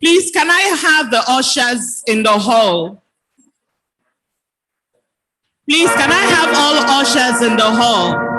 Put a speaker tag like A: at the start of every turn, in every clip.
A: Please, can I have the ushers in the hall? Please, can I have all ushers in the hall?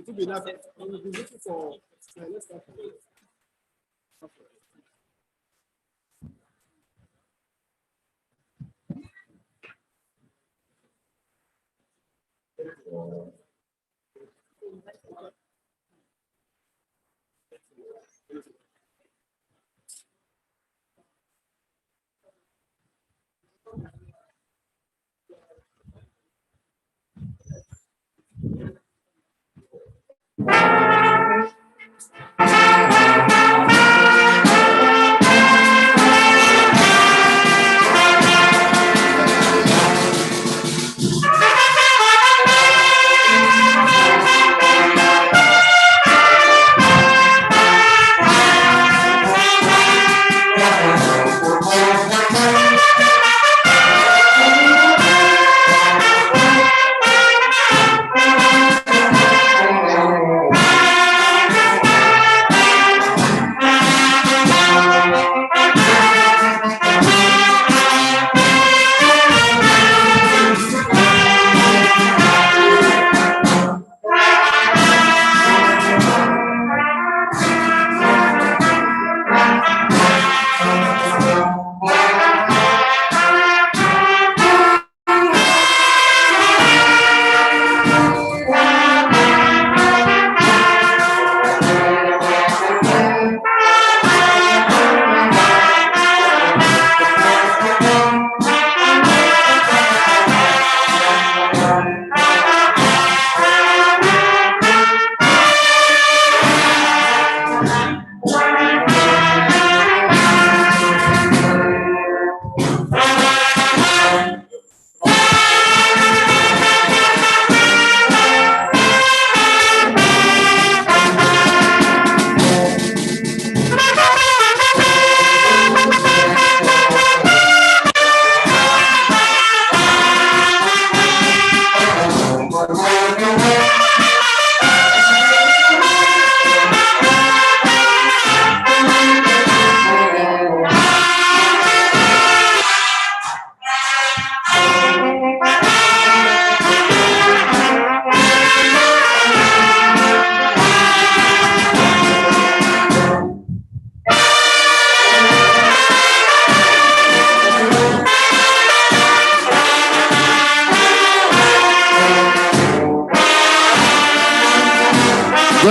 B: It will be enough. We will be looking for. Let's start.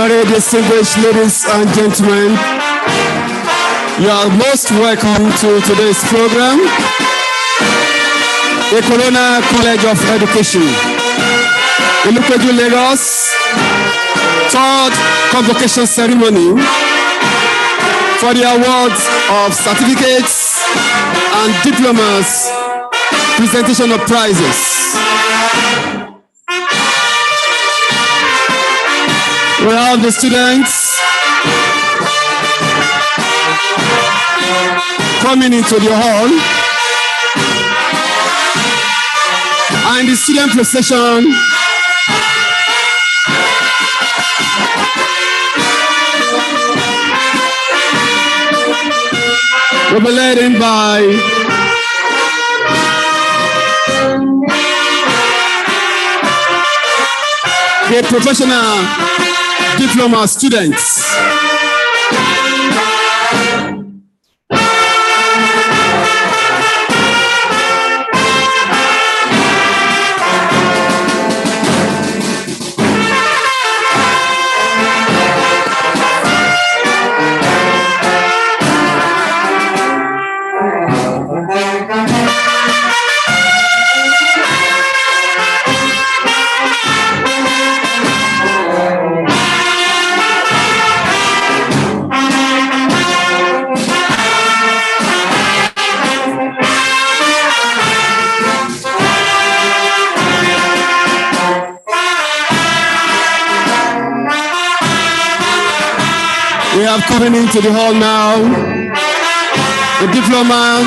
B: Very distinguished ladies and gentlemen, you are most welcome to today's program, the Corona College of Education. Ilupeju, Lagos, third Convocation Ceremony for the awards of certificates and diplomas, presentation of prizes. We have the students coming into the hall, and the student procession will be led in by the professional diploma students. We have coming into the hall now the diploma,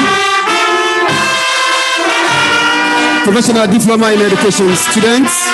B: professional diploma in education students.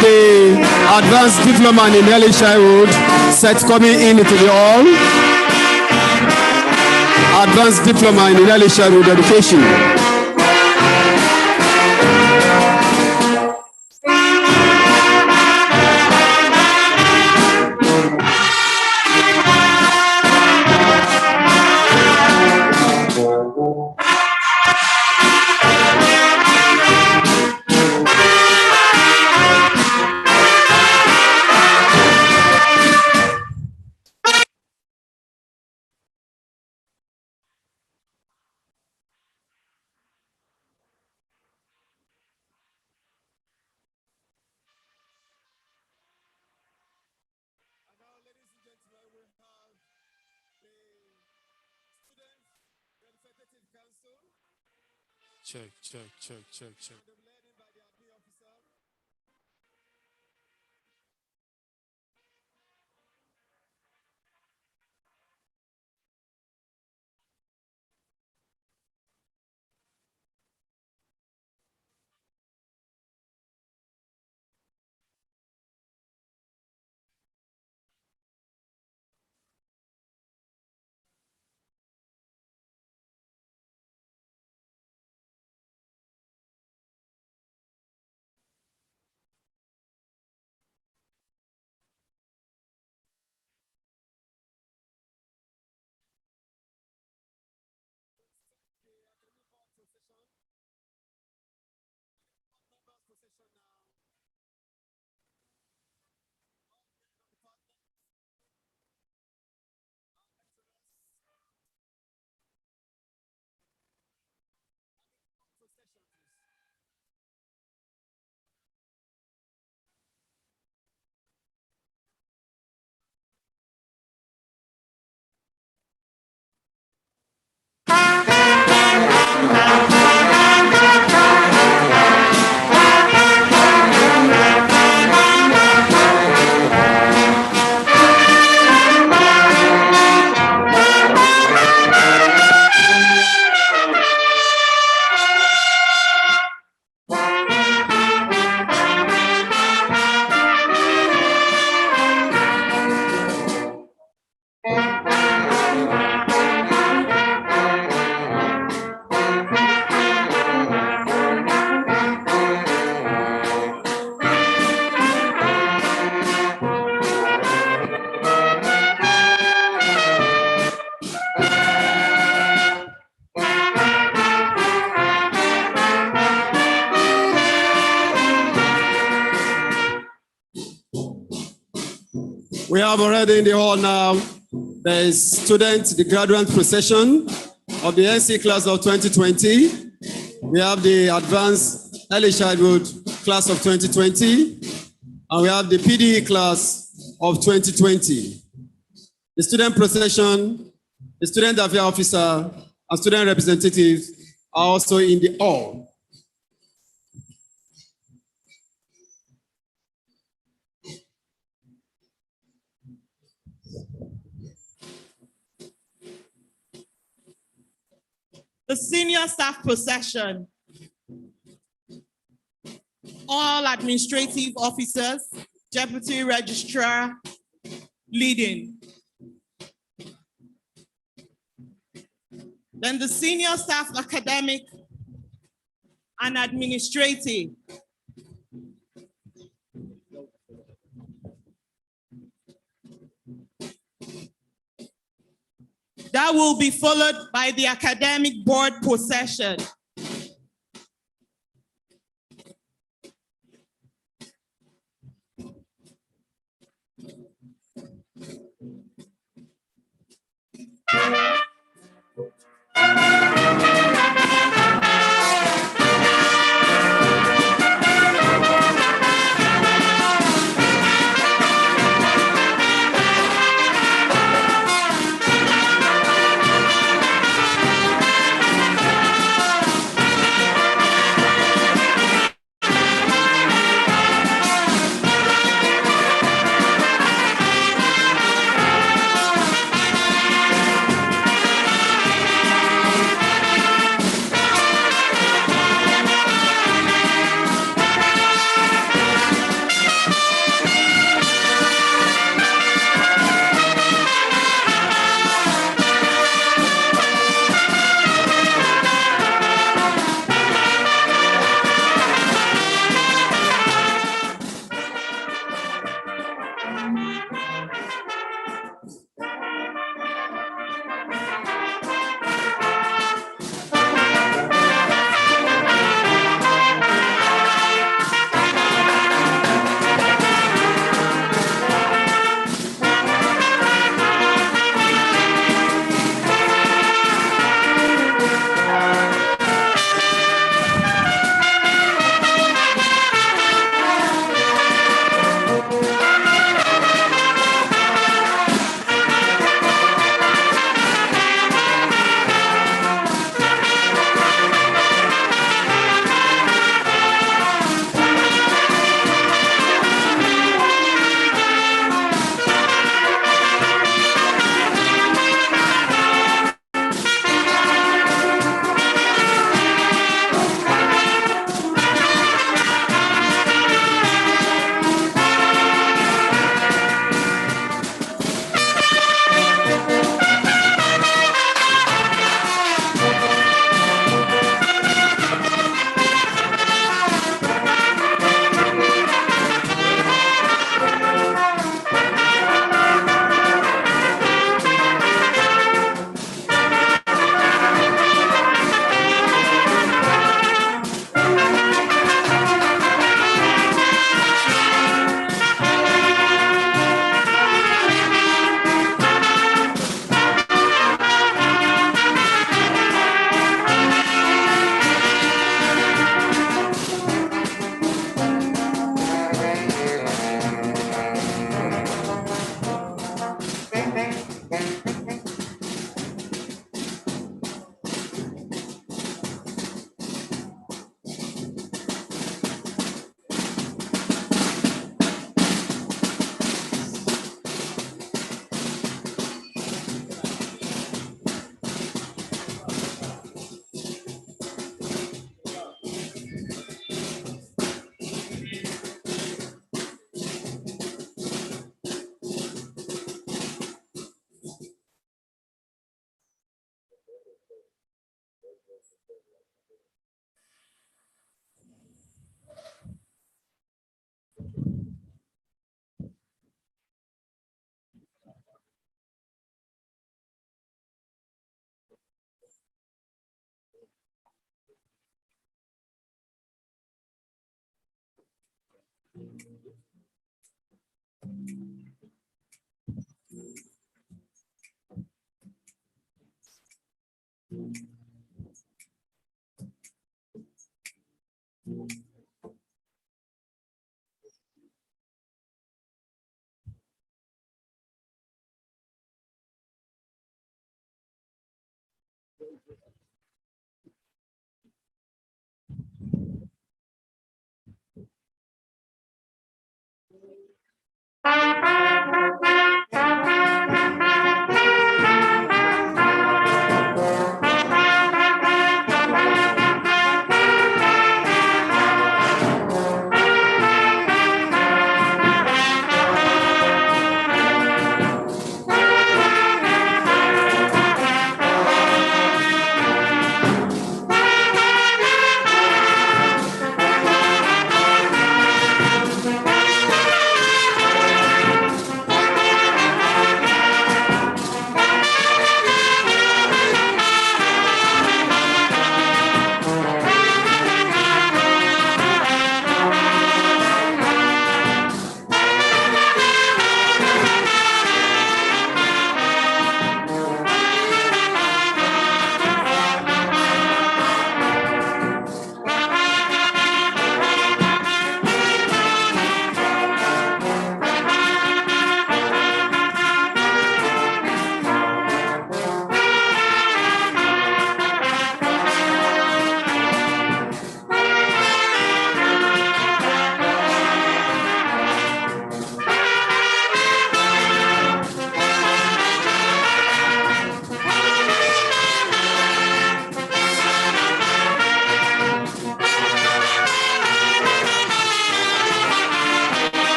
B: The advanced diploma in early childhood set coming into the hall. Advanced diploma in early childhood education. Check, check, check, check, check. We have already in the hall now the the graduate procession of the NC class of 2020. We have the advanced early childhood class of 2020, and we have the PDE class of 2020. The student procession, the student affairs officer, and student representatives are also in the hall.
A: The senior staff procession. All administrative officers, deputy registrar, leading. Then the senior staff academic and administrative. That will be followed by the academic board procession.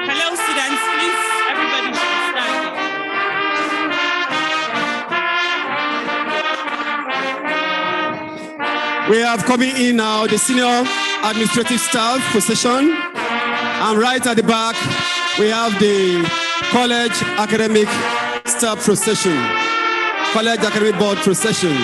A: Hello, students, please. Everybody should be standing.
B: We have coming in now the senior administrative staff procession. And right at the back, we have the college academic staff procession, college academic board procession.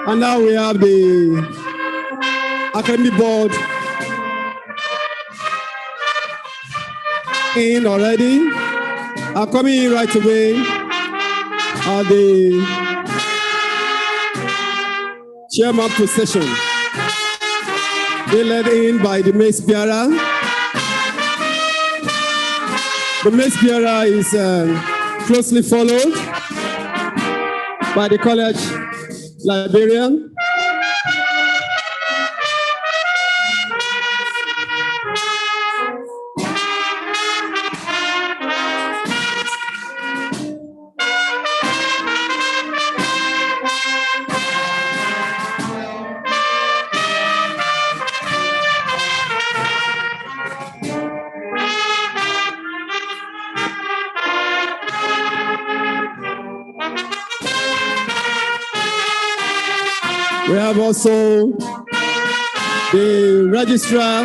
B: And now we have the Academy Board in already. Are coming in right away. The chairman procession. They led in by the mace bearer. The mace bearer is closely followed by the college librarian. We have also the registrar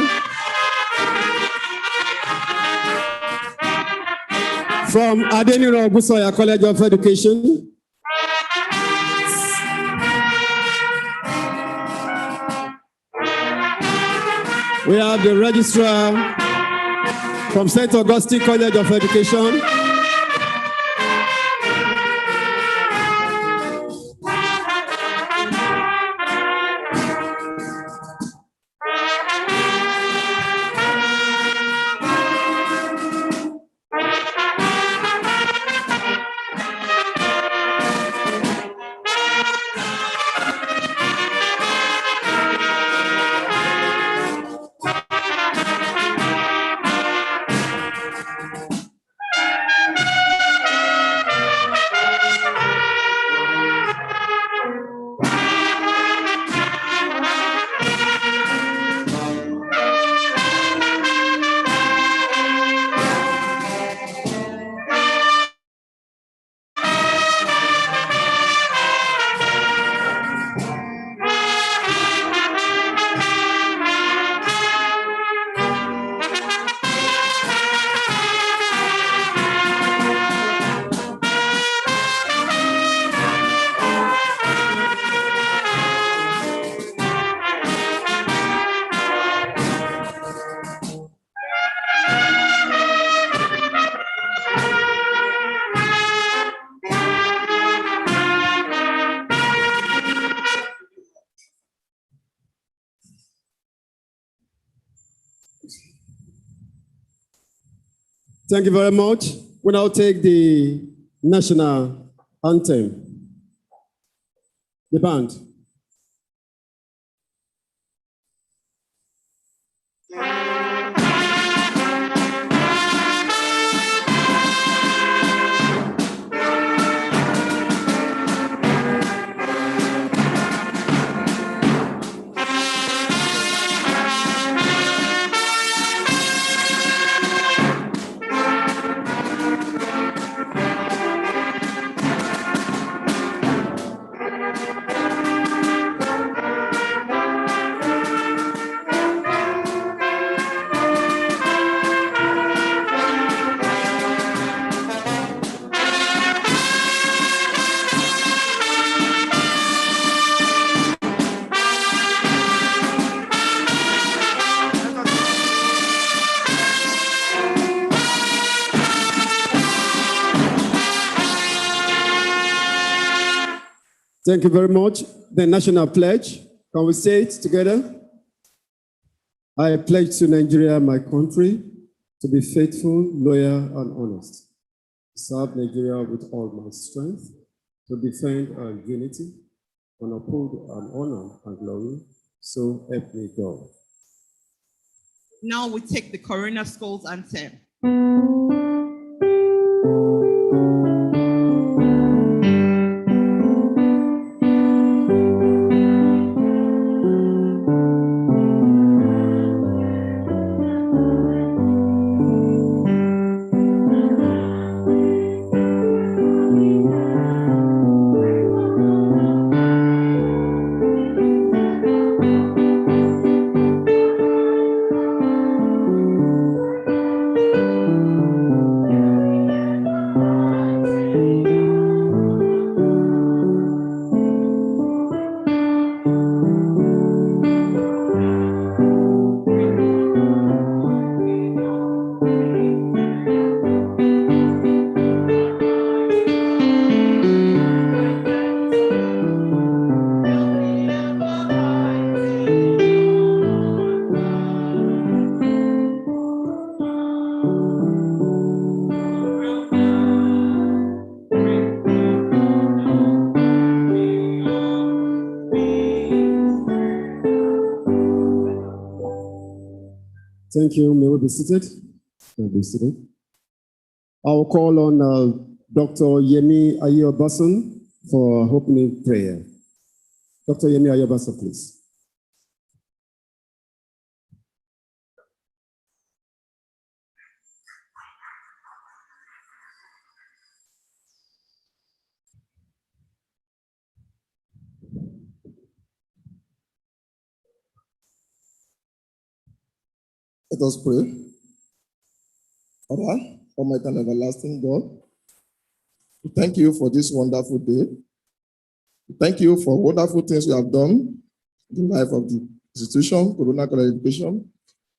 B: from Adeniro Ogusoya College of Education. We have the registrar from St. Augustine College of Education. Thank you very much. We now take the national anthem. The band. Thank you very much. The national pledge. Can we say it together? I pledge to Nigeria, my country, to be faithful, loyal, and honest, to serve Nigeria with all my strength, to defend our unity, and uphold our honor and glory. So help me God.
A: Now we take the Corona Schools anthem.
B: Thank you. May we be seated? May we be seated. I will call on Dr. Yemi Ayobasun for opening prayer. Dr. Yemi Ayobasun, please.
C: Let us pray. Father, Almighty and everlasting God, we thank you for this wonderful day. We thank you for wonderful things you have done in the life of the institution, Corona College Education,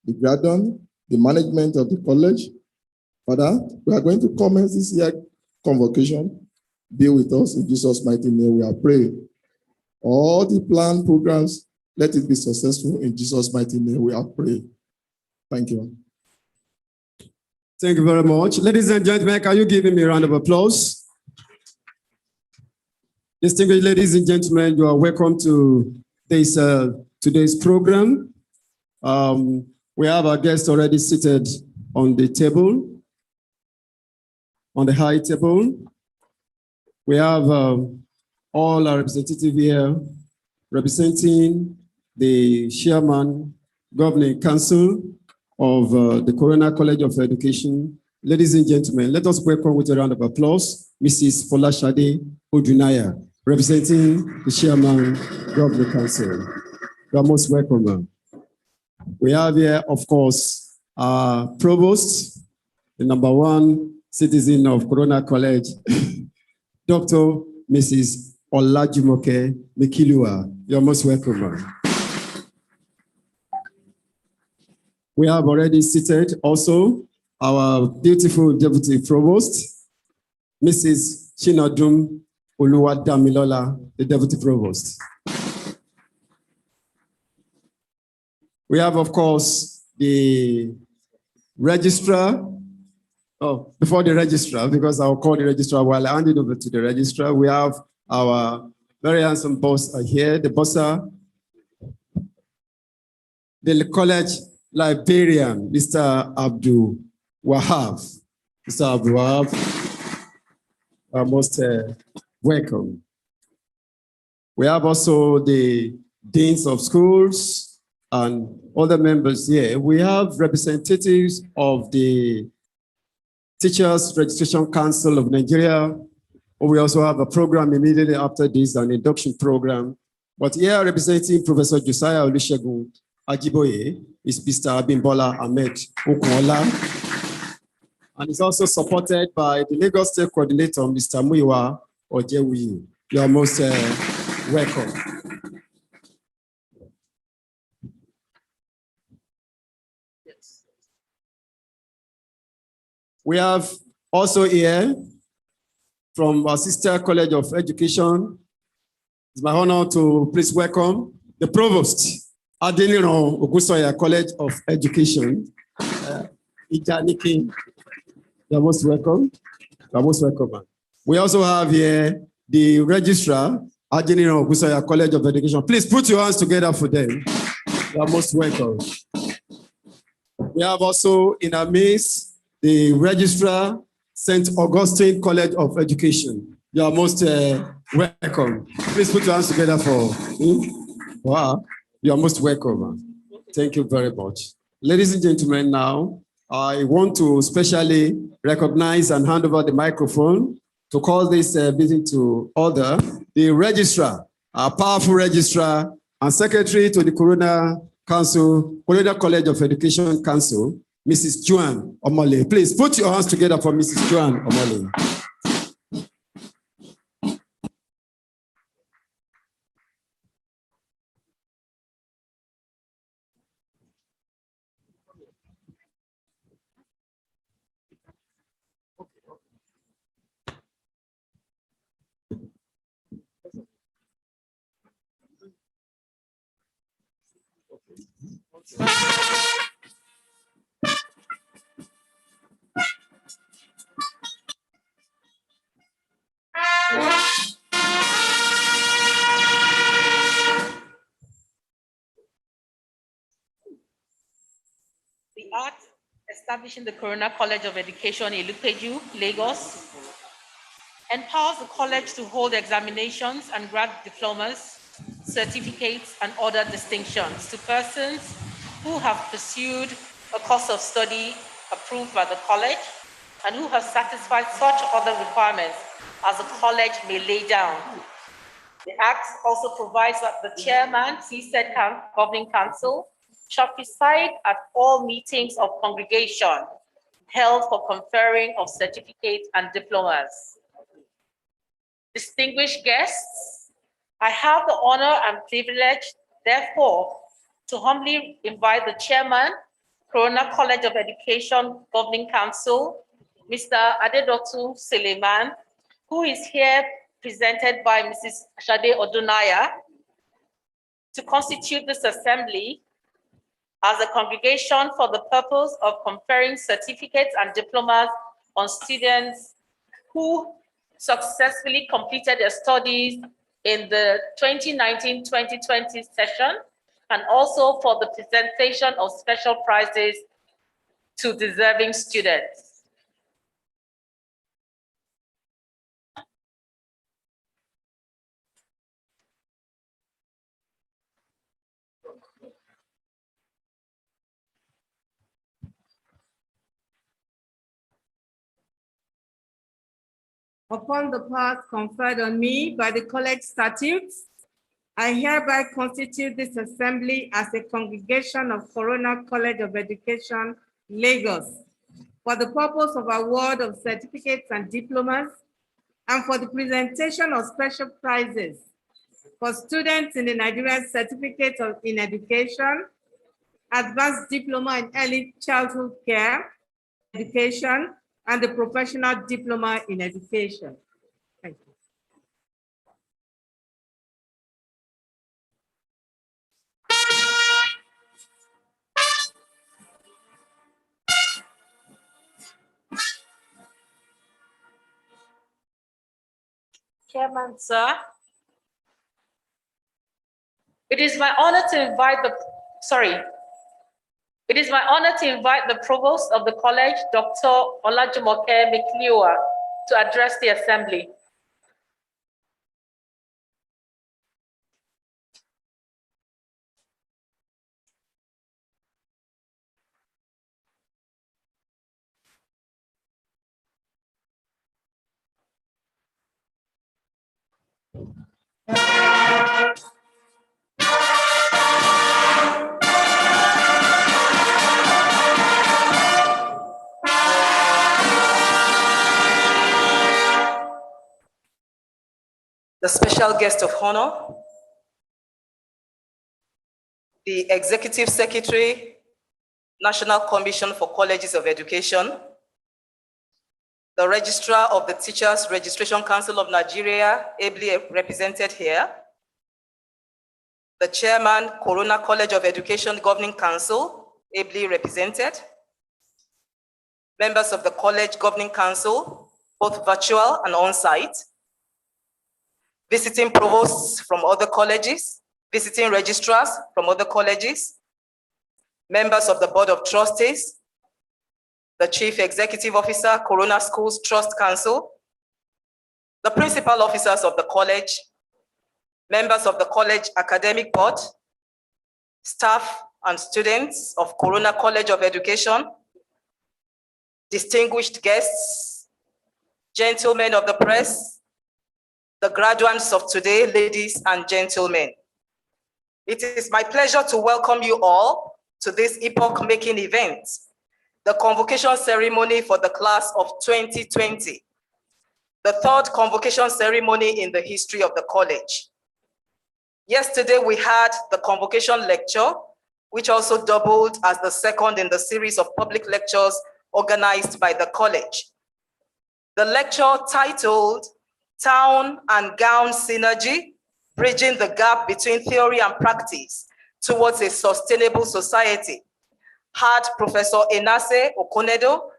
C: the graduate, the management of the college. Father, we are going to commence this year convocation. Be with us in Jesus' mighty name. We are praying. All the planned programs, let it be successful in Jesus' mighty name. We are praying. Thank you.
B: Thank you very much. Ladies and gentlemen, can you give me a round of applause? Distinguished ladies and gentlemen, you are welcome to this today's program. We have our guests already seated on the table, on the high table. We have all our representatives here representing the chairman, governing council of the Corona College of Education. Ladies and gentlemen, let us welcome with a round of applause, Mrs. Folashade Odunaya, representing the chairman, governing council. You are most welcome, ma'am. We have here, of course, our provost, the #1 citizen of Corona College, Dr. Mrs. Olajumoke Mikilua. You are most welcome, ma'am. We have already seated also our beautiful deputy provost, Mrs. Chinadum Oluwadamilola, the deputy provost. We have, of course, the registrar. Oh, before the registrar, because I'll call the registrar while I hand it over to the registrar. We have our very handsome boss here, the bossa, the college librarian, Mr. Abdul Wahab. Mr. Abdul Wahab, most welcome. We have also the deans of schools and other members here. We have representatives of the Teachers Registration Council of Nigeria. We also have a program immediately after this, an induction program. But here representing Professor Josiah Olusegun Ajiboye is Mr. Abimbola Ahmed Okunola. And it's also supported by the Lagos State Coordinator, Mr. Muyiwa Ojewuyi. You are most welcome. Yes. We have also here from our sister College of Education. It's my honor to please welcome the Provost, Adeniran Ogusoya College of Education, Ijaniki. You're most welcome. You're most welcome. We also have here the Registrar, Adeniran Ogusoya College of Education. Please put your hands together for them. You're most welcome. We have also in our midst the Registrar, St. Augustine College of Education. You are most welcome. Please put your hands together for him. Wow, you are most welcome. Thank you very much. Ladies and gentlemen, now, I want to specially recognize and hand over the microphone to call this meeting to order. The registrar, our powerful registrar and secretary to the Corona Council, Corona College of Education Council, Mrs. Joan Omole. Please put your hands together for Mrs. Joan Omole.
D: establishing the Corona College of Education in Ilupeju, Lagos, empowers the college to hold examinations and grant diplomas, certificates, and other distinctions to persons who have pursued a course of study approved by the college and who have satisfied such other requirements as the college may lay down. The Act also provides that the chairman, said governing council, shall preside at all meetings of congregation held for conferring of certificates and diplomas. Distinguished guests, I have the honor and privilege, therefore, to humbly invite the chairman, Corona College of Education Governing Council, Mr. Adedotu Suleiman, who is here presented by Mrs. Shade Odunaya, to constitute this assembly as a congregation for the purpose of conferring certificates and diplomas on students who successfully completed their studies in the 2019-2020 session, and also for the presentation of special prizes to deserving students.
E: Upon the powers conferred on me by the college statutes, I hereby constitute this assembly as a congregation of Corona College of Education, Lagos, for the purpose of award of certificates and diplomas, and for the presentation of special prizes for students in the Nigerian Certificate in Education, Advanced Diploma in Early Childhood Care Education, and the Professional Diploma in Education. Thank you.
D: Chairman, sir, it is my honor to invite the Provost of the College, Dr. Olajumoke Mekliwa, to address the Assembly.
F: The special guest of honor, the Executive Secretary, National Commission for Colleges of Education, the Registrar of the Teachers Registration Council of Nigeria, ably represented here, the Chairman, Corona College of Education Governing Council, ably represented, members of the College Governing Council, both virtual and on-site, visiting provosts from other colleges, visiting registrars from other colleges, members of the Board of Trustees, the Chief Executive Officer, Corona Schools Trust Council, the principal officers of the college, members of the college academic board, staff and students of Corona College of Education, distinguished guests, gentlemen of the press, the graduates of today, ladies and gentlemen. It is my pleasure to welcome you all to this epoch-making event, the Convocation Ceremony for the class of 2020, the third Convocation Ceremony in the history of the college. Yesterday, we had the Convocation Lecture, which also doubled as the second in the series of public lectures organized by the college. The lecture titled Town and Gown Synergy, Bridging the Gap Between Theory and Practice Towards a Sustainable Society, had Professor Enase Okonedo,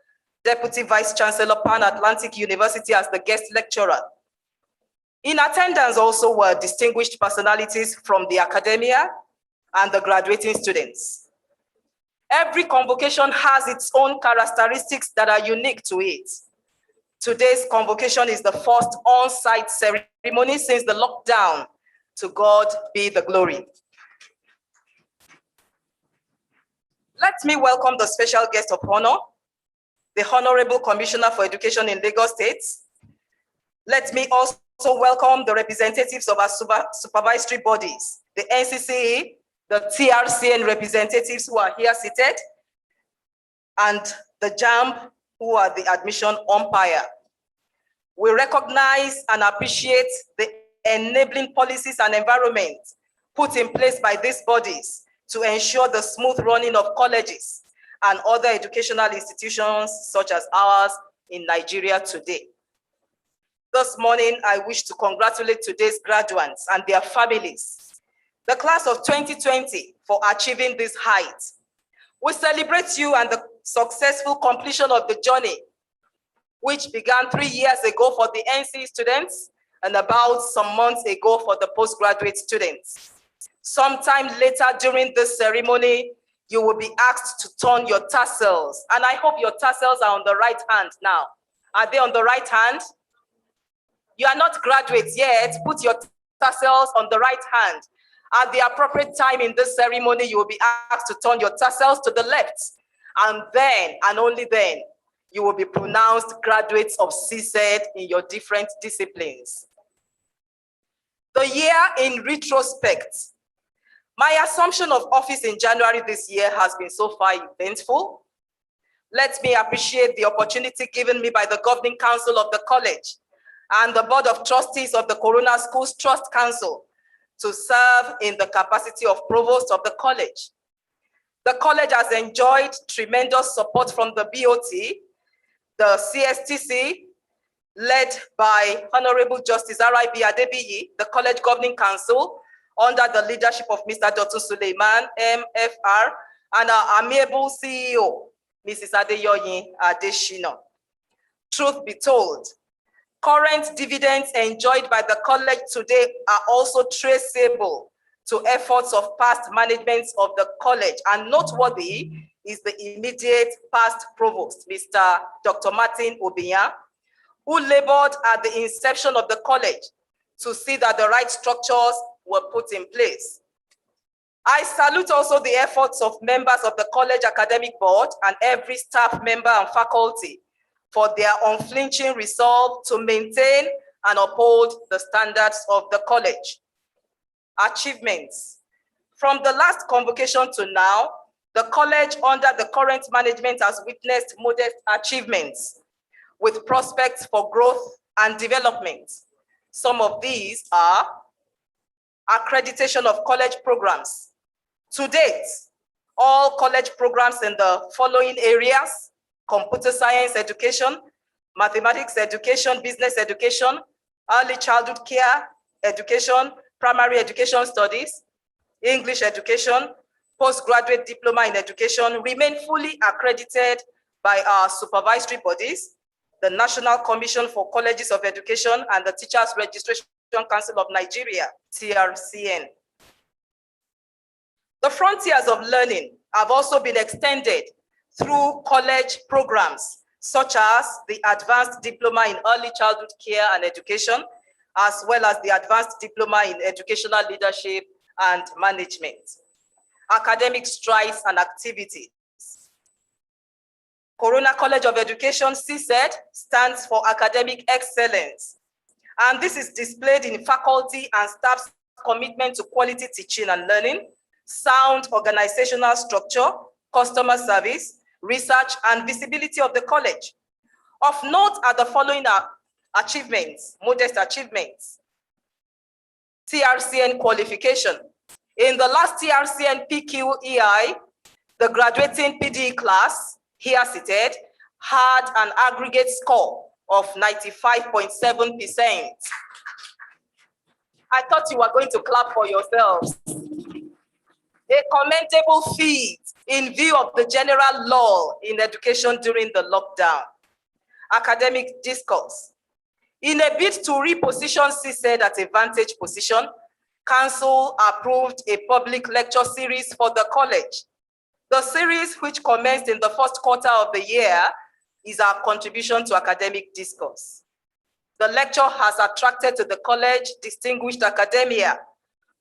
F: Deputy Vice Chancellor, Pan Atlantic University, as the guest lecturer. In attendance also were distinguished personalities from the academia and the graduating students. Every convocation has its own characteristics that are unique to it. Today's convocation is the first on-site ceremony since the lockdown. To God be the glory. Let me welcome the special guest of honor, the Honorable Commissioner for Education in Lagos State. Let me also welcome the representatives of our supervisory bodies, the NCCE, the TRCN representatives who are here seated, and the JAMB, who are the admission umpire. We recognize and appreciate the enabling policies and environment put in place by these bodies to ensure the smooth running of colleges and other educational institutions such as ours in Nigeria today. This morning, I wish to congratulate today's graduates and their families, the class of 2020, for achieving this height. We celebrate you and the successful completion of the journey, which began 3 years ago for the NC students and about some months ago for the postgraduate students. Sometime later during this ceremony, you will be asked to turn your tassels. And I hope your tassels are on the right hand now. Are they on the right hand? You are not graduates yet. Put your tassels on the right hand. At the appropriate time in this ceremony, you will be asked to turn your tassels to the left. And then, and only then, you will be pronounced graduates of CSED in your different disciplines. The year in retrospect. My assumption of office in January this year has been so far eventful. Let me appreciate the opportunity given me by the Governing Council of the College and the Board of Trustees of the Corona Schools Trust Council to serve in the capacity of Provost of the College. The college has enjoyed tremendous support from the BOT, the CSTC, led by Honorable Justice R.I.B. Adebiyi, the College Governing Council, under the leadership of Mr. Dr. Suleiman, MFR, and our amiable CEO, Mrs. Adeyoyin Adeshina. Truth be told, current dividends enjoyed by the college today are also traceable to efforts of past management of the college, and noteworthy is the immediate past provost, Mr. Dr. Martin Obiyan, who labored at the inception of the college to see that the right structures were put in place. I salute also the efforts of members of the college academic board and every staff member and faculty for their unflinching resolve to maintain and uphold the standards of the college. Achievements. From the last convocation to now, the college under the current management has witnessed modest achievements with prospects for growth and development. Some of these are accreditation of college programs. To date, all college programs in the following areas: computer science education, mathematics education, business education, early childhood care education, primary education studies, English education, postgraduate diploma in education, remain fully accredited by our supervisory bodies, the National Commission for Colleges of Education and the Teachers Registration Council of Nigeria, TRCN. The frontiers of learning have also been extended through college programs, such as the Advanced Diploma in Early Childhood Care and Education, as well as the Advanced Diploma in Educational Leadership and Management. Academic strides and activities. Corona College of Education, CSED, stands for Academic Excellence. And this is displayed in faculty and staff's commitment to quality teaching and learning, sound organizational structure, customer service, research, and visibility of the college. Of note are the following achievements, modest achievements. TRCN qualification. In the last TRCN PQEI, the graduating PDE class, here seated, had an aggregate score of 95.7%. I thought you were going to clap for yourselves. A commendable feat in view of the general lull in education during the lockdown. Academic discourse. In a bid to reposition CSED at a vantage position, Council approved a public lecture series for the college. The series, which commenced in the first quarter of the year, is our contribution to academic discourse. The lecture has attracted to the college distinguished academia,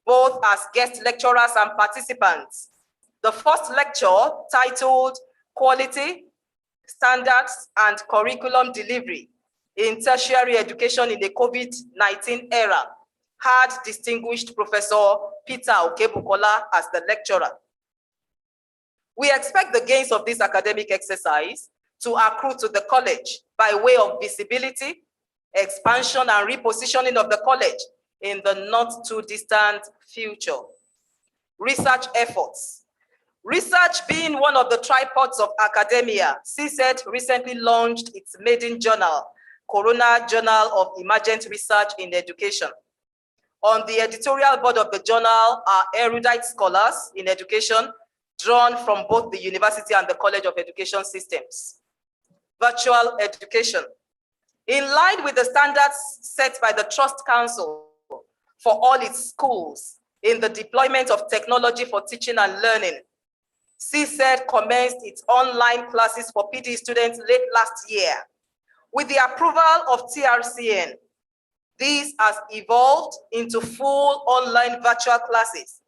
F: both as guest lecturers and participants. The first lecture, titled Quality, Standards, and Curriculum Delivery in Tertiary Education in the COVID-19 Era, had distinguished Professor Peter Okebukola as the lecturer. We expect the gains of this academic exercise to accrue to the college by way of visibility, expansion, and repositioning of the college in the not too distant future. Research efforts. Research being one of the tripods of academia, CSED recently launched its maiden journal, Corona Journal of Emergent Research in Education. On the editorial board of the journal are erudite scholars in education drawn from both the university and the College of Education systems. Virtual education. In line with the standards set by the Trust Council for all its schools in the deployment of technology for teaching and learning, CSED commenced its online classes for PD students late last year. With the approval of TRCN, this has evolved into full online virtual classes.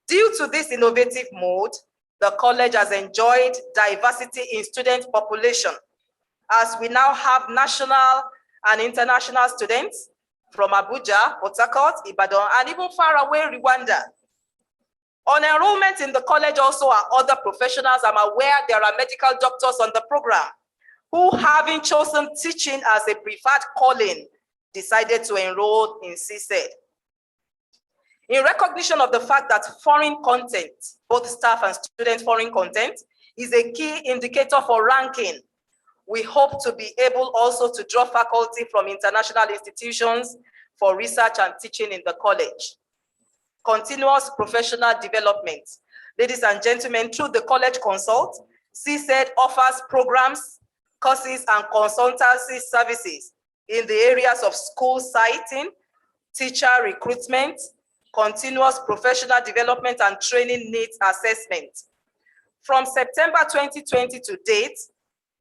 F: Due to this innovative mode, the college has enjoyed diversity in student population, as we now have national and international students from Abuja, Port Harcourt, Ibadan, and even far away Rwanda. On enrollment in the college also are other professionals. I'm aware there are medical doctors on the program who, having chosen teaching as a preferred calling, decided to enroll in CSED. In recognition of the fact that foreign content, both staff and student foreign content, is a key indicator for ranking, we hope to be able also to draw faculty from international institutions for research and teaching in the college. Continuous professional development. Ladies and gentlemen, through the College Consult, CSED offers programs, courses, and consultancy services in the areas of school siting, teacher recruitment, continuous professional development, and training needs assessment. From September 2020 to date,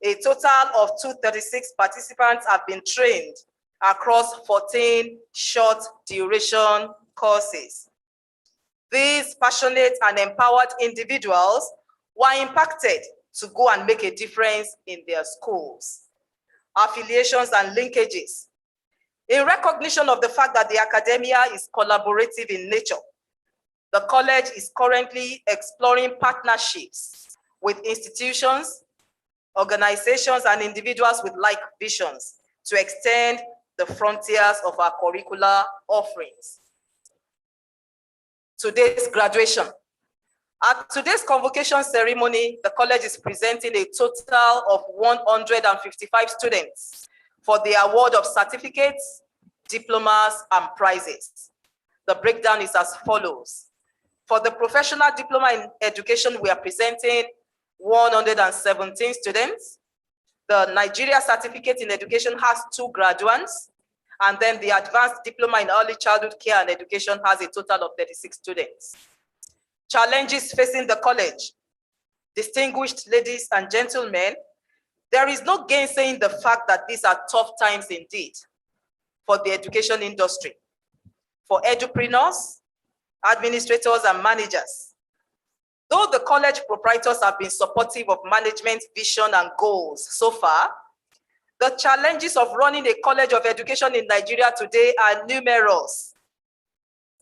F: a total of 236 participants have been trained across 14 short duration courses. These passionate and empowered individuals were impacted to go and make a difference in their schools. Affiliations and linkages. In recognition of the fact that the academia is collaborative in nature, the college is currently exploring partnerships with institutions, organizations, and individuals with like visions to extend the frontiers of our curricular offerings. Today's graduation. At today's convocation ceremony, the college is presenting a total of 155 students for the award of certificates, diplomas, and prizes. The breakdown is as follows. For the professional diploma in education, we are presenting 117 students. The Nigeria certificate in education has 2 graduates, and then the advanced diploma in early childhood care and education has a total of 36 students. Challenges facing the college. Distinguished ladies and gentlemen, there is no gainsaying the fact that these are tough times indeed for the education industry, for edupreneurs, administrators, and managers. Though the college proprietors have been supportive of management vision and goals so far, the challenges of running a college of education in Nigeria today are numerous.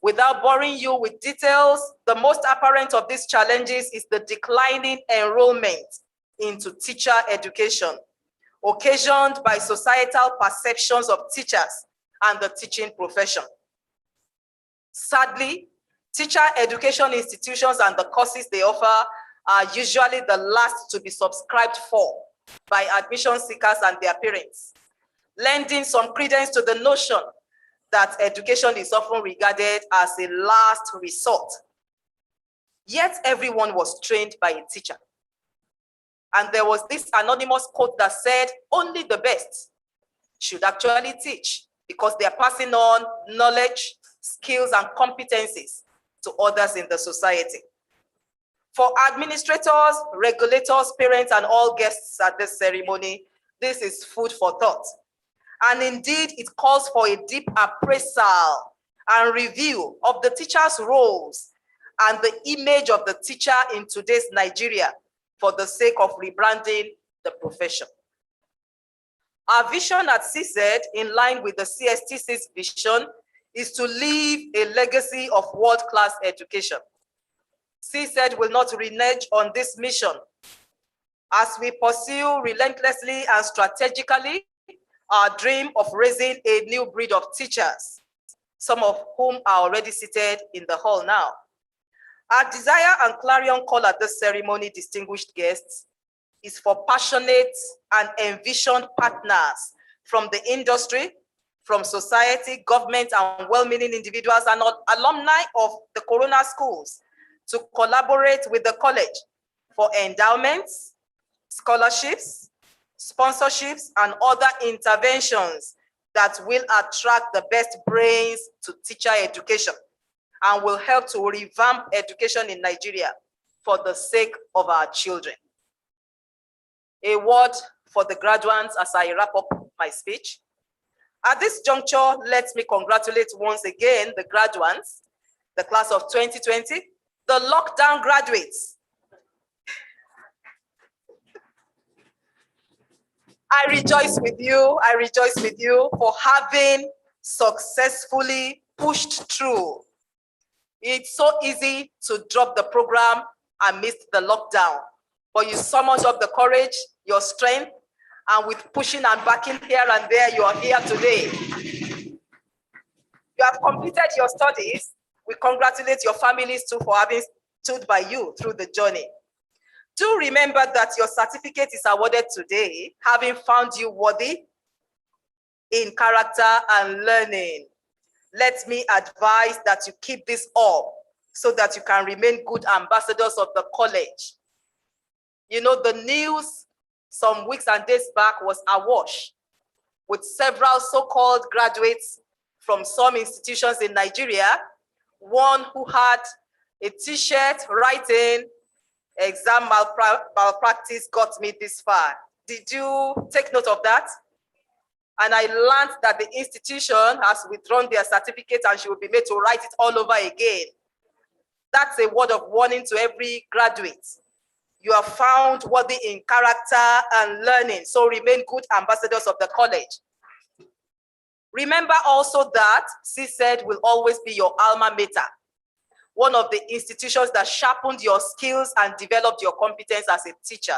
F: Without boring you with details, the most apparent of these challenges is the declining enrollment into teacher education, occasioned by societal perceptions of teachers and the teaching profession. Sadly, teacher education institutions and the courses they offer are usually the last to be subscribed for by admission seekers and their parents, lending some credence to the notion that education is often regarded as a last resort. Yet everyone was trained by a teacher. And there was this anonymous quote that said, only the best should actually teach because they are passing on knowledge, skills, and competencies to others in the society. For administrators, regulators, parents, and all guests at this ceremony, this is food for thought. And indeed, it calls for a deep appraisal and review of the teacher's roles and the image of the teacher in today's Nigeria for the sake of rebranding the profession. Our vision at CSED, in line with the CSTC's vision, is to leave a legacy of world-class education. CSED will not renege on this mission as we pursue relentlessly and strategically our dream of raising a new breed of teachers, some of whom are already seated in the hall now. Our desire and clarion call at this ceremony, distinguished guests, is for passionate and envisioned partners from the industry, from society, government, and well-meaning individuals and alumni of the Corona schools to collaborate with the college for endowments, scholarships, sponsorships, and other interventions that will attract the best brains to teacher education and will help to revamp education in Nigeria for the sake of our children. A word for the graduates as I wrap up my speech. At this juncture, let me congratulate once again the graduates, the class of 2020, the lockdown graduates. I rejoice with you for having successfully pushed through. It's so easy to drop the program amidst the lockdown, but you summoned up the courage, your strength, and with pushing and backing here and there, you are here today. You have completed your studies. We congratulate your families too for having stood by you through the journey. Do remember that your certificate is awarded today, having found you worthy in character and learning. Let me advise that you keep this up so that you can remain good ambassadors of the college. You know, the news some weeks and days back was awash with several so-called graduates from some institutions in Nigeria, one who had a t-shirt writing, "Exam malpractice got me this far." Did you take note of that? And I learned that the institution has withdrawn their certificate and she will be made to write it all over again. That's a word of warning to every graduate. You are found worthy in character and learning, so remain good ambassadors of the college. Remember also that CSED will always be your alma mater, one of the institutions that sharpened your skills and developed your competence as a teacher.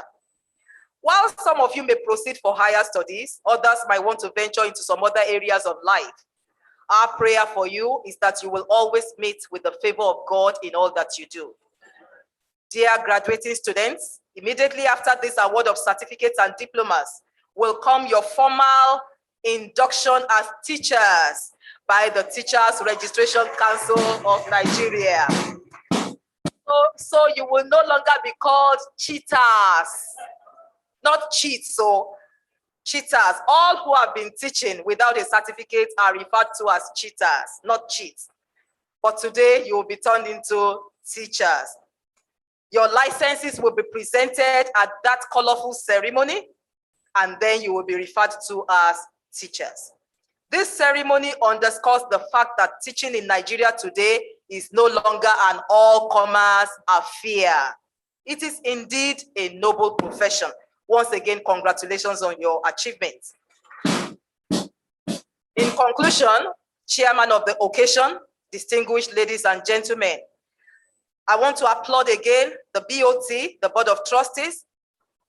F: While some of you may proceed for higher studies, others might want to venture into some other areas of life. Our prayer for you is that you will always meet with the favor of God in all that you do. Dear graduating students, immediately after this award of certificates and diplomas will come your formal induction as teachers by the Teachers Registration Council of Nigeria. So you will no longer be called cheaters, not cheats, so cheaters. All who have been teaching without a certificate are referred to as cheaters, not cheats. But today you will be turned into teachers. Your licenses will be presented at that colorful ceremony, and then you will be referred to as teachers. This ceremony underscores the fact that teaching in Nigeria today is no longer an all-comers affair. It is indeed a noble profession. Once again, congratulations on your achievements. In conclusion, Chairman of the occasion, distinguished ladies and gentlemen, I want to applaud again the BOT, the Board of Trustees,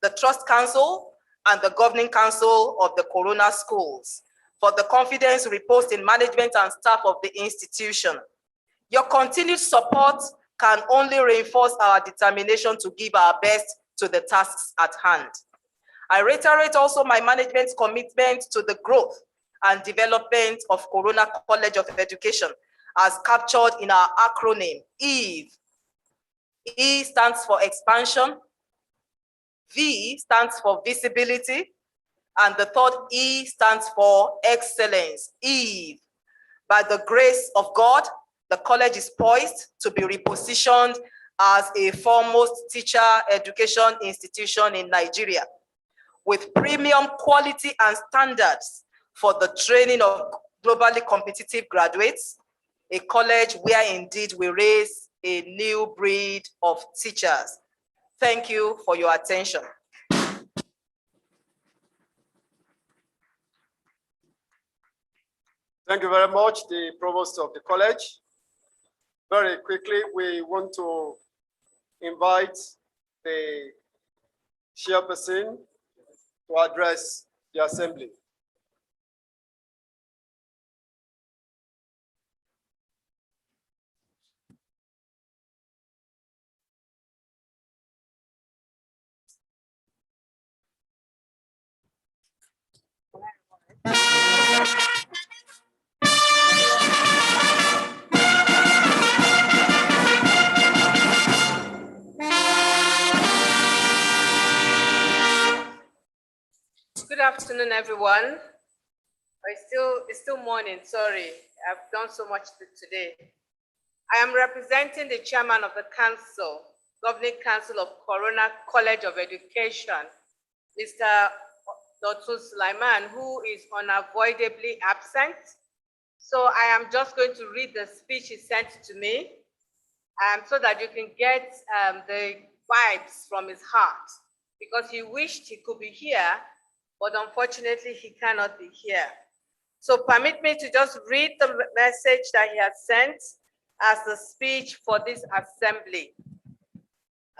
F: the Trust Council, and the Governing Council of the Corona Schools for the confidence reposed in management and staff of the institution. Your continued support can only reinforce our determination to give our best to the tasks at hand. I reiterate also my management's commitment to the growth and development of Corona College of Education as captured in our acronym, EVE. E stands for expansion, V stands for visibility, and the third E stands for excellence, EVE. By the grace of God, the college is poised to be repositioned as a foremost teacher education institution in Nigeria, with premium quality and standards for the training of globally competitive graduates, a college where indeed we raise a new breed of teachers. Thank you for your attention.
B: Thank you very much, the provost of the college. Very quickly, we want to invite the chairperson to address the assembly.
E: Good afternoon, everyone. It's still morning, sorry. I've done so much today. I am representing the chairman of the council, Governing Council of Corona College of Education, Mr. Dr. Sulaiman, who is unavoidably absent. So I am just going to read the speech he sent to me so that you can get the vibes from his heart, because he wished he could be here, but unfortunately he cannot be here. So permit me to just read the message that he has sent as the speech for this assembly.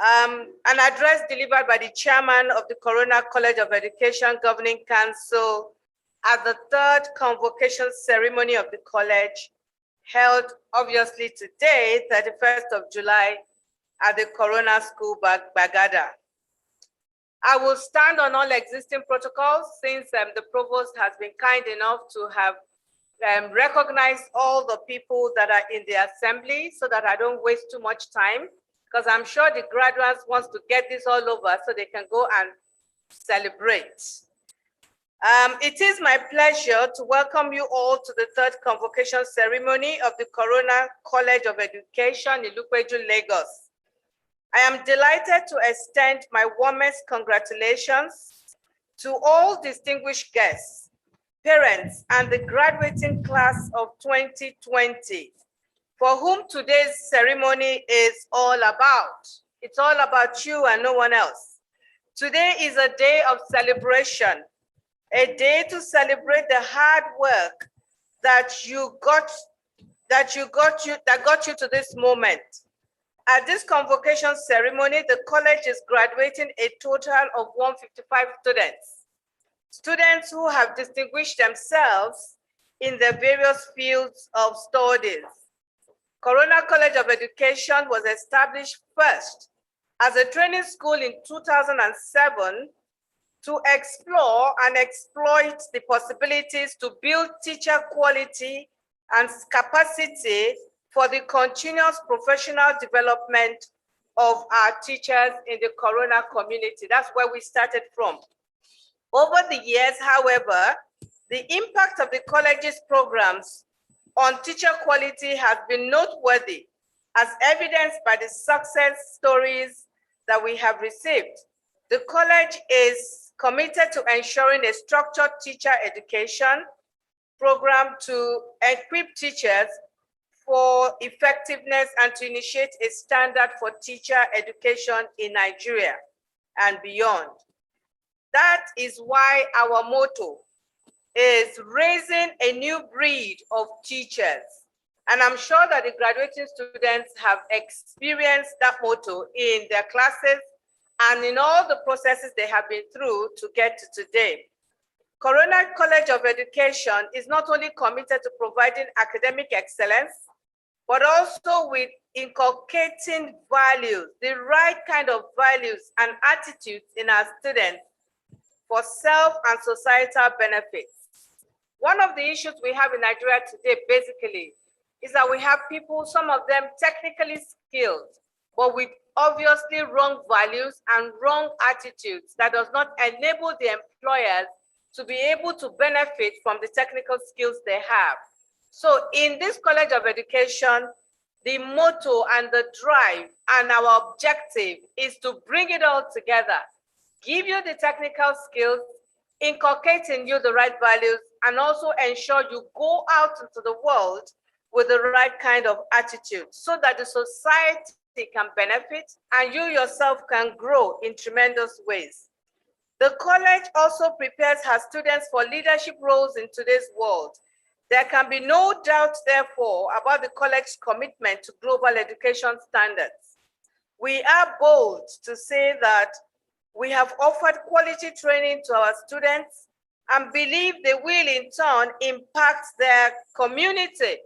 E: An address delivered by the chairman of the Corona College of Education Governing Council at the third convocation ceremony of the college, held obviously today, 31st of July, at the Corona School, Bagada. I will stand on all existing protocols since the provost has been kind enough to have recognized all the people that are in the assembly so that I don't waste too much time, because I'm sure the graduates want to get this all over so they can go and celebrate. It is my pleasure to welcome you all to the third convocation ceremony of the Corona College of Education in Ilupeju, Lagos. I am delighted to extend my warmest congratulations to all distinguished guests, parents, and the graduating class of 2020, for whom today's ceremony is all about. It's all about you and no one else. Today is a day of celebration, a day to celebrate the hard work that got you to this moment. At this convocation ceremony, the college is graduating a total of 155 students. Students who have distinguished themselves in their various fields of studies. Corona College of Education was established first as a training school in 2007 to explore and exploit the possibilities to build teacher quality and capacity for the continuous professional development of our teachers in the Corona community. That's where we started from. Over the years, however, the impact of the college's programs on teacher quality has been noteworthy, as evidenced by the success stories that we have received. The college is committed to ensuring a structured teacher education program to equip teachers for effectiveness and to initiate a standard for teacher education in Nigeria and beyond. That is why our motto is raising a new breed of teachers. And I'm sure that the graduating students have experienced that motto in their classes and in all the processes they have been through to get to today. Corona College of Education is not only committed to providing academic excellence, but also with inculcating values, the right kind of values and attitudes in our students for self and societal benefits. One of the issues we have in Nigeria today, basically, is that we have people, some of them technically skilled, but with obviously wrong values and wrong attitudes that does not enable the employers to be able to benefit from the technical skills they have. So in this College of Education,
D: the motto and the drive and our objective is to bring it all together, give you the technical skills, inculcate in you the right values, and also ensure you go out into the world with the right kind of attitude so that the society can benefit and you yourself can grow in tremendous ways. The college also prepares her students for leadership roles in today's world. There can be no doubt, therefore, about the college's commitment to global education standards. We are bold to say that we have offered quality training to our students and believe they will in turn impact their community,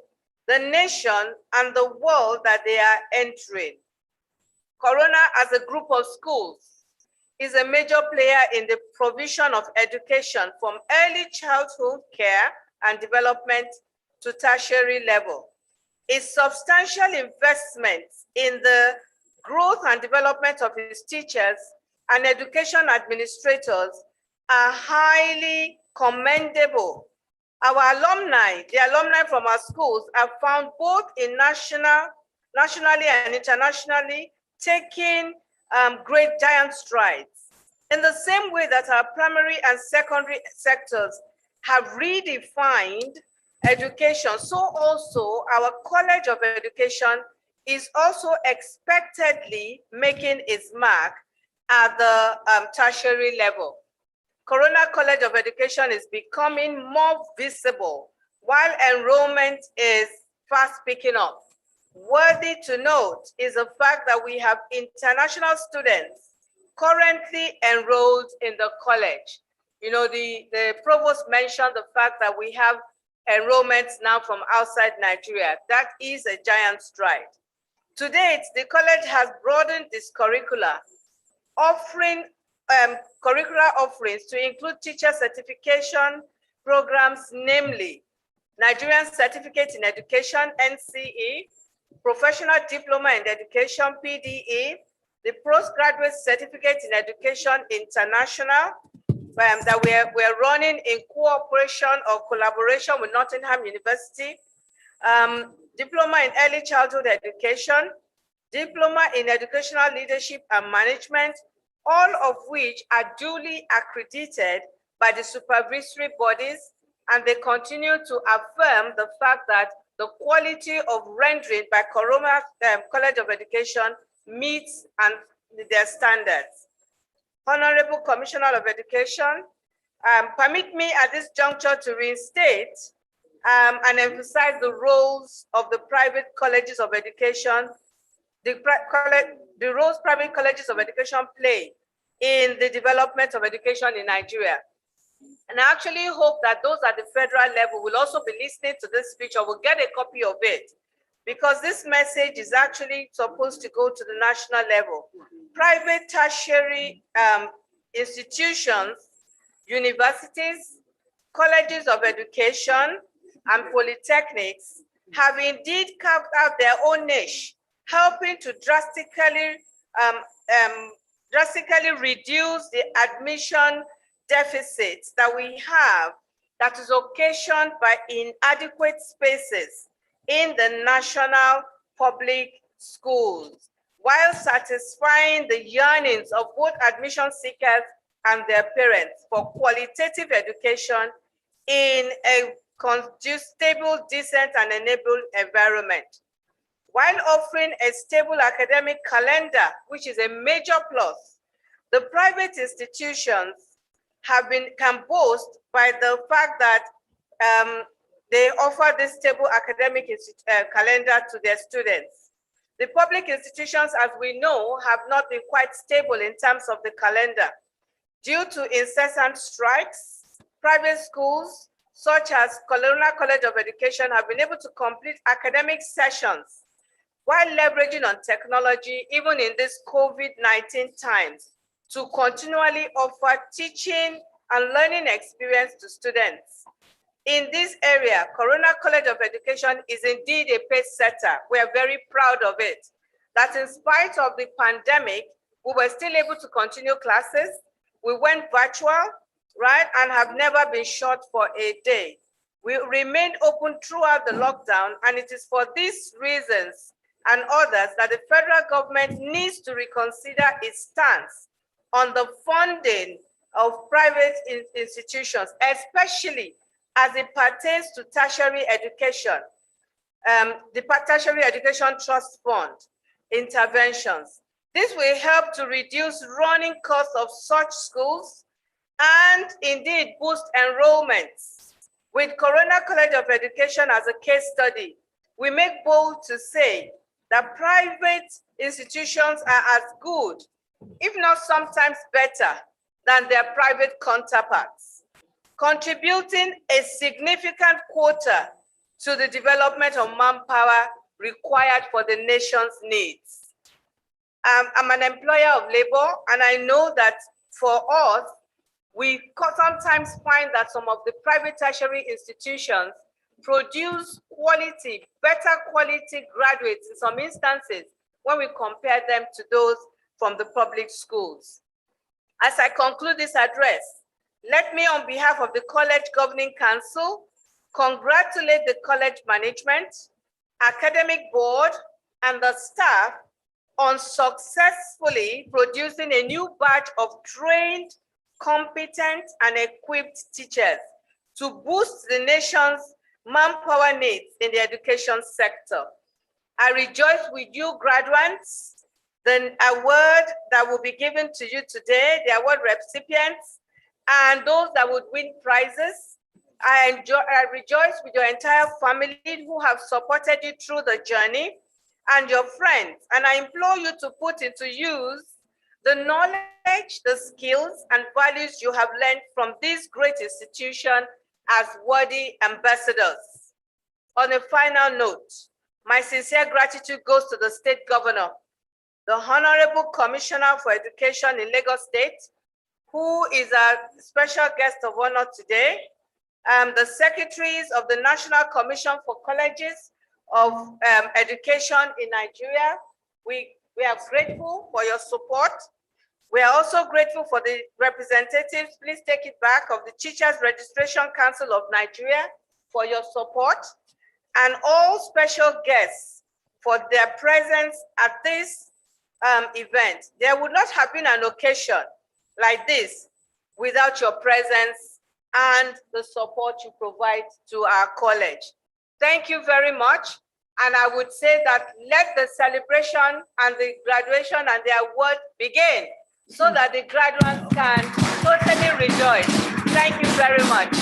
D: the nation, and the world that they are entering. Corona, as a group of schools, is a major player in the provision of education from early childhood care and development to tertiary level. Its substantial investments in the growth and development of its teachers and education administrators are highly commendable. Our alumni, the alumni from our schools, are found both in nationally and internationally taking great giant strides. In the same way that our primary and secondary sectors have redefined education, so also our College of Education is also expectedly making its mark at the tertiary level. Corona College of Education is becoming more visible while enrollment is fast picking up. Worthy to note is the fact that we have international students currently enrolled in the college. You know, the provost mentioned the fact that we have enrollments now from outside Nigeria. That is a giant stride. To date, the college has broadened its curricula, offering curricular offerings to include teacher certification programs, namely Nigerian Certificate in Education, NCE, Professional Diploma in Education, PDE, the Postgraduate Certificate in Education International, that we're running in cooperation or collaboration with Nottingham University, Diploma in Early Childhood Education, Diploma in Educational Leadership and Management, all of which are duly accredited by the supervisory bodies, and they continue to affirm the fact that the quality of rendering by Corona College of Education meets and their standards. Honorable Commissioner of Education, permit me at this juncture to reinstate and emphasize the roles of the private colleges of education, the roles private colleges of education play in the development of education in Nigeria. And I actually hope that those at the federal level will also be listening to this speech or will get a copy of it, because this message is actually supposed to go to the national level. Private tertiary institutions, universities, colleges of education, and polytechnics have indeed carved out their own niche, helping to drastically reduce the admission deficits that we have, that is occasioned by inadequate spaces in the national public schools, while satisfying the yearnings of both admission seekers and their parents for qualitative education in a stable, decent, and enabled environment. While offering a stable academic calendar, which is a major plus, the private institutions can boast by the fact that they offer this stable academic calendar to their students. The public institutions, as we know, have not been quite stable in terms of the calendar. Due to incessant strikes, private schools, such as Corona College of Education, have been able to complete academic sessions while leveraging on technology, even in this COVID-19 times, to continually offer teaching and learning experience to students. In this area, Corona College of Education is indeed a pace setter. We are very proud of it, that in spite of the pandemic, we were still able to continue classes. We went virtual, right, and have never been shut for a day. We remained open throughout the lockdown, and it is for these reasons
F: and others that the federal government needs to reconsider its stance on the funding of private institutions, especially as it pertains to tertiary education, the Tertiary Education Trust Fund interventions. This will help to reduce running costs of such schools and indeed boost enrollments. With Corona College of Education as a case study, we make bold to say that private institutions are as good, if not sometimes better, than their private counterparts, contributing a significant quota to the development of manpower required for the nation's needs. I'm an employer of labor, and I know that for us, we sometimes find that some of the private tertiary institutions produce quality, better quality graduates in some instances when we compare them to those from the public schools. As I conclude this address, let me, on behalf of the College Governing Council, congratulate the college management, academic board, and the staff on successfully producing a new batch of trained, competent, and equipped teachers to boost the nation's manpower needs in the education sector. I rejoice with you, graduates. The award that will be given to you today, the award recipients, and those that would win prizes. I rejoice with your entire family who have supported you through the journey, and your friends. And I implore you to put into use the knowledge, the skills, and values you have learned from this great institution as worthy ambassadors. On a final note, my sincere gratitude goes to the state governor, the Honorable Commissioner for Education in Lagos State, who is a special guest of honor today, the secretaries of the National Commission for Colleges of Education in Nigeria. We are grateful for your support. We are also grateful for the representatives, please take it back, of the Teachers Registration Council of Nigeria for your support, and all special guests for their presence at this event. There would not have been an occasion like this without your presence and the support you provide to our college. Thank you very much. And I would say that let the celebration and the graduation and the award begin so that the graduates can totally rejoice. Thank you very much.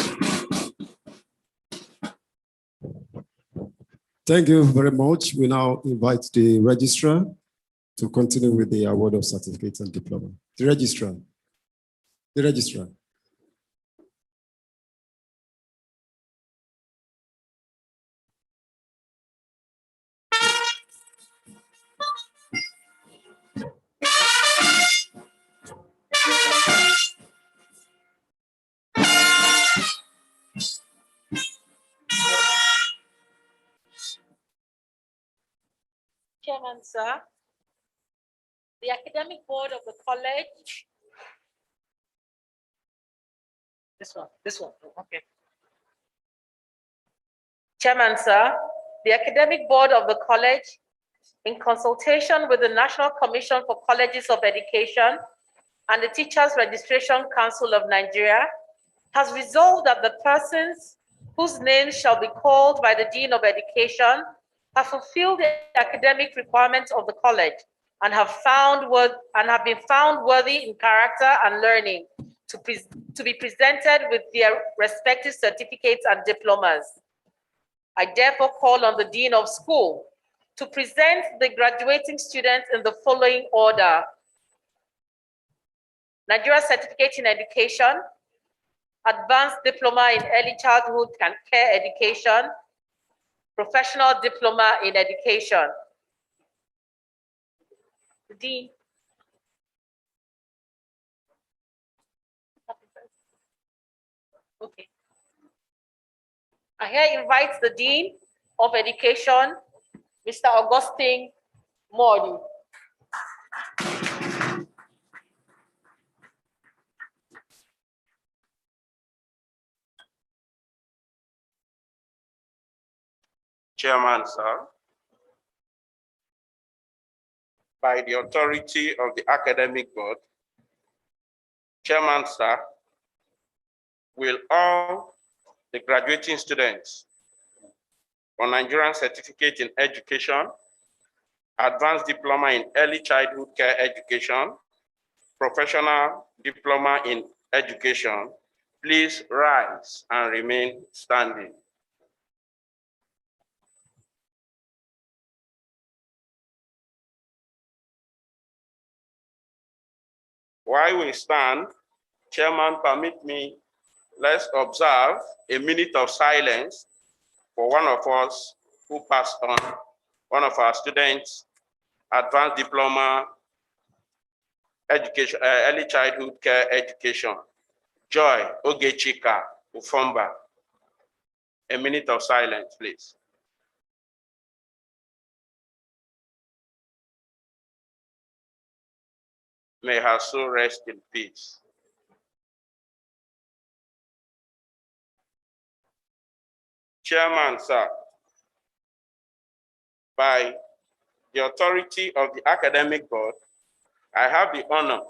B: Thank you very much. We now invite the registrar to continue with the award of certificates and diploma. The registrar. The registrar.
D: Chairman, sir, the academic board of the college. This one, okay. Chairman, sir, the academic board of the college, in consultation with the National Commission for Colleges of Education and the Teachers Registration Council of Nigeria, has resolved that the persons whose names shall be called by the Dean of Education have fulfilled the academic requirements of the college and have been found worthy in character and learning to be presented with their respective certificates and diplomas. I therefore call on the Dean of School to present the graduating students in the following order: Nigeria Certificate in Education, Advanced Diploma in Early Childhood and Care Education, Professional Diploma in Education. Dean. Okay. I here invite the Dean of Education, Mr. Augustine Mordu.
G: Chairman, sir, by the authority of the academic board, Chairman, sir, will all the graduating students for Nigerian Certificate in Education, Advanced Diploma in Early Childhood Care Education, Professional Diploma in Education, please rise and remain standing. While we stand, Chairman, permit me, let's observe a minute of silence for one of us who passed on, one of our students, Advanced Diploma Education, Early Childhood Care Education, Joy Ogechika Ufomba. A minute of silence, please. May her soul rest in peace. Chairman, sir, by the authority of the academic board, I have the honor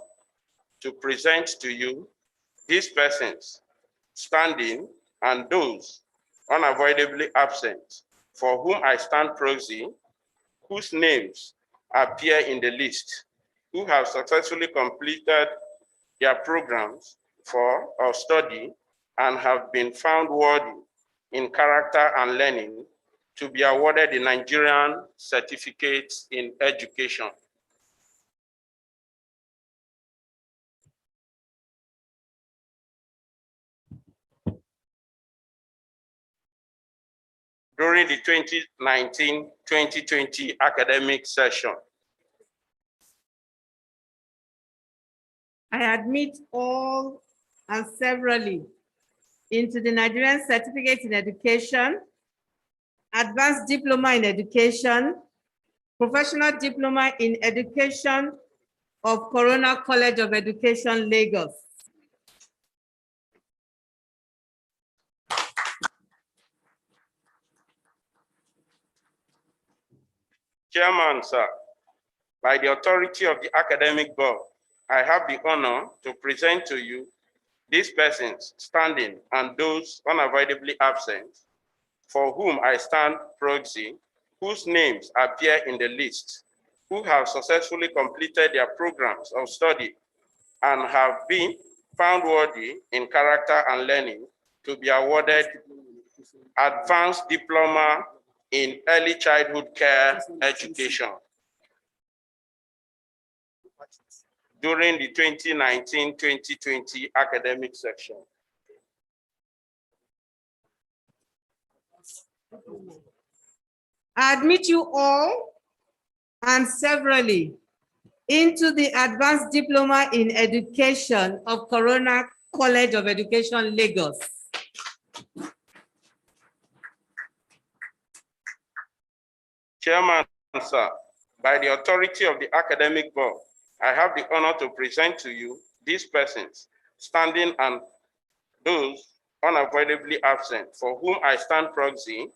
G: to present to you these persons standing and those unavoidably absent for whom I stand proxy, whose names appear in the list, who have successfully completed their programs of study and have been found worthy in character and learning to be awarded the Nigerian Certificate in Education. During the 2019-2020 academic session,
E: I admit all and severally into the Nigerian Certificate in Education, Advanced Diploma in Education, Professional Diploma in Education of Corona College of Education, Lagos.
G: Chairman, sir, by the authority of the academic board, I have the honor to present to you these persons standing and those unavoidably absent for whom I stand proxy, whose names appear in the list, who have successfully completed their programs of study and have been found worthy in character and learning to be awarded Advanced Diploma in Early Childhood Care Education during the 2019-2020 academic session.
E: I admit you all and severally into the Advanced Diploma in Education of Corona College of Education, Lagos.
G: Chairman, sir, by the authority of the academic board, I have the honor to present to you these persons standing and those unavoidably absent for whom I stand proxy,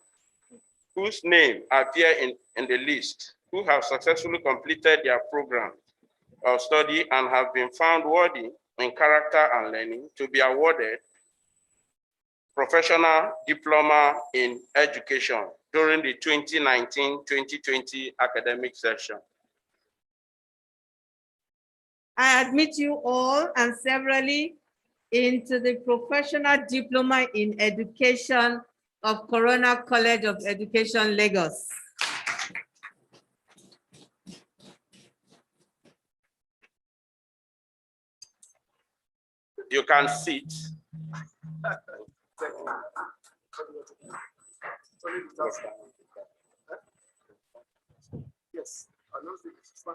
G: whose name appear in the list, who have successfully completed their program of study and have been found worthy in character and learning to be awarded Professional Diploma in Education during the 2019-2020 academic session.
E: I admit you all and severally into the Professional Diploma in Education of Corona College of Education, Lagos.
G: You can sit.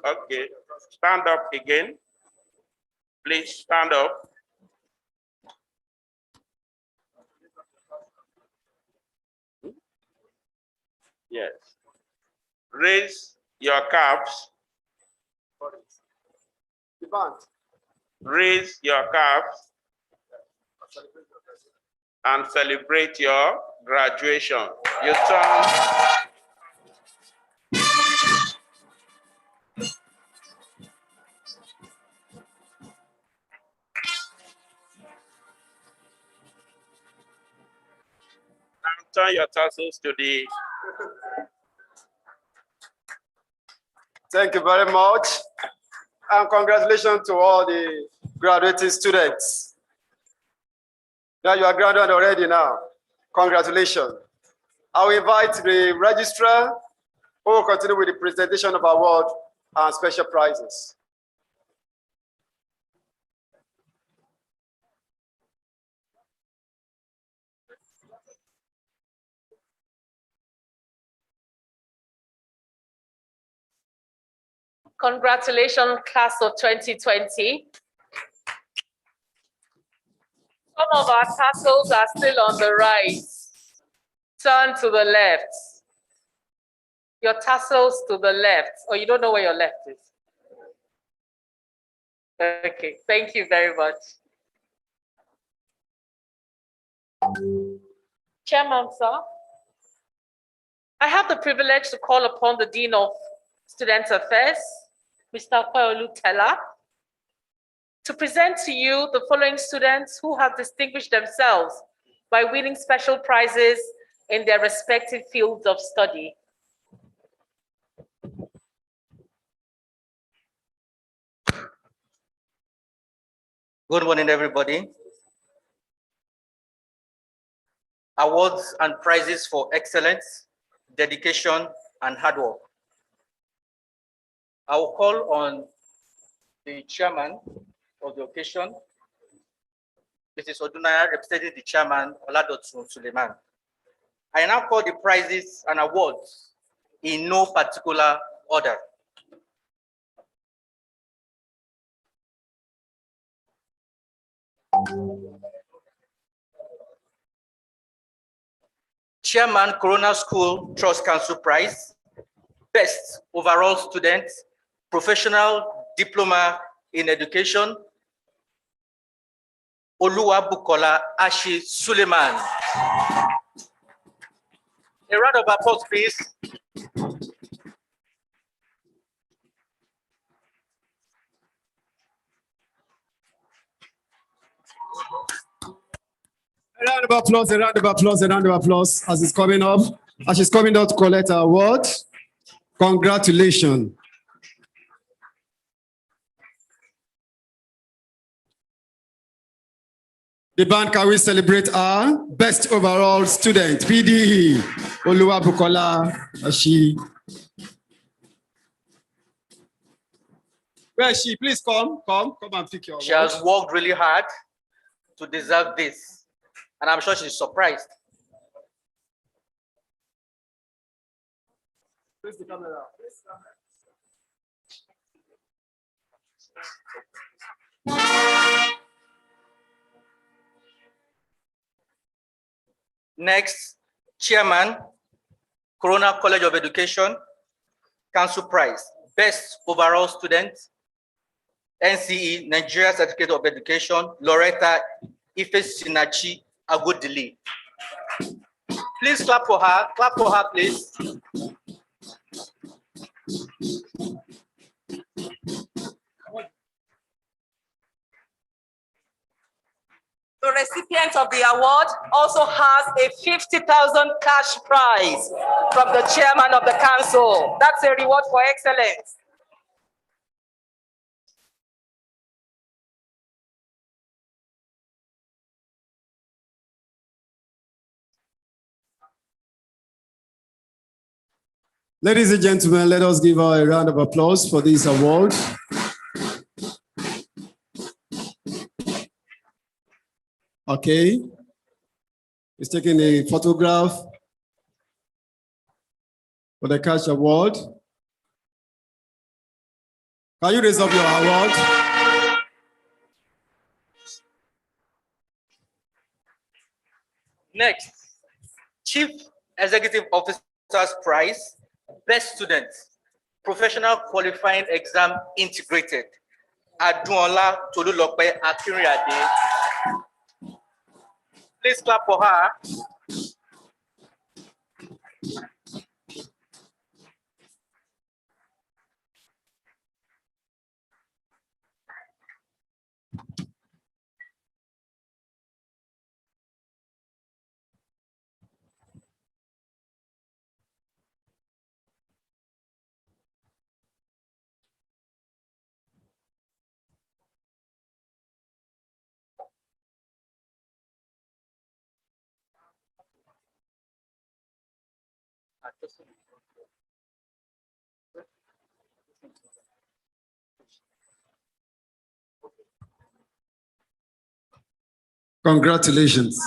G: Okay, stand up again. Please stand up. Yes. Raise your caps. Raise your caps and celebrate your graduation. You turn. return your tassels to the.
B: Thank you very much. And congratulations to all the graduating students. Now you are graduated already now. Congratulations. I will invite the registrar who will continue with the presentation of awards and special prizes.
D: Congratulations, class of 2020. Some of our tassels are still on the right. Turn to the left. Your tassels to the left. Oh, you don't know where your left is. Okay, thank you very much. Chairman, sir, I have the privilege to call upon the Dean of Student Affairs, Mr. Kwaolu Teller, to present to you the following students who have distinguished themselves by winning special prizes in their respective fields of study.
H: Good morning, everybody. Awards and prizes for excellence, dedication, and hard work. I will call on the chairman of the occasion, Mrs. Odunaya, representing the chairman, Oladotun Suleiman. I now call the prizes and awards in no particular order. Chairman, Corona School Trust Council Prize, Best Overall Student, Professional Diploma in Education, Oluwabukola Ashi Suleiman. A round of applause, please.
B: A round of applause, a round of applause, a round of applause as it's coming up. As she's coming out to collect her award. Congratulations. The band, can we celebrate our best overall student, PDE, Oluwabukola Ashi. Where is she? Please come and pick your award.
H: She has worked really hard to deserve this, and I'm sure she's surprised.
B: Face the camera.
H: Next, Chairman, Corona College of Education, Council Prize, Best Overall Student, NCE, Nigeria Certificate of Education, Loretta Ifesinachi Agudili. Please clap for her, please.
F: The recipient of the award also has a 50,000 cash prize from the chairman of the council. That's a reward for excellence.
B: Ladies and gentlemen, let us give her a round of applause for this award. Okay. He's taking a photograph for the cash award. Can you raise up your award?
H: Next, Chief Executive Officer's Prize, Best Student, Professional Qualifying Exam Integrated, Adunola Tolulope Akinriade. Please clap for her.
B: Congratulations.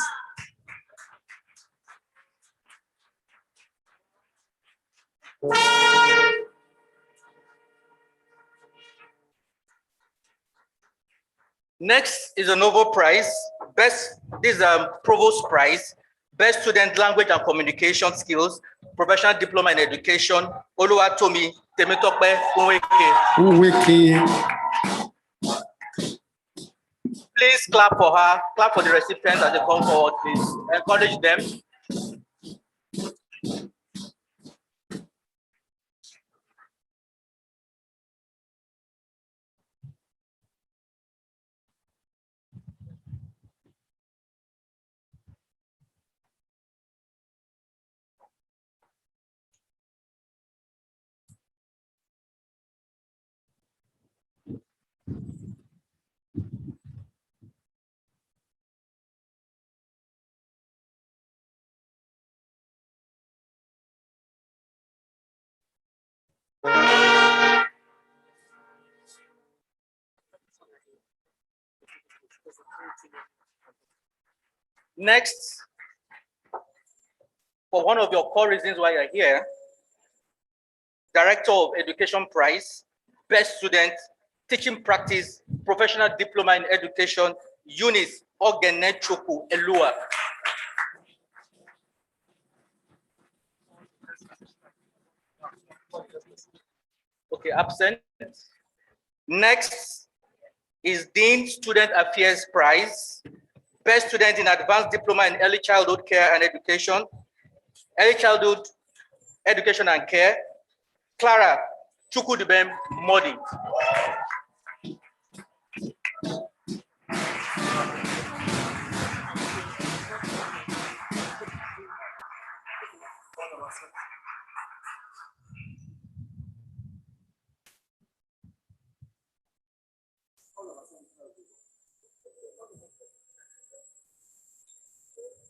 H: Next is a Nobel Prize. This is a Provost Prize. Best Student Language and Communication Skills, Professional Diploma in Education, Oluwatomi Temitope Unweke. Please clap for her. Clap for the recipients as they come forward, please. Encourage them. Next, for one of your core reasons why you're here, Director of Education Prize, Best Student, Teaching Practice, Professional Diploma in Education, Eunice Ogenechuku Elua. Okay, absent. Next is Dean Student Affairs Prize, Best Student in Advanced Diploma in Early Childhood Care and Education, Early Childhood Education and Care, Clara Chukudubem Modi.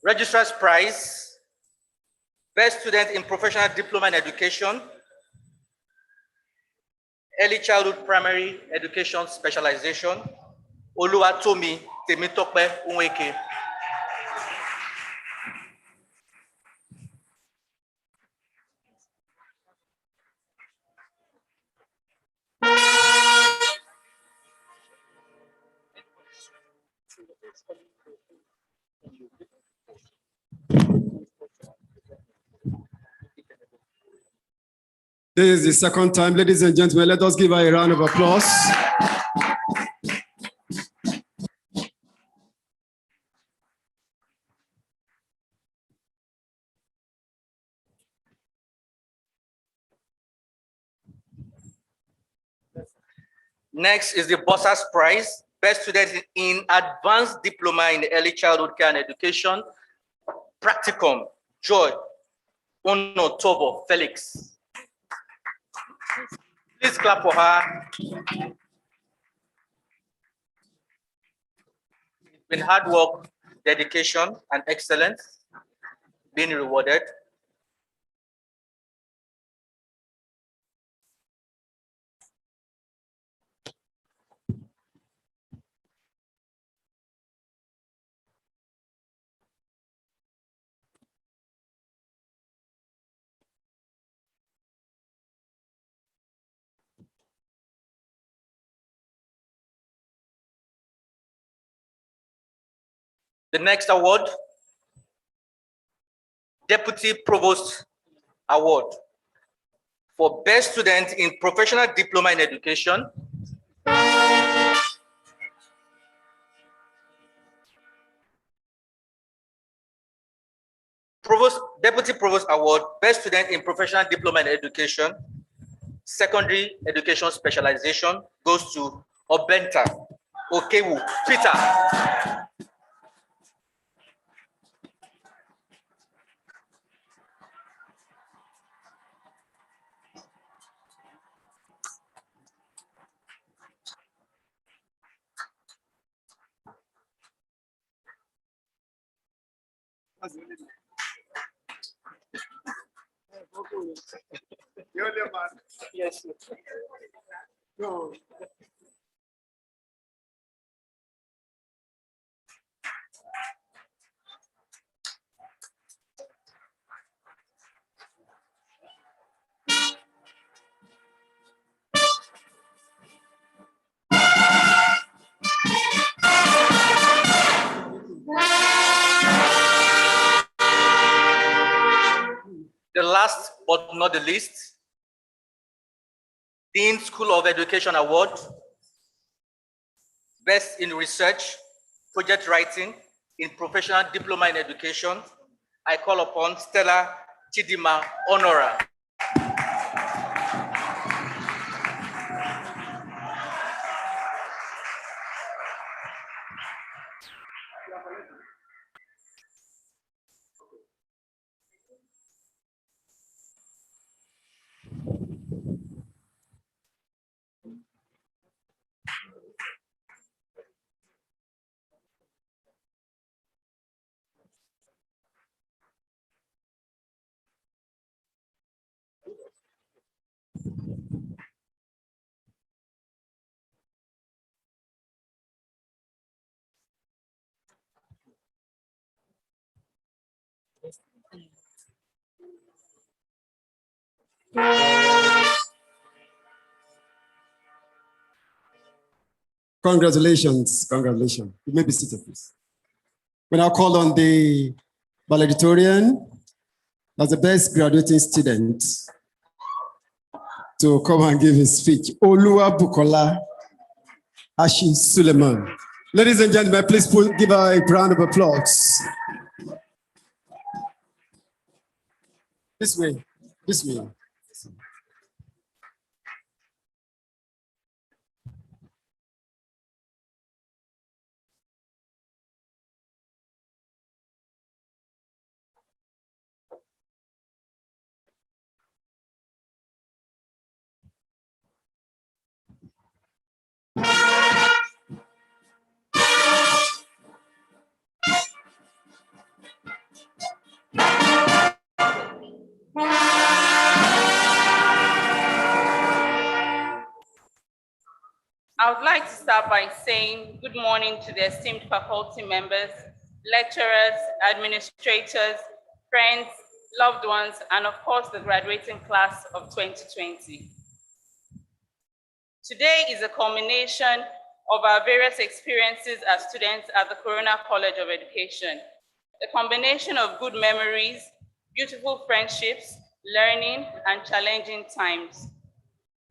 H: Registrar's Prize, Best Student in Professional Diploma in Education, Early Childhood Primary Education Specialization, Oluwatomi Temitope Unweke.
B: This is the second time, ladies and gentlemen. Let us give her a round of applause.
H: Next is the Bossas Prize, Best Student in Advanced Diploma in Early Childhood Care and Education, Practicum, Joy, Ono Tobo, Felix. Please clap for her. It's been hard work, dedication, and excellence being rewarded. The next award, Deputy Provost Award for Best Student in Professional Diploma in Education. Deputy Provost Award, Best Student in Professional Diploma in Education, Secondary Education Specialization goes to Obenta Okewu, Peter. Yes. No. The last but not the least, Dean School of Education Award, Best in Research, Project Writing in Professional Diploma in Education. I call upon Stella Chidima Honora.
B: Congratulations, congratulations. You may be seated, please. We now call on the valedictorian as the best graduating student to come and give his speech. Olua Bukola Ashi Suleiman. Ladies and gentlemen, please give her a round of applause. This way, this way.
I: I would like to start by saying good morning to the esteemed faculty members, lecturers, administrators, friends, loved ones, and of course, the graduating class of 2020. Today is a culmination of our various experiences as students at the Corona College of Education, a combination of good memories, beautiful friendships, learning, and challenging times.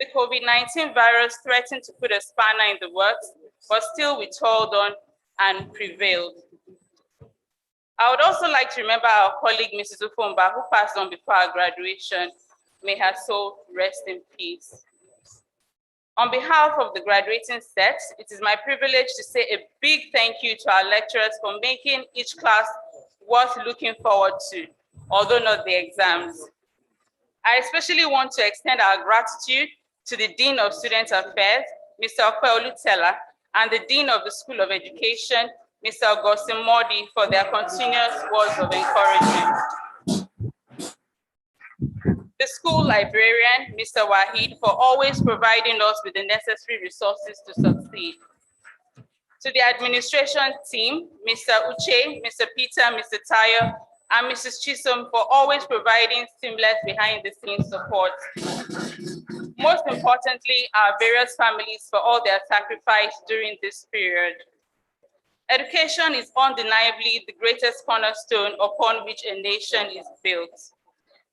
I: The COVID-19 virus threatened to put a spanner in the works, but still we toiled on and prevailed. I would also like to remember our colleague, Mrs. Ufomba, who passed on before our graduation. May her soul rest in peace. On behalf of the graduating set, it is my privilege to say a big thank you to our lecturers for making each class worth looking forward to, although not the exams. I especially want to extend our gratitude to the Dean of Student Affairs, Mr. Okweolu Tella, and the Dean of the School of Education, Mr. Augustine Modi, for their continuous words of encouragement. The school librarian, Mr. Wahid, for always providing us with the necessary resources to succeed. To the administration team, Mr. Uche, Mr. Peter, Mr. Tayo, and Mrs. Chisom for always providing seamless behind-the-scenes support. Most importantly, our various families for all their sacrifice during this period. Education is undeniably the greatest cornerstone upon which a nation is built.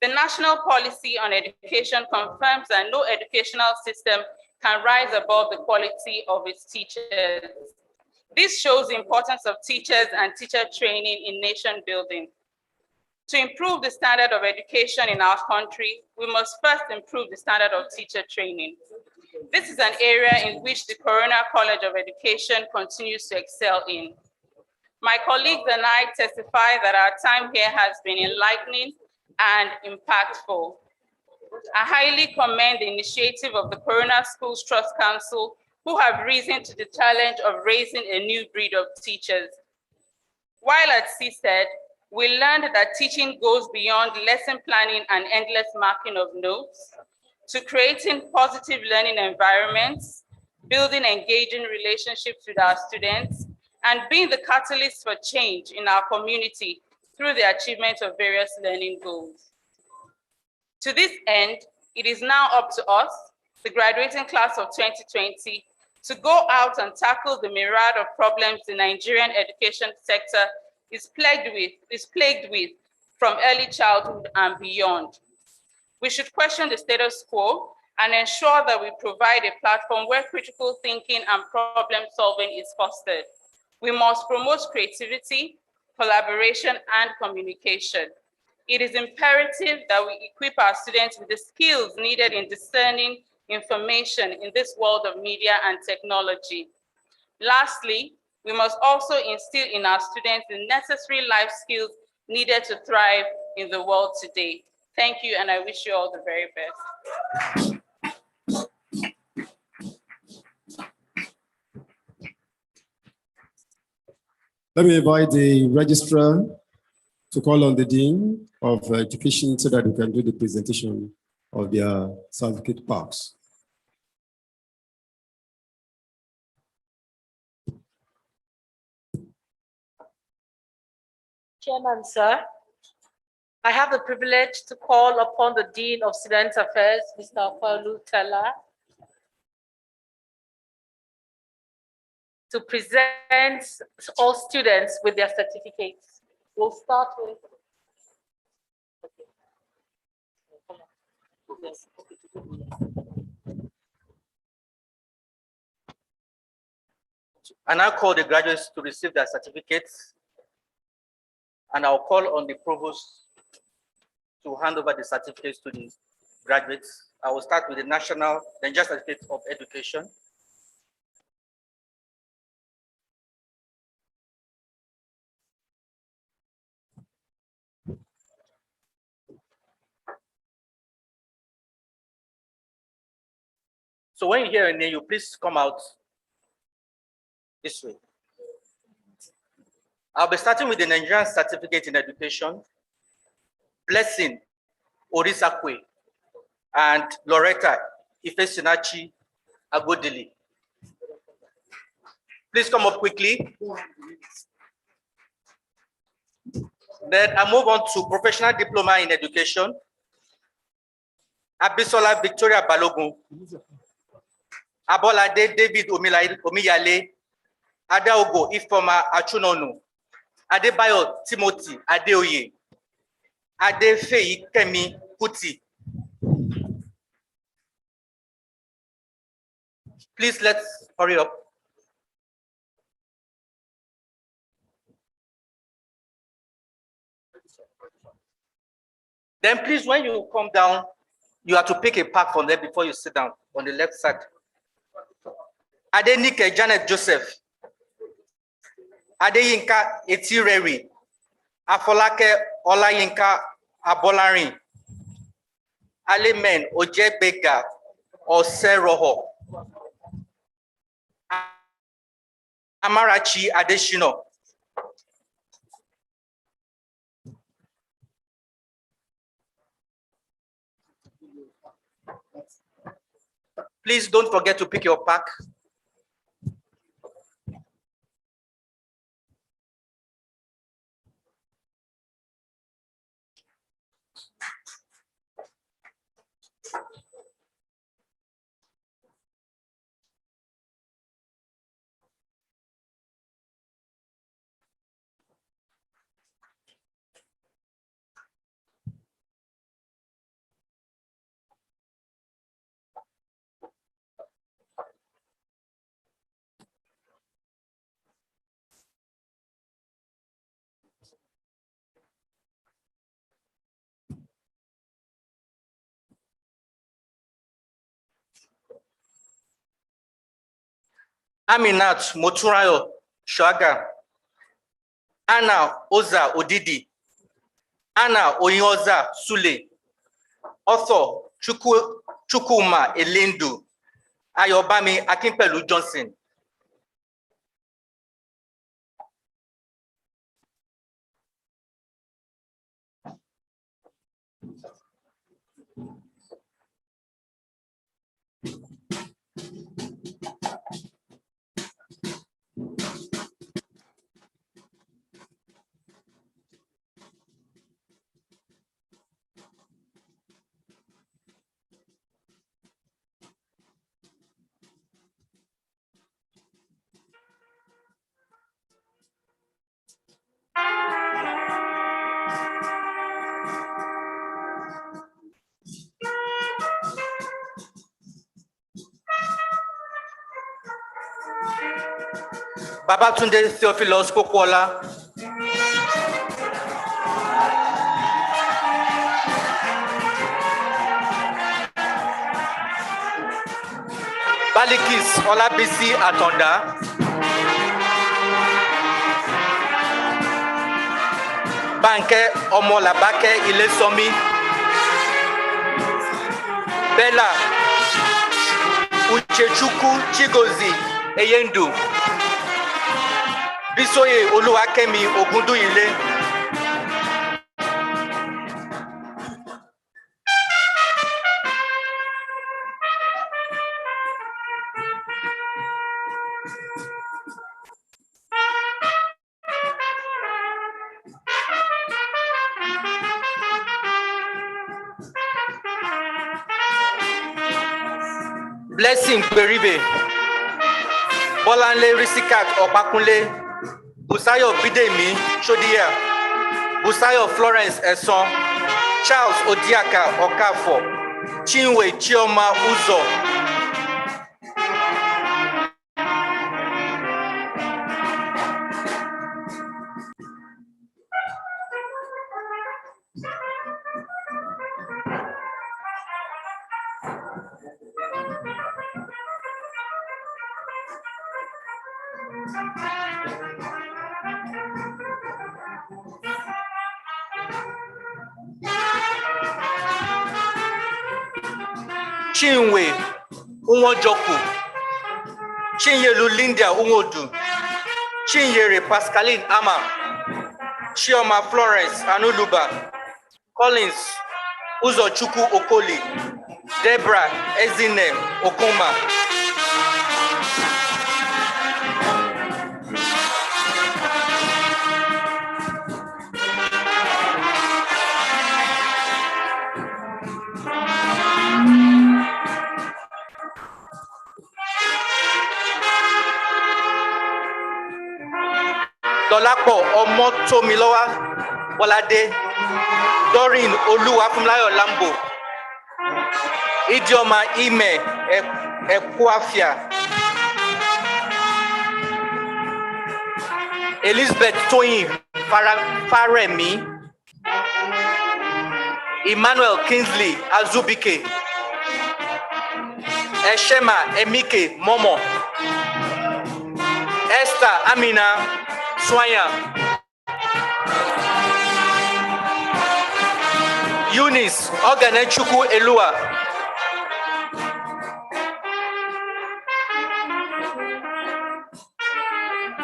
I: The national policy on education confirms that no educational system can rise above the quality of its teachers. This shows the importance of teachers and teacher training in nation building. To improve the standard of education in our country, we must first improve the standard of teacher training. This is an area in which the Corona College of Education continues to excel in. My colleagues and I testify that our time here has been enlightening and impactful. I highly commend the initiative of the Corona Schools Trust Council, who have risen to the challenge of raising a new breed of teachers. While at CSED, we learned that teaching goes beyond lesson planning and endless marking of notes to creating positive learning environments, building engaging relationships with our students, and being the catalyst for change in our community through the achievement of various learning goals. To this end, it is now up to us, the graduating class of 2020, to go out and tackle the myriad of problems the Nigerian education sector is plagued with from early childhood and beyond. We should question the status quo and ensure that we provide a platform where critical thinking and problem solving is fostered. We must promote creativity, collaboration, and communication. It is imperative that we equip our students with the skills needed in discerning information in this world of media and technology. Lastly, we must also instill in our students the necessary life skills needed to thrive in the world today. Thank you, and I wish you all the very best.
B: Let me invite the registrar to call on the Dean of Education so that we can do the presentation of their certificate packs.
D: Chairman, sir, I have the privilege to call upon the Dean of Student Affairs, Mr. Paulu Teller, to present all students with their certificates. We'll start with.
H: I now call the graduates to receive their certificates, and I'll call on the provost to hand over the certificates to the graduates. I will start with the National Nigerian Certificate of Education. So when you hear a name, you please come out this way. I'll be starting with the Nigerian Certificate in Education, Blessing Orisakwe and Loretta Ifesinachi Agodili. Please come up quickly. Then I move on to Professional Diploma in Education, Abisola Victoria Balogun, Abolade David Omiyale, Adaogo Ifoma Achunonu, Adebayo Timothy Adeoye, Adefeyi Kemi Kuti. Please let's hurry up. Then please, when you come down, you have to pick a pack from there before you sit down on the left side. Adenike Janet Joseph, Adeyinka Etireri, Afolake Olayinka Abolarin, Alemen Ojebega Oseroho, Amarachi Adeshino. Please don't forget to pick your pack. Aminat Moturayo Shaga, Anna Oza Odidi, Anna Oyoza Sule, author Chukuma Elendu, Ayobami Akinpelu Johnson. Babatunde Theophilus Kokola. Balikis Olabisi Atonda. Banke Omolabake Ilesomi. Bella Uchechuku Chigozi Eyendu. Bisoye Oluwakemi Ogunduyile. Blessing Beribe, Bolanle Risikat Opakunle, Busayo Bidemi Shodia, Busayo Florence Esson, Charles Odiaka Okafo, Chinwe Chioma Uzo. Chinwe Unwojoku, Chinyelu Lindia Unwodu, Chinyere Pascaline Ama, Chioma Florence Anuluba, Collins Uzochukwu Okoli, Deborah Ezine Okuma. Dolapo Omotomilowa Bolade, Doreen Oluwafunlayo Lambo, Idioma Ime Ekwafia, Elizabeth Toyin Faremi, Emmanuel Kingsley Azubike, Eshema Emike Momo, Esther Amina Swanya, Eunice Oganechukwu Elua,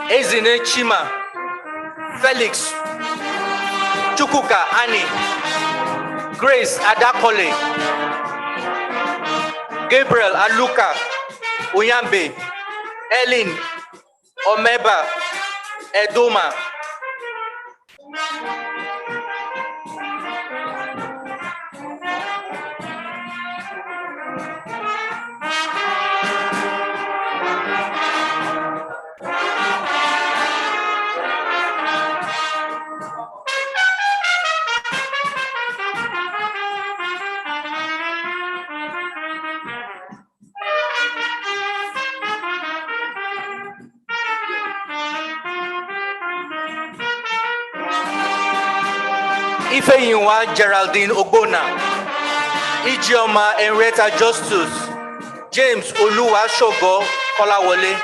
H: Ezine Chima, Felix Chukwuka Annie, Grace Adakole, Gabriel Aluka Uyambe, Ellen Omeba Edoma, Ifeyinwa Geraldine Ogbona, Ijeoma Henrietta Justus, James Oluwashogo Kolawole,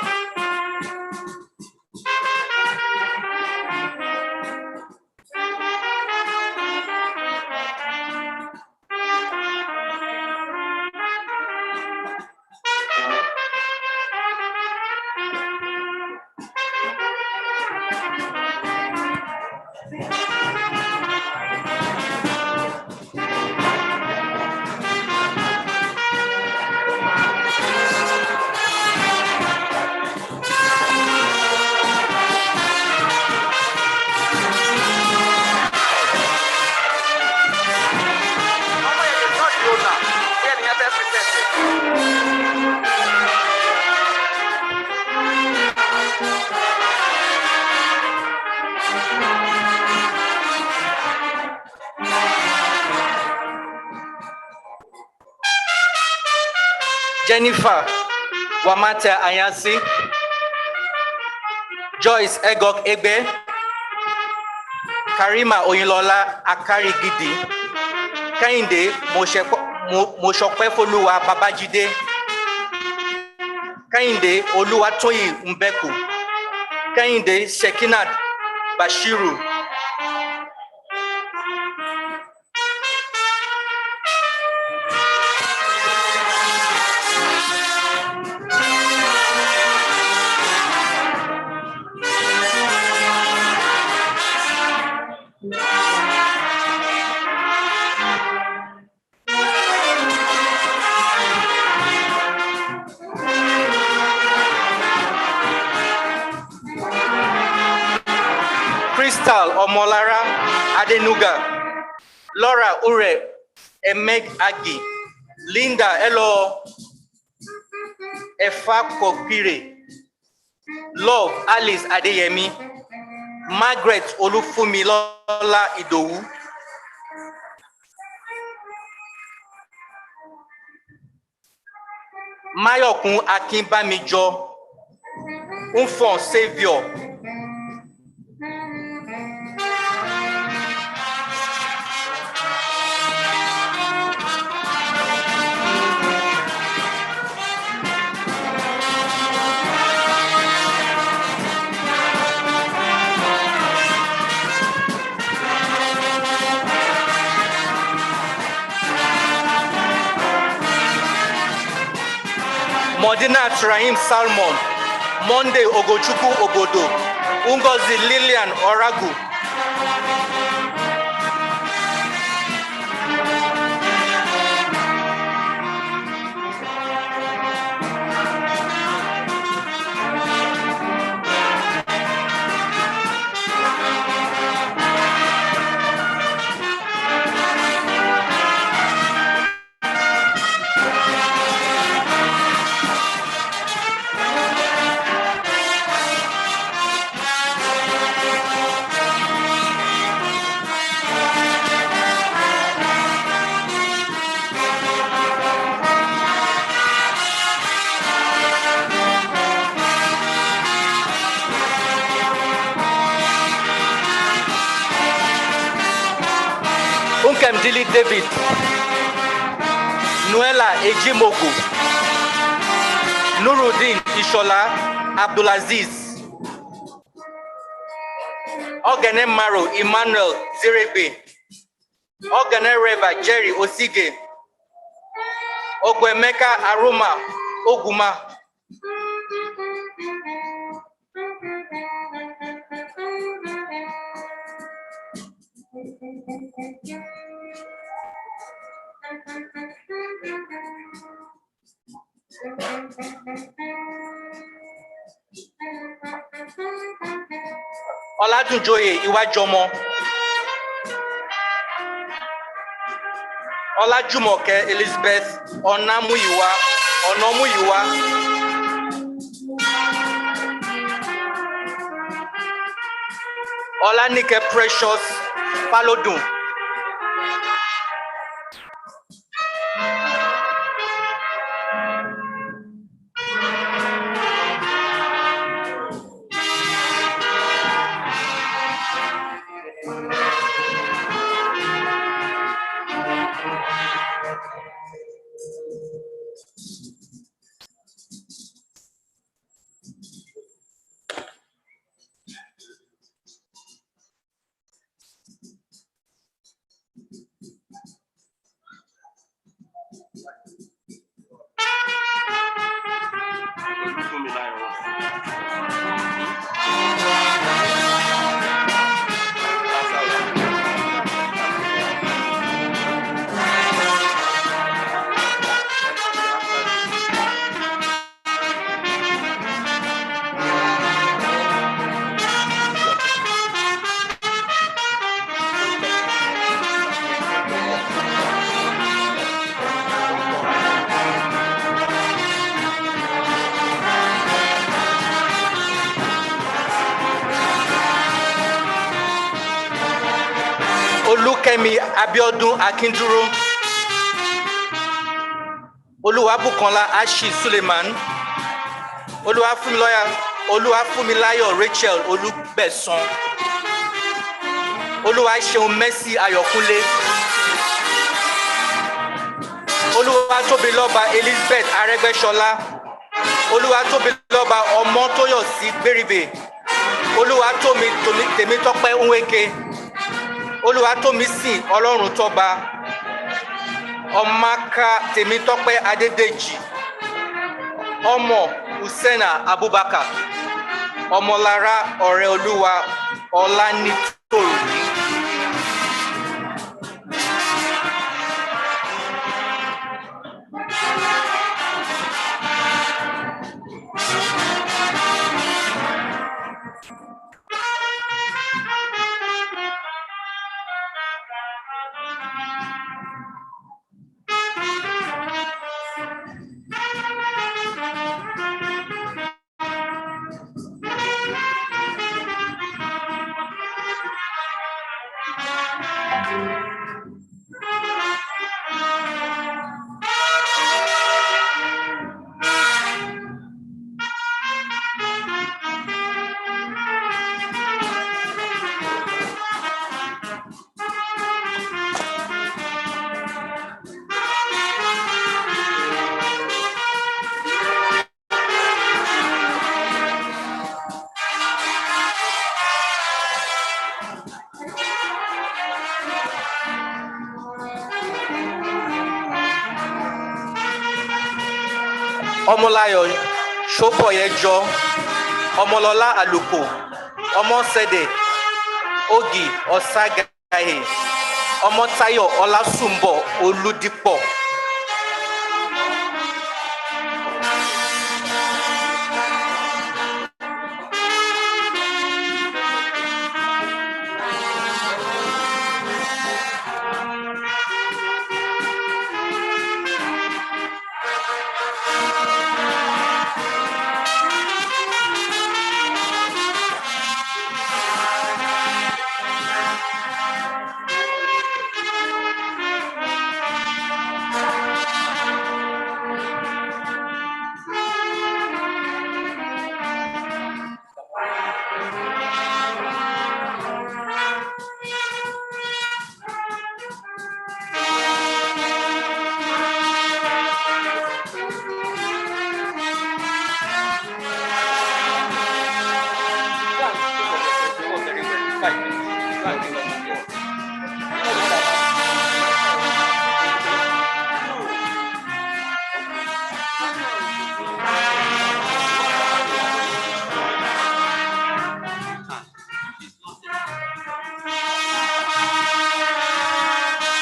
H: Jennifer Wamata Ayansi, Joyce Egok Egbe, Karima Oyinlola Akarigidi, Kehinde Moshopefoluwa Babajide, Kehinde Oluwatoyin Mbeku, Kehinde Shekinat Bashiru, Crystal Omolara Adenuga, Laura Ure Emeg Agi, Linda Elo Efa Kokire, Love Alice Adeyemi, Margaret Olufumilola Idowu, Mayokun Akinbamijo, Unfon Savior, Modina Rahim Salmon, Monday Ogochukwu Obodo, Ngozi Lillian Oragu, Unkem Dili David, Noela Ejimogu, Nuruddin Ishola Abdulaziz, Ogene Maro Emmanuel Zirebe, Ogene Reva Jerry Osige, Ogwemeka Aroma Oguma, Olatunjoye Iwajomo, Olajumoke Elizabeth Onamuyiwa, Olanike Precious Palodun, Olukemi Abiodun Akinduro, Oluwabukola Ashi Suleiman, Oluwafumilayo Rachel Olugbeson, Oluwaseun Mercy Ayokunle, Oluwatobiloba Elizabeth Aregbesola, Oluwatobiloba Omotoyosi Gberibe, Oluwatomi Temitope Nweke, Oluwatomisin Oloruntoba, Omaka Temitope Adedeji, Omo Usena Abubakar, Omolara Oreoluwa Olanitori. Omolayo Shopoyejo, Omolola Aluko, Omosede, Ogi Osagahe, Omotayo Olasumbo Oludipo.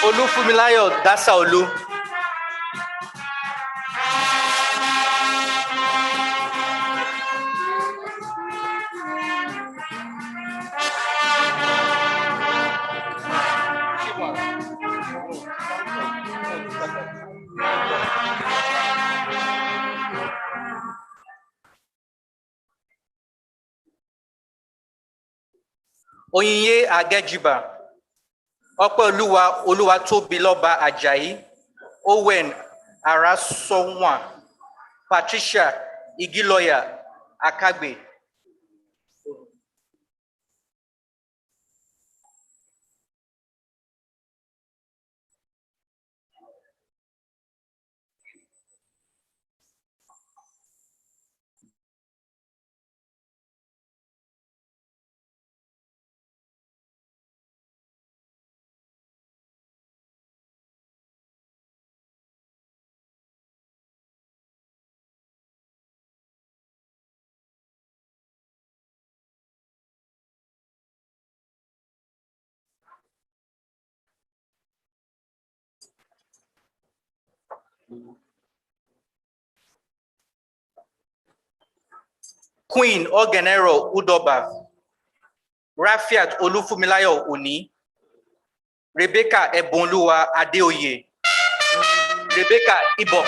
H: Olufumilayo Dasaolu, Oyinye Agejiba, Opeoluwa Oluwatobiloba Ajayi, Owen Arasonwa, Patricia Igiloya Akagbe. Queen Ogenero Udoba, Rafiat Olufumilayo Oni, Rebecca Ebonluwa Adeoye, Rebecca Ibo.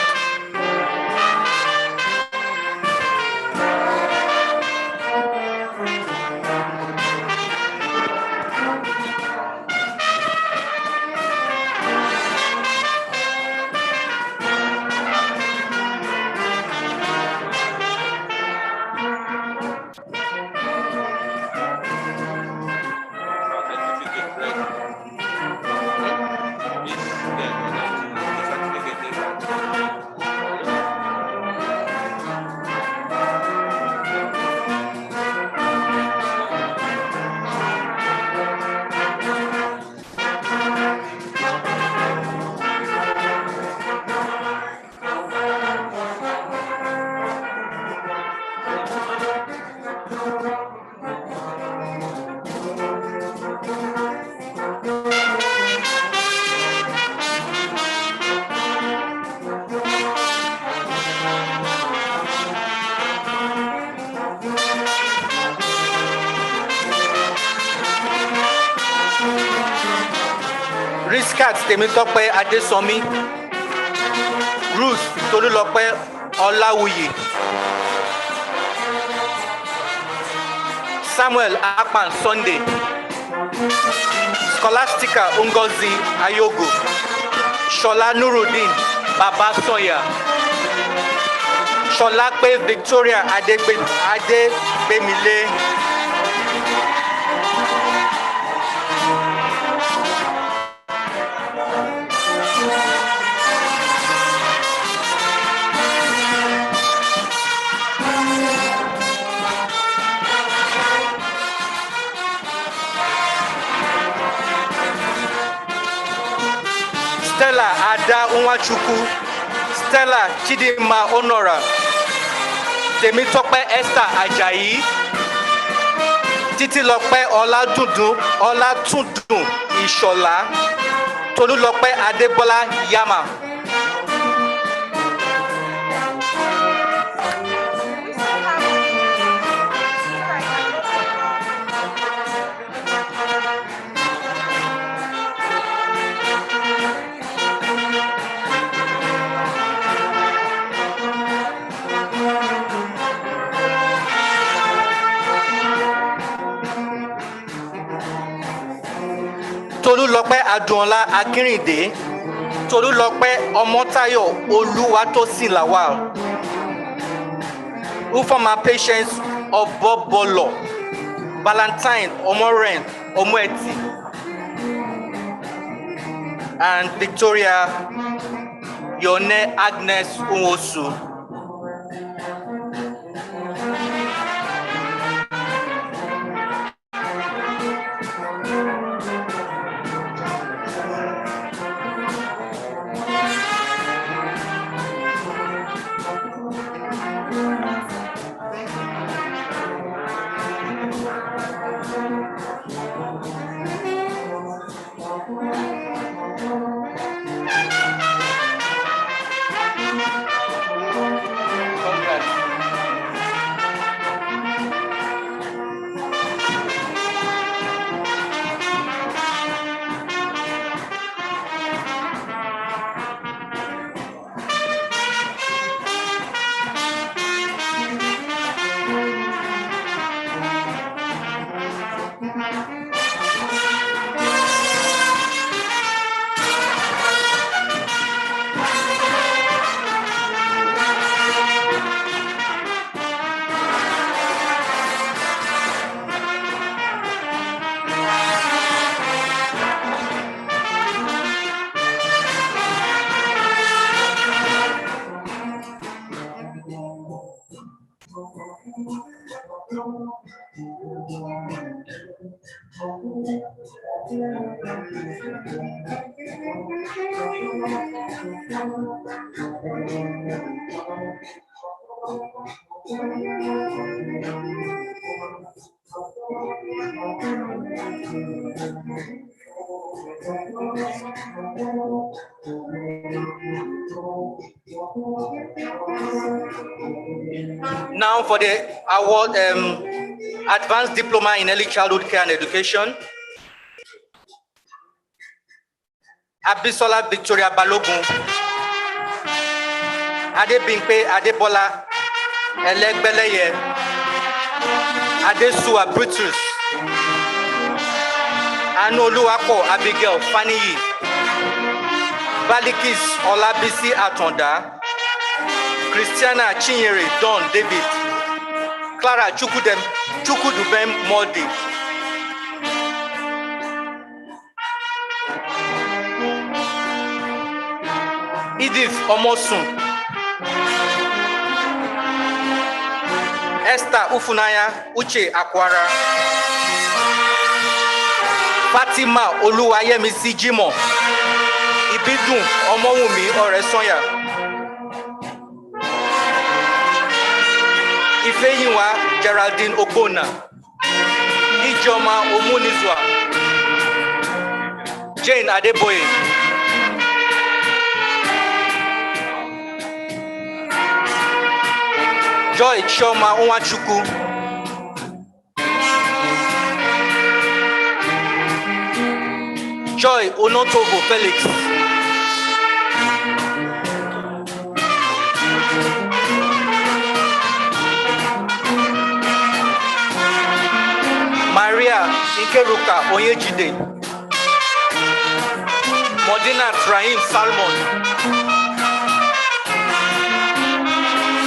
H: Kat Temitope Adesomi, Ruth Tolulope Olawuyi, Samuel Akpan Sunday, Scholastica Ngozi Ayogo, Shola Nuruddin Baba Soya, Sholape Victoria Adebemile, Stella Ada Unwachuku, Stella Chidima Honora, Temitope Esther Ajayi, Titilope Olatundun Ishola, Tolulope Adebola Yama. Tolulope Adunola Akinrinde, Tolulope Omotayo Oluwatosin Lawal, who former patients of Bob Bolo, Valentine Omoren Omoeti, and Victoria Yone Agnes Unwosu. Now for the award, Advanced Diploma in Early Childhood Care and Education, Abisola Victoria Balogun, Adebimpe Adebola Elegbeleye, Adesua Brutus, Anoluwako Abigail Faniyi, Balikis Olabisi Atonda, Christiana Chinyere Don David, Clara Chukudubem Modi, Edith Omosun, Esther Ufunaya Uche Akwara, Fatima Oluwayemisi Jimo, Ibidun Omowumi Oresonya, Ifeyinwa Geraldine Okona, Ijoma Omunizwa, Jane Adeboye, Joy Choma Onwachuku, Joy Onotobo Felix. Maria Ikeruka Oyejide. Modina Rahim Salmon.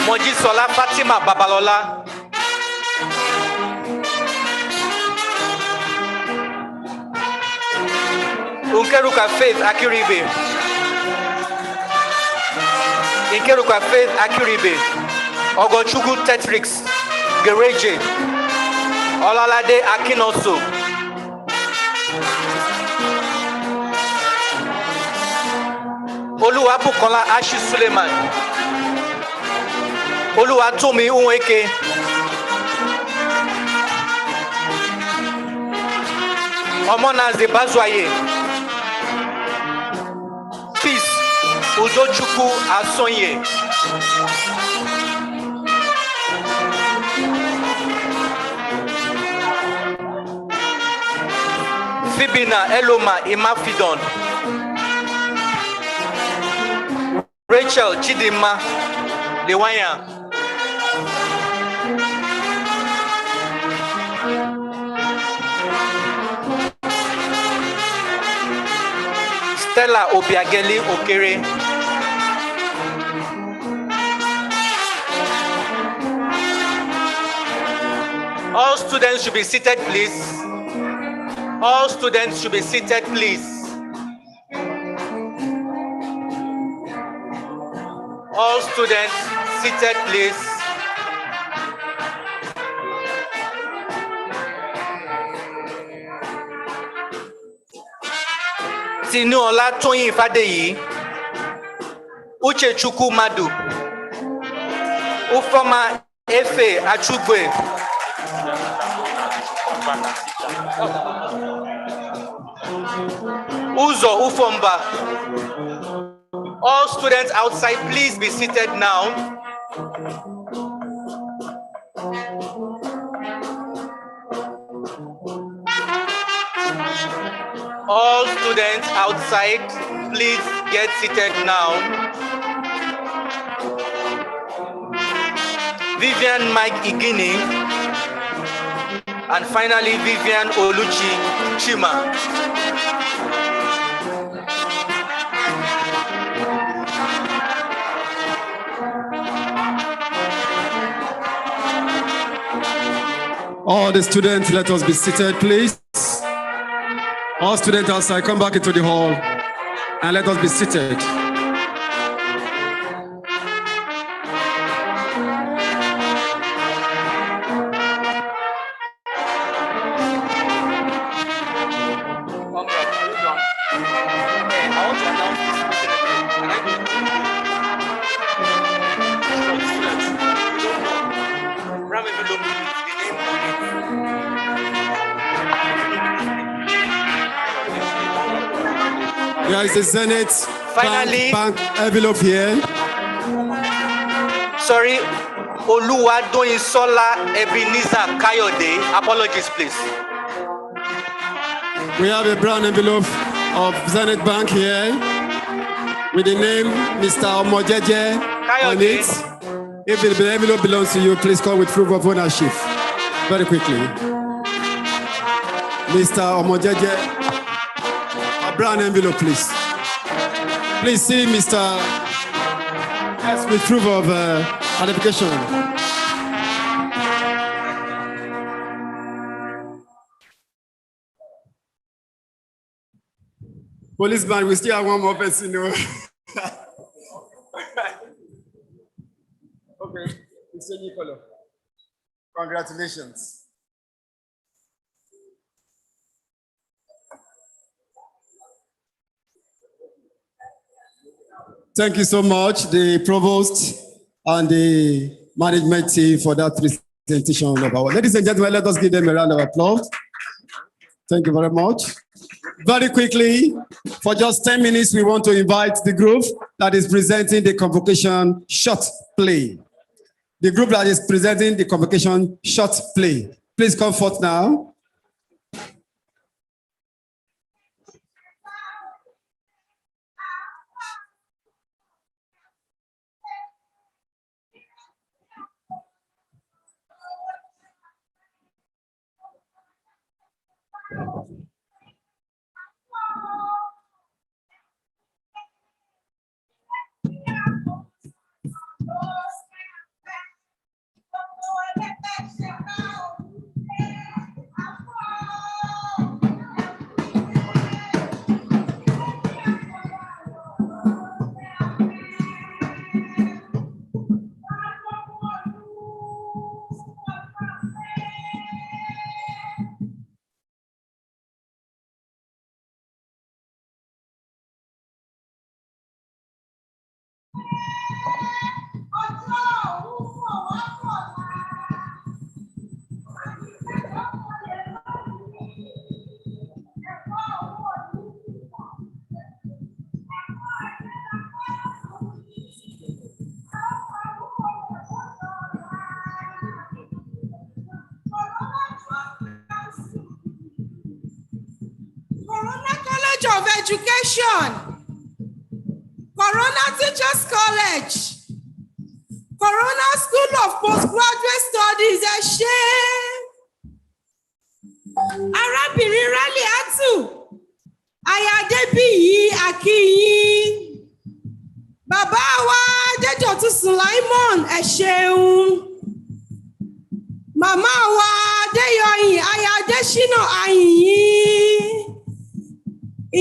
H: Mojisola Fatima Babalola. Unkeruka Faith Akiribe. Inkeruka Faith Akiribe. Ogochugu Tetrix. Gereje. Olalade Akinoso. Oluwabukola Ashi Suleiman. Oluwatomi Unweke. Omonaze Bazwaye. Peace Uzochukwu Asonye. Fibina Eloma Imafidon. Rachel Chidima Lewanya. Stella Obiageli Okere. All students should be seated, please. All students should be seated, please. All students seated, please. Tinuola Toyin Fadeyi, Uchechukwu Madu, Ufoma Efe Achugwe, Uzo Ufomba. All students outside, please be seated now. All students outside, please get seated now. Vivian Mike Igini, and finally Vivian Oluchi Chima.
B: All the students, let us be seated, please. All students outside, come back into the hall and let us be seated. There is a Zenith
H: Finally,
B: bank envelope here.
H: Sorry, Oluwadoyinsola Ebenezer Kayode. Apologies, please.
B: We have a brown envelope of Zenith Bank here with the name Mr. Omojeje on it. If the envelope belongs to you, please come with proof of ownership very quickly. Mr. Omojeje, a brown envelope, please. Please see Mr. S with proof of identification. Policeman, we still have one more person. No? Okay, it's a new color. Congratulations. Thank you so much, the provost and the management team, for that presentation of our. Ladies and gentlemen, let us give them a round of applause. Thank you very much. Very quickly, for just 10 minutes, we want to invite the group that is presenting the convocation short play. The group that is presenting the convocation short play. Please come forth now.
E: Education, Corona Teachers College, Corona School of Postgraduate Studies, ẹ ṣé. Arábìnrin Raliatu, aya Adébíyì Akínyìn. Bàbá wa Adéjọ̀tún Sulaimon, ẹ ṣeun. Màmá wa Adéyọyìn aya Adésínà Àyìnyìn.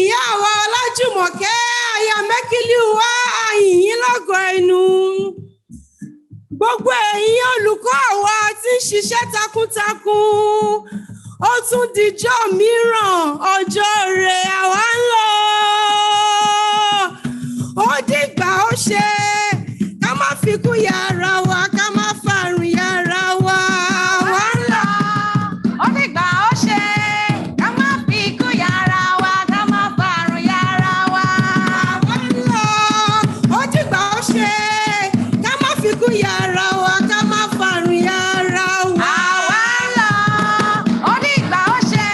E: Ìyá wa Ọlájùmọ̀kẹ́ aya Mẹ́kílíwá Àyìnyìn lọ́gọ̀ ẹnu. Gbogbo ẹ̀yin olùkọ́ àwa tí ń ṣiṣẹ́ takuntakun. Ó tún dijọ́ mìíràn, ọjọ́ rẹ̀ àwa ń lọ. Ó dìgbà ó ṣe, ká má fi kú yàrá wa, ká má fàrùn yàrá wa. Àwa ń lọ. Ó dìgbà ó ṣe, ká má fi kú yàrá wa, ká má fàrùn yàrá wa. Àwa ń lọ. Ó dìgbà ó ṣe, ká má fi kú yàrá wa, ká má fàrùn yàrá wa. Àwa ń lọ. Ó dìgbà ó ṣe,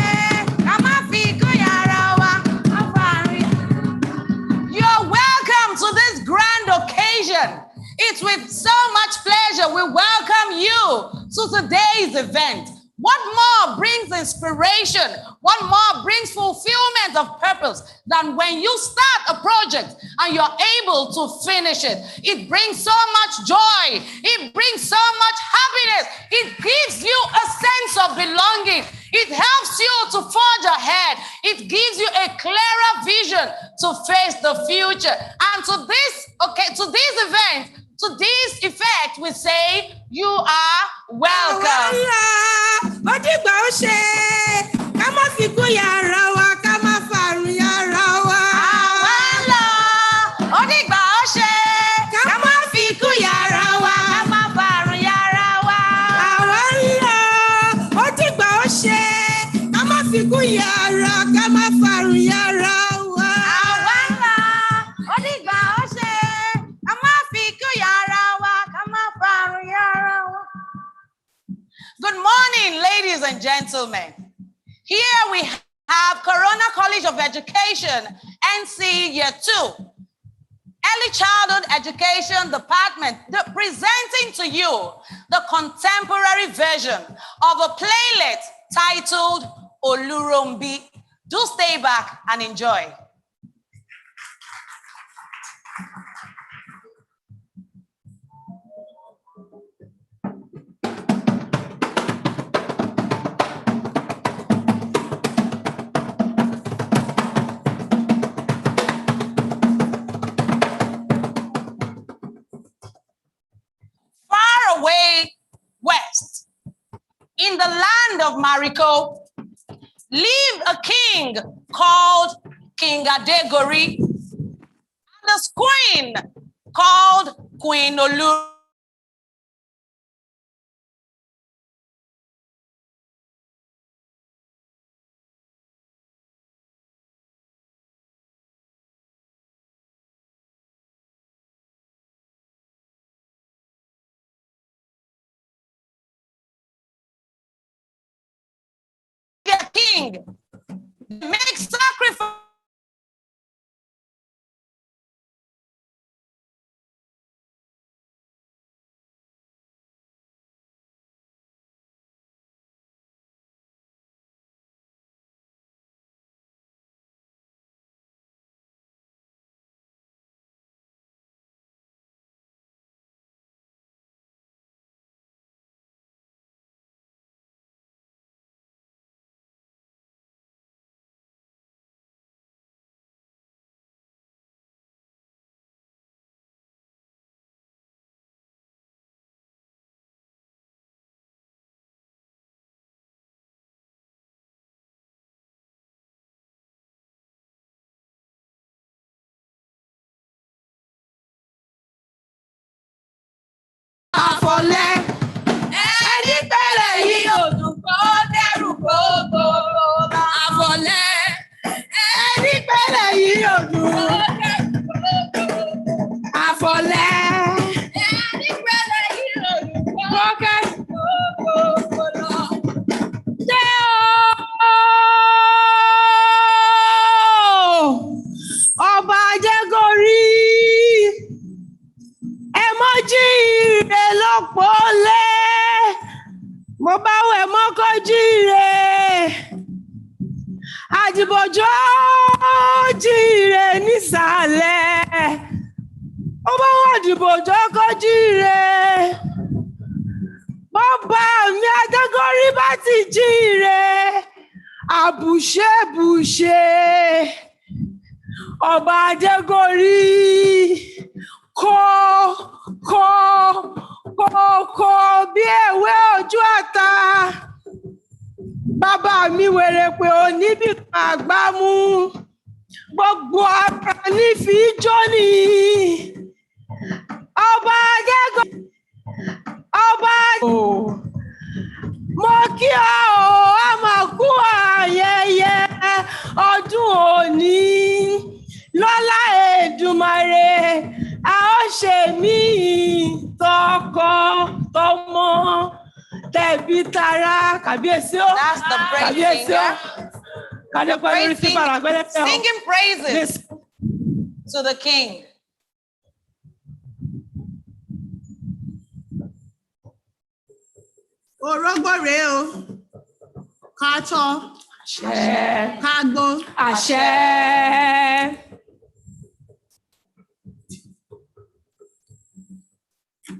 E: ká má fi kú yàrá wa, ká fàrùn yàrá wa. You're welcome to this grand occasion. It's with so much pleasure we welcome you to today's event. What more brings inspiration? What more brings fulfillment of purpose than when you start a project and you're able to finish it? It brings so much joy. It brings so much happiness. It gives you a sense of belonging. It helps you to forge ahead. It gives you a clearer vision to face the future. And to this event, to this effect, we say, you are welcome. Ó dìgbà ó ṣe, ká má fi kú yàrá wa, ká má fàrùn yàrá wa. Àwa ń lọ. Ó dìgbà ó ṣe, ká má fi kú yàrá wa, ká má fàrùn yàrá wa. Àwa ń lọ. Ó dìgbà ó ṣe, ká má fi kú yàrá, ká má fàrùn yàrá wa. Àwa ń lọ. Ó dìgbà ó ṣe, ká má fi kú yàrá wa, ká má fàrùn yàrá wa. Good morning, ladies and gentlemen. Here we have Corona College of Education, NC Year 2, Early Childhood Education Department, presenting to you the contemporary version of a playlet titled Olurumbi. Do stay back and enjoy. Away west, in the land of Mariko, lived a king called King Adegori, and a queen called Queen Olu. King, make sacrifice. Àfọ̀lẹ́, ẹni pẹ̀lẹ́ yìí ò dùn kó dẹ́rù gbogbo. Àfọ̀lẹ́, ẹni pẹ̀lẹ́ yìí ò dùn kó dẹ́rù gbogbo. Àfọ̀lẹ́, ẹni pẹ̀lẹ́ yìí ò dùn kó dẹ́rù gbogbo lọ. Jẹ́ o. jíire lọ́pọ̀ lé. Mo bá wẹ̀ mọ́ kó jíire. Àjìbòjò jíire nísàlẹ̀. Ó bá wà dìbòjò kó jíire. Bọ́bá mi Adégórí bá ti jíire. Àbùṣebùṣe. Ọba Adégórí. Kó bí ewé ojú àta. Bàbá mi wèrè pé oníbì kan àgbá mú. Gbogbo ara ní fi jóni. Ọba Adégórí. Mo kí ọ a máa kú ayẹyẹ ọdún òní. Lọ́lá Èdùmàrè, a ó ṣe mí tọkọ-tọmọ, tẹ̀bí tará. Kàbíyèsí o.
J: That's the praise singer. Singing praises to the King.
E: Orógbó rèé o. Ká tọ́. Àṣẹ. Ká gbọ́. Àṣẹ.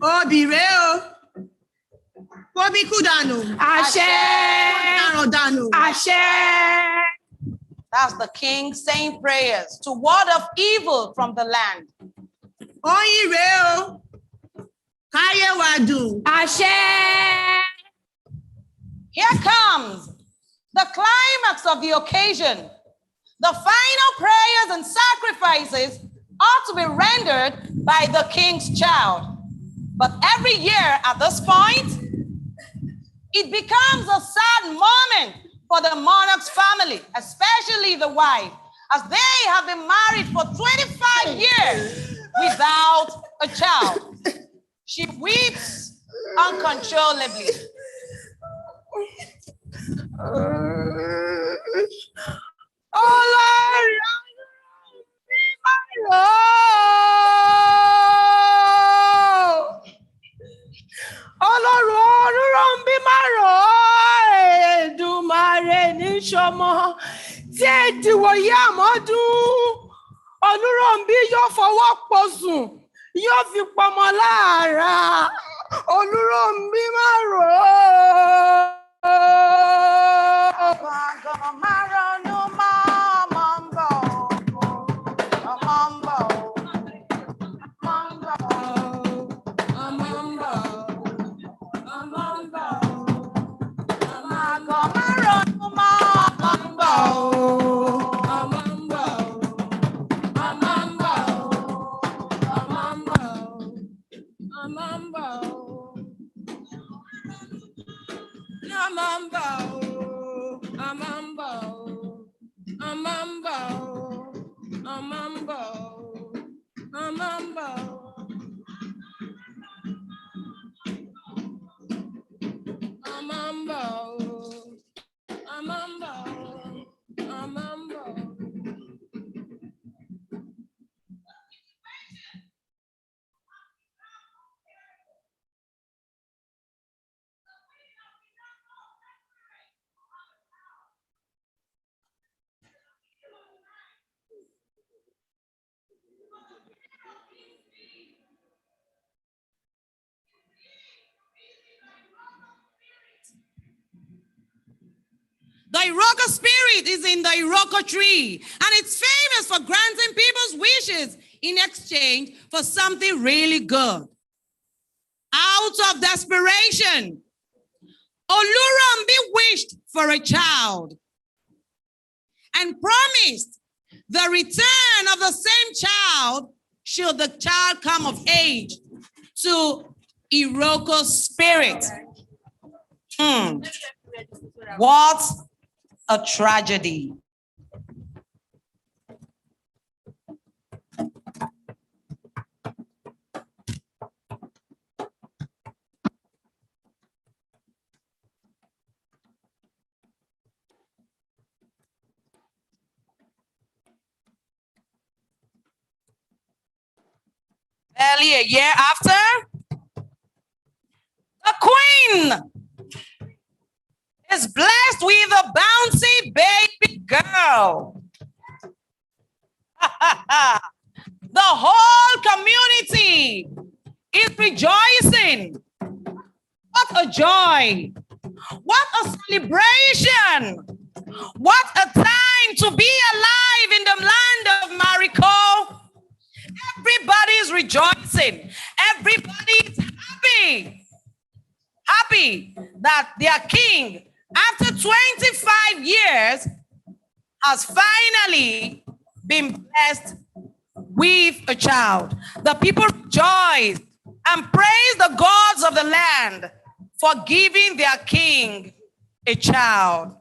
E: Obì rèé o. Kóbí kú dànù. Àṣẹ. Kó dànù. Àṣẹ.
J: That's the King saying prayers to ward off evil from the land.
E: Oyin rèé o. Káyé wa dùn. Àṣẹ.
J: Here comes the climax of the occasion. The final prayers and sacrifices ought to be rendered by the king's child. But every year at this point, it becomes a sad moment for the monarch's family, especially the wife, as they have been married for 25 years without a child. She weeps uncontrollably.
E: Tí èdìwòye àmọ́dún, Olúrọ̀mbí yóò fọwọ́ pọ̀sùn, yóò fi pọmọ láàrá. Olúrọ̀mbí má rò ó.
J: The Iroko spirit is in the Iroko tree, and it's famous for granting people's wishes in exchange for something really good. Out of desperation, Olurumbi wished for a child and promised the return of the same child should the child come of age to Iroko spirit. What a tragedy. Barely a year after, The queen is blessed with a bouncy baby girl. The whole community is rejoicing. What a joy. What a celebration. What a time to be alive in the land of Marico. Everybody is rejoicing. Everybody is happy. Happy that their king, after 25 years, has finally been blessed with a child. The people rejoice and praise the gods of the land for giving their king a child.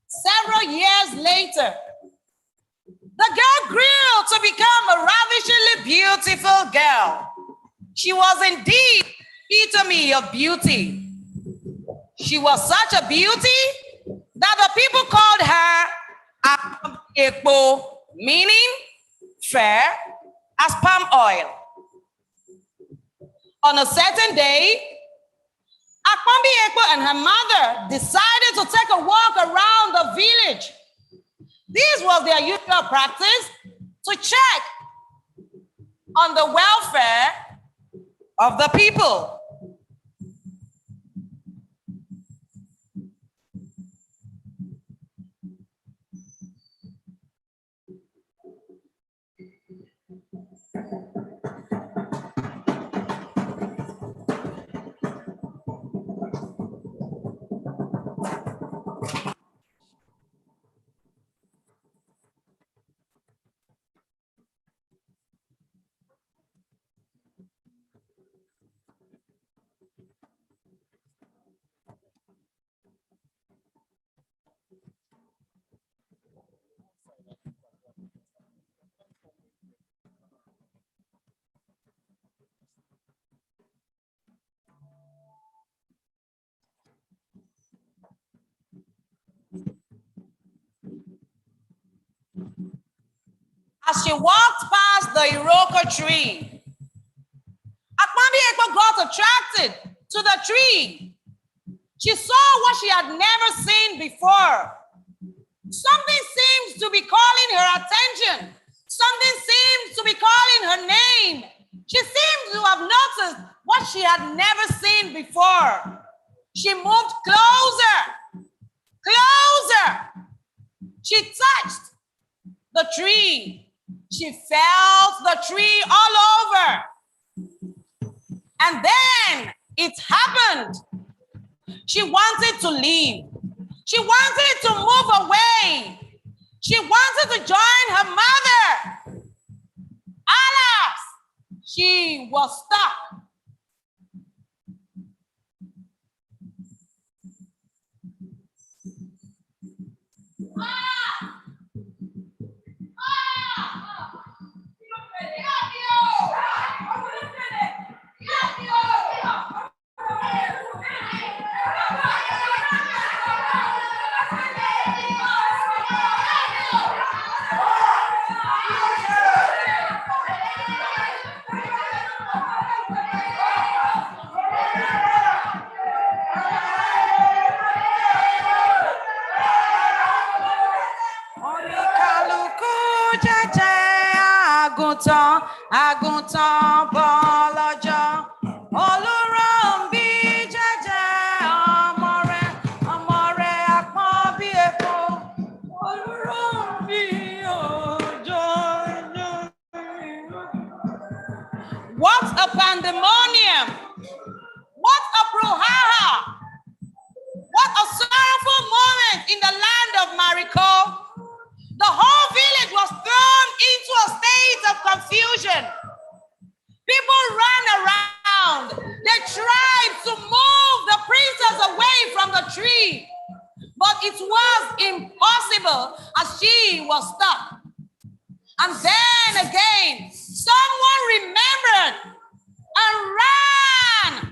J: Several years later, the girl grew to become a ravishingly beautiful girl. She was indeed epitome of beauty. She was such a beauty that the people called her Ekpo, meaning fair as palm oil. On a certain day, Akpambi Ekpo and her mother decided to take a walk around the village. This was their usual practice to check on the welfare of the people. As she walked past the Iroko tree, Akpambi Ekpo got attracted to the tree. She saw what she had never seen before. Something seems to be calling her attention. Something seems to be calling her name. She seemed to have noticed what she had never seen before. She moved closer, closer. She touched the tree. She felt the tree all over. And then it happened. She wanted to leave. She wanted to move away. She wanted to join her mother. Alas, she was stuck. àgùntàn bọ́ lọ́jọ́. Olúrán bí jẹ́jẹ́ ọmọ rẹ̀ àpọ́n bí epo. Olúrán bí òjò. What a pandemonium! What a brouhaha! What a sorrowful moment in the land of Marico. The whole village was thrown into a state of confusion. People ran around. They tried to move the princess away from the tree, but it was impossible as she was stuck. And then again, someone remembered and ran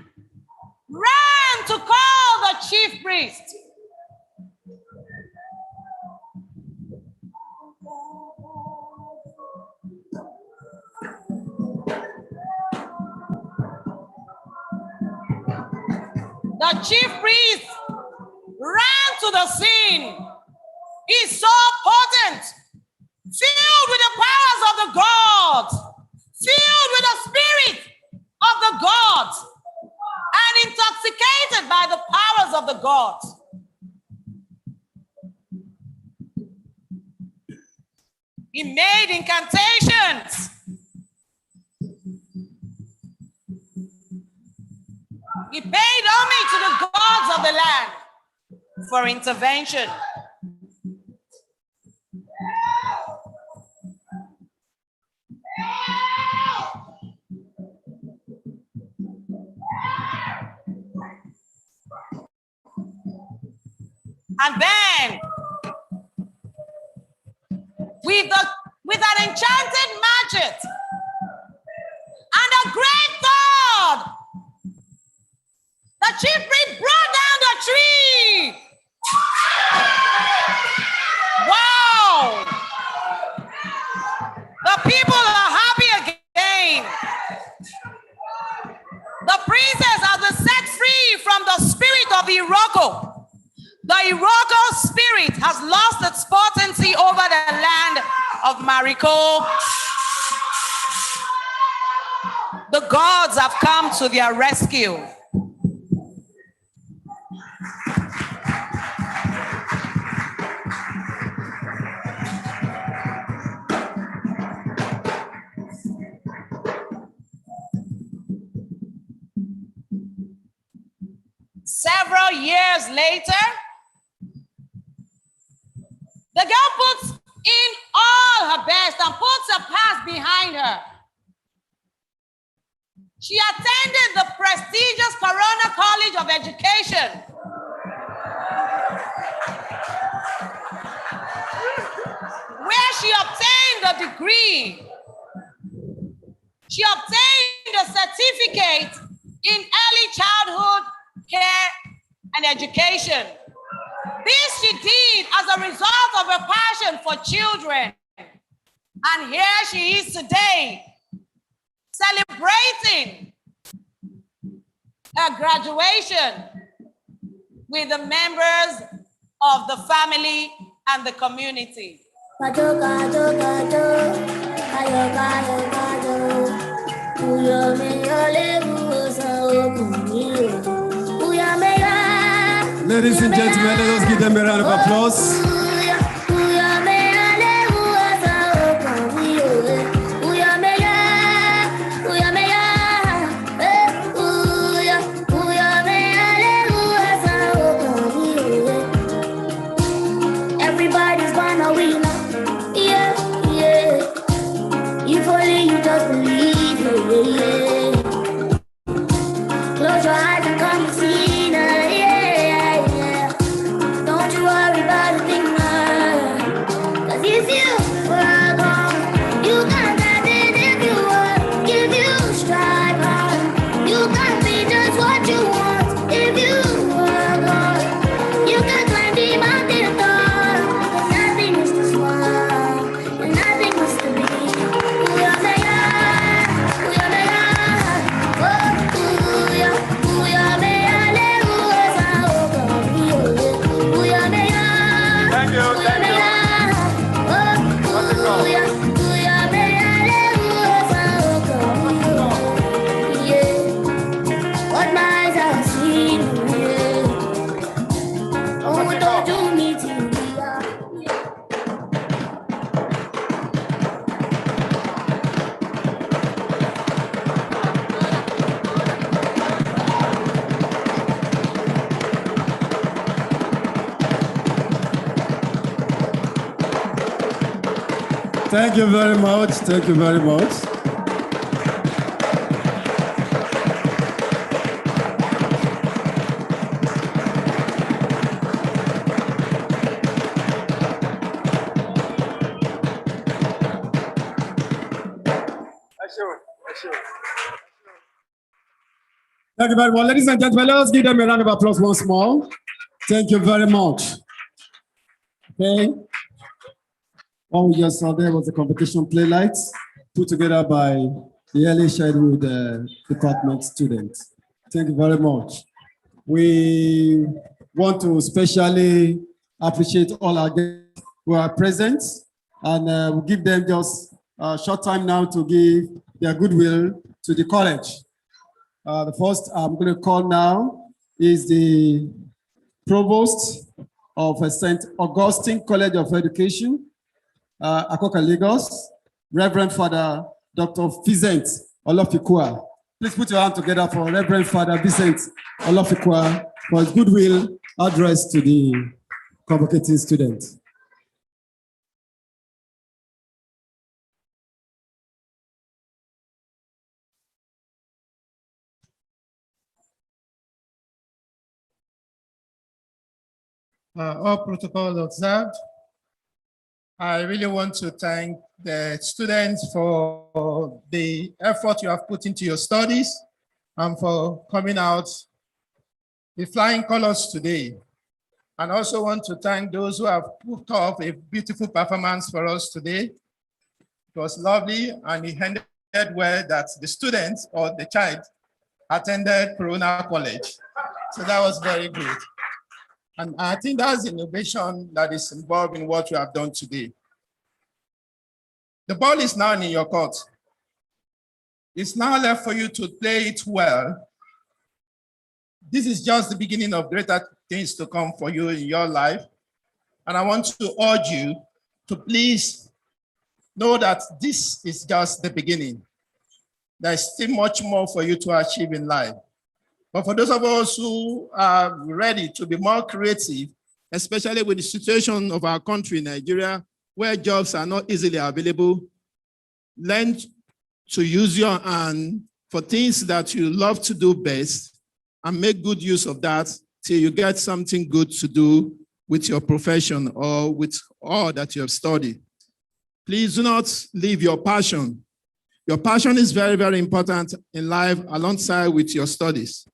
J: to call the chief priest. The chief priest ran to the scene. He's so potent, filled with the powers of the gods, filled with the spirit of the gods, and intoxicated by the powers of the gods. He made incantations. He paid homage to the gods of the land for intervention. And then, with an enchanted machete and a great sword, the chief priest brought down the tree. Wow! The people are happy again. The princess has been set free from the spirit of Iroko. The Iroko spirit has lost its potency over the land of Marico. The gods have come to their rescue. Several years later, the girl puts in all her best and puts her past behind her. She attended the prestigious Corona College of Education. Where she obtained a degree. She obtained a certificate in early childhood care and education. This she did as a result of her passion for children. And here she is today, celebrating her graduation with the members of the family and the community.
B: Ladies and gentlemen, let us give them a round of applause.
K: Everybody's gonna win. Yeah, yeah. If only you just believe, yeah. Close your eyes and come see now. Ooh, yeah.
B: Thank you very much. Thank you very much. Thank you very much. Ladies and gentlemen, let's give them a round of applause once more. Thank you very much. Okay. What we just saw there was a competition playlist put together by the early childhood department students. Thank you very much. We want to especially appreciate all our guests who are present, and we'll give them just a short time now to give their goodwill to the college. The first I'm going to call now is the Provost of St. Augustine College of Education, Akoka, Lagos, Reverend Father Dr. Vincent Olofikwa. Please put your hand together for Reverend Father Vincent Olofikwa for his goodwill address to the convocating students.
L: All protocols observed. I really want to thank the students for the effort you have put into your studies and for coming out with flying colors today. And also want to thank those who have put off a beautiful performance for us today. It was lovely, and it ended well that the students or the child attended Corona College. So that was very good. And I think that's innovation that is involved in what you have done today. The ball is now in your court. It's now left for you to play it well. This is just the beginning of greater things to come for you in your life. And I want to urge you to please know that this is just the beginning. There's still much more for you to achieve in life. But for those of us who are ready to be more creative, especially with the situation of our country, Nigeria, where jobs are not easily available, learn to use your hand for things that you love to do best and make good use of that till you get something good to do with your profession or with all that you have studied. Please do not leave your passion. Your passion is very, very important in life alongside with your studies.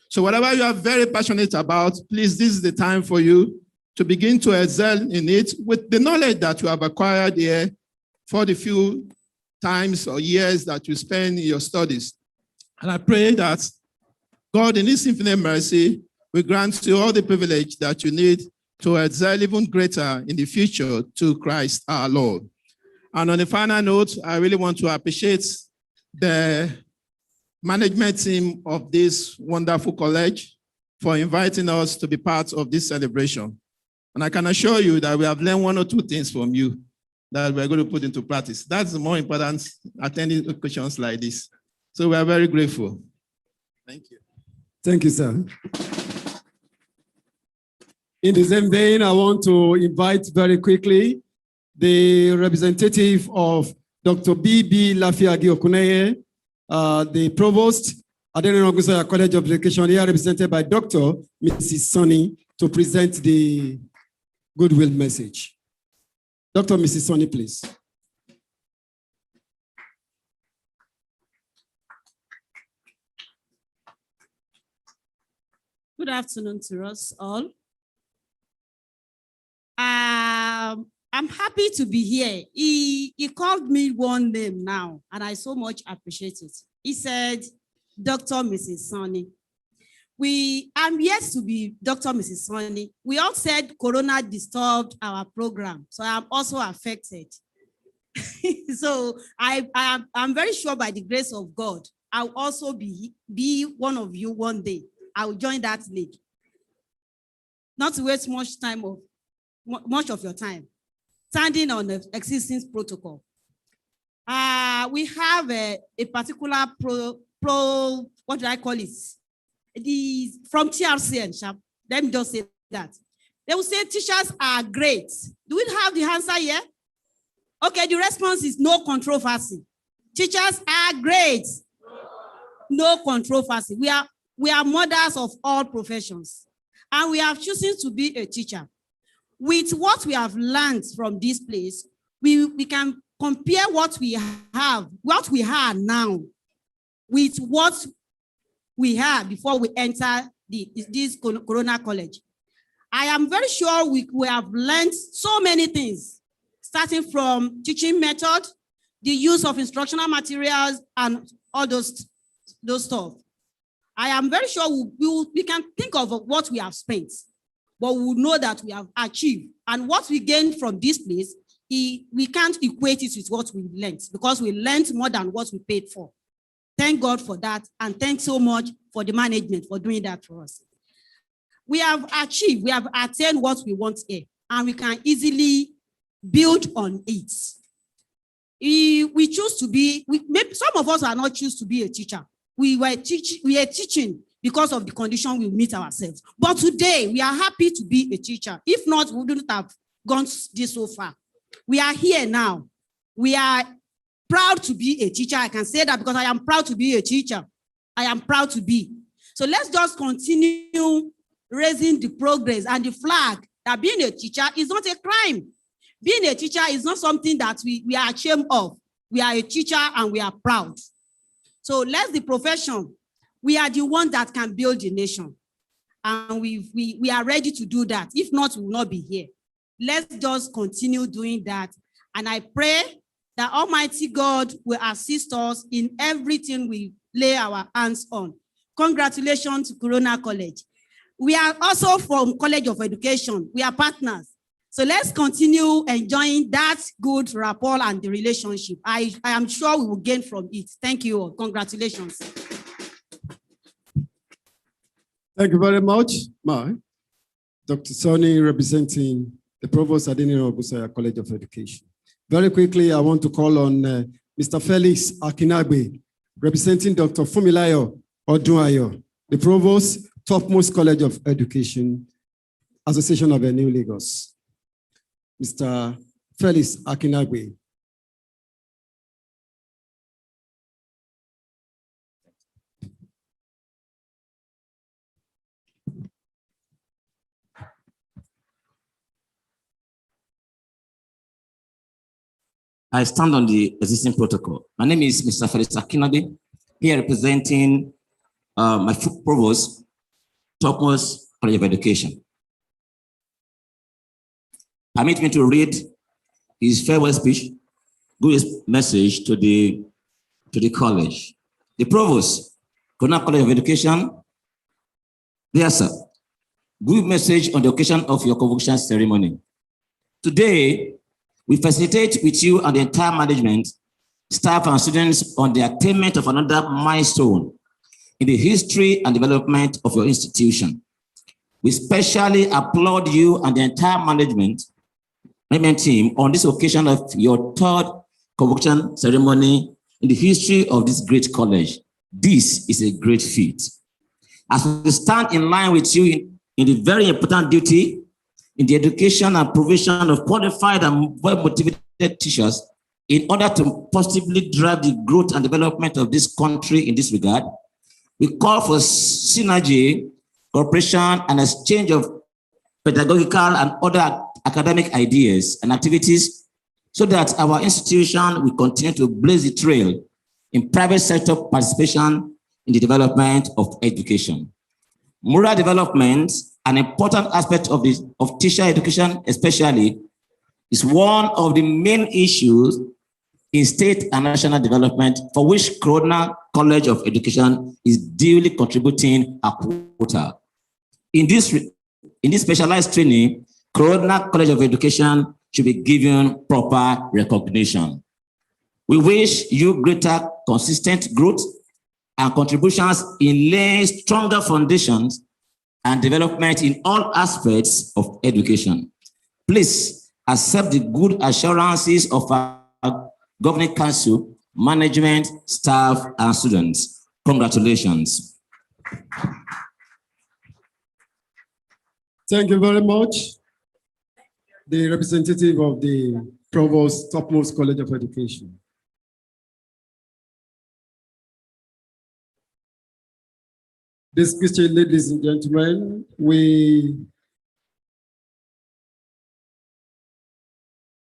L: So whatever you are very passionate about, please, this is the time for you to begin to excel in it with the knowledge that you have acquired here for the few times or years that you spend in your studies. And I pray that God in his infinite mercy will grant you all the privilege that you need to excel even greater in the future to Christ our Lord. And on a final note, I really want to appreciate the management team of this wonderful college for inviting us to be part of this celebration. And I can assure you that we have learned one or two things from you that we're going to put into practice. That's the more important attending occasions like this. So we are very grateful. Thank you.
B: Thank you, sir. In the same vein, I want to invite very quickly the representative of Dr. B.B. Lafiagi Okuneye, the provost at the College of Education, here represented by Dr. Mrs. Sonny, to present the goodwill message. Dr. Mrs. Sonny, please.
M: Good afternoon to us all. I'm happy to be here. He called me one name now, and I so much appreciate it. He said, Dr. Mrs. Sonny. I'm yet to be Dr. Mrs. Sonny. We all said Corona disturbed our program, so I'm also affected. So I'm very sure by the grace of God, I'll also be one of you one day. I will join that league. Not to waste much of your time, standing on the existing protocol. We have a particular what do I call it? From TRCN, let me just say that. They will say teachers are great. Do we have the answer here? Okay, the response is no controversy. Teachers are great. No controversy. We are mothers of all professions, and we have chosen to be a teacher. With what we have learned from this place, we can compare what we have now with what we had before we enter this Corona College. I am very sure we have learned so many things, starting from teaching method, the use of instructional materials, and all those stuff. I am very sure we can think of what we have spent, but we will know that we have achieved. And what we gained from this place, we can't equate it with what we learned, because we learned more than what we paid for. Thank God for that, and thanks so much for the management for doing that for us. We have achieved, we have attained what we want here, and we can easily build on it. We choose to be, maybe some of us are not choose to be a teacher. We are teaching because of the condition we meet ourselves. But today, we are happy to be a teacher. If not, we wouldn't have gone this so far. We are here now. We are proud to be a teacher. I can say that because I am proud to be a teacher. I am proud to be. So let's just continue raising the progress and the flag that being a teacher is not a crime. Being a teacher is not something that we are ashamed of. We are a teacher and we are proud. So let's the profession. We are the one that can build the nation. And we are ready to do that. If not, we will not be here. Let's just continue doing that. And I pray that Almighty God will assist us in everything we lay our hands on. Congratulations to Corona College. We are also from College of Education. We are partners. So let's continue enjoying that good rapport and the relationship. I am sure we will gain from it. Thank you all. Congratulations.
B: Thank you very much, Dr. Sonny, representing the Provost Adeniro Busaya College of Education. Very quickly, I want to call on Mr. Felix Akinagbe, representing Dr. Fumilayo Odunayo, the Provost, Topmost College of Education, Association of New Lagos. Mr. Felix Akinagbe.
N: I stand on the existing protocol. My name is Mr. Felix Akinagbe, here representing my Provost, Topmost College of Education. Permit me to read his farewell speech, good message to the college. The Provost, Corona College of Education. Dear sir, good message on the occasion of your convocation ceremony. Today, we facilitate with you and the entire management, staff and students on the attainment of another milestone in the history and development of your institution. We specially applaud you and the entire management team on this occasion of your third convocation ceremony in the history of this great college. This is a great feat. As we stand in line with you in the very important duty in the education and provision of qualified and well-motivated teachers in order to positively drive the growth and development of this country in this regard, we call for synergy, cooperation, and exchange of pedagogical and other academic ideas and activities so that our institution will continue to blaze the trail in private sector participation in the development of education. Moral development, an important aspect of teacher education especially, is one of the main issues in state and national development for which Corona College of Education is duly contributing a quota. In this specialized training, Corona College of Education should be given proper recognition. We wish you greater consistent growth and contributions in laying stronger foundations and development in all aspects of education. Please accept the good assurances of our governing council, management, staff, and students. Congratulations.
B: Thank you very much. The representative of the Provost, topmost College of Education. Distinguished ladies and gentlemen, we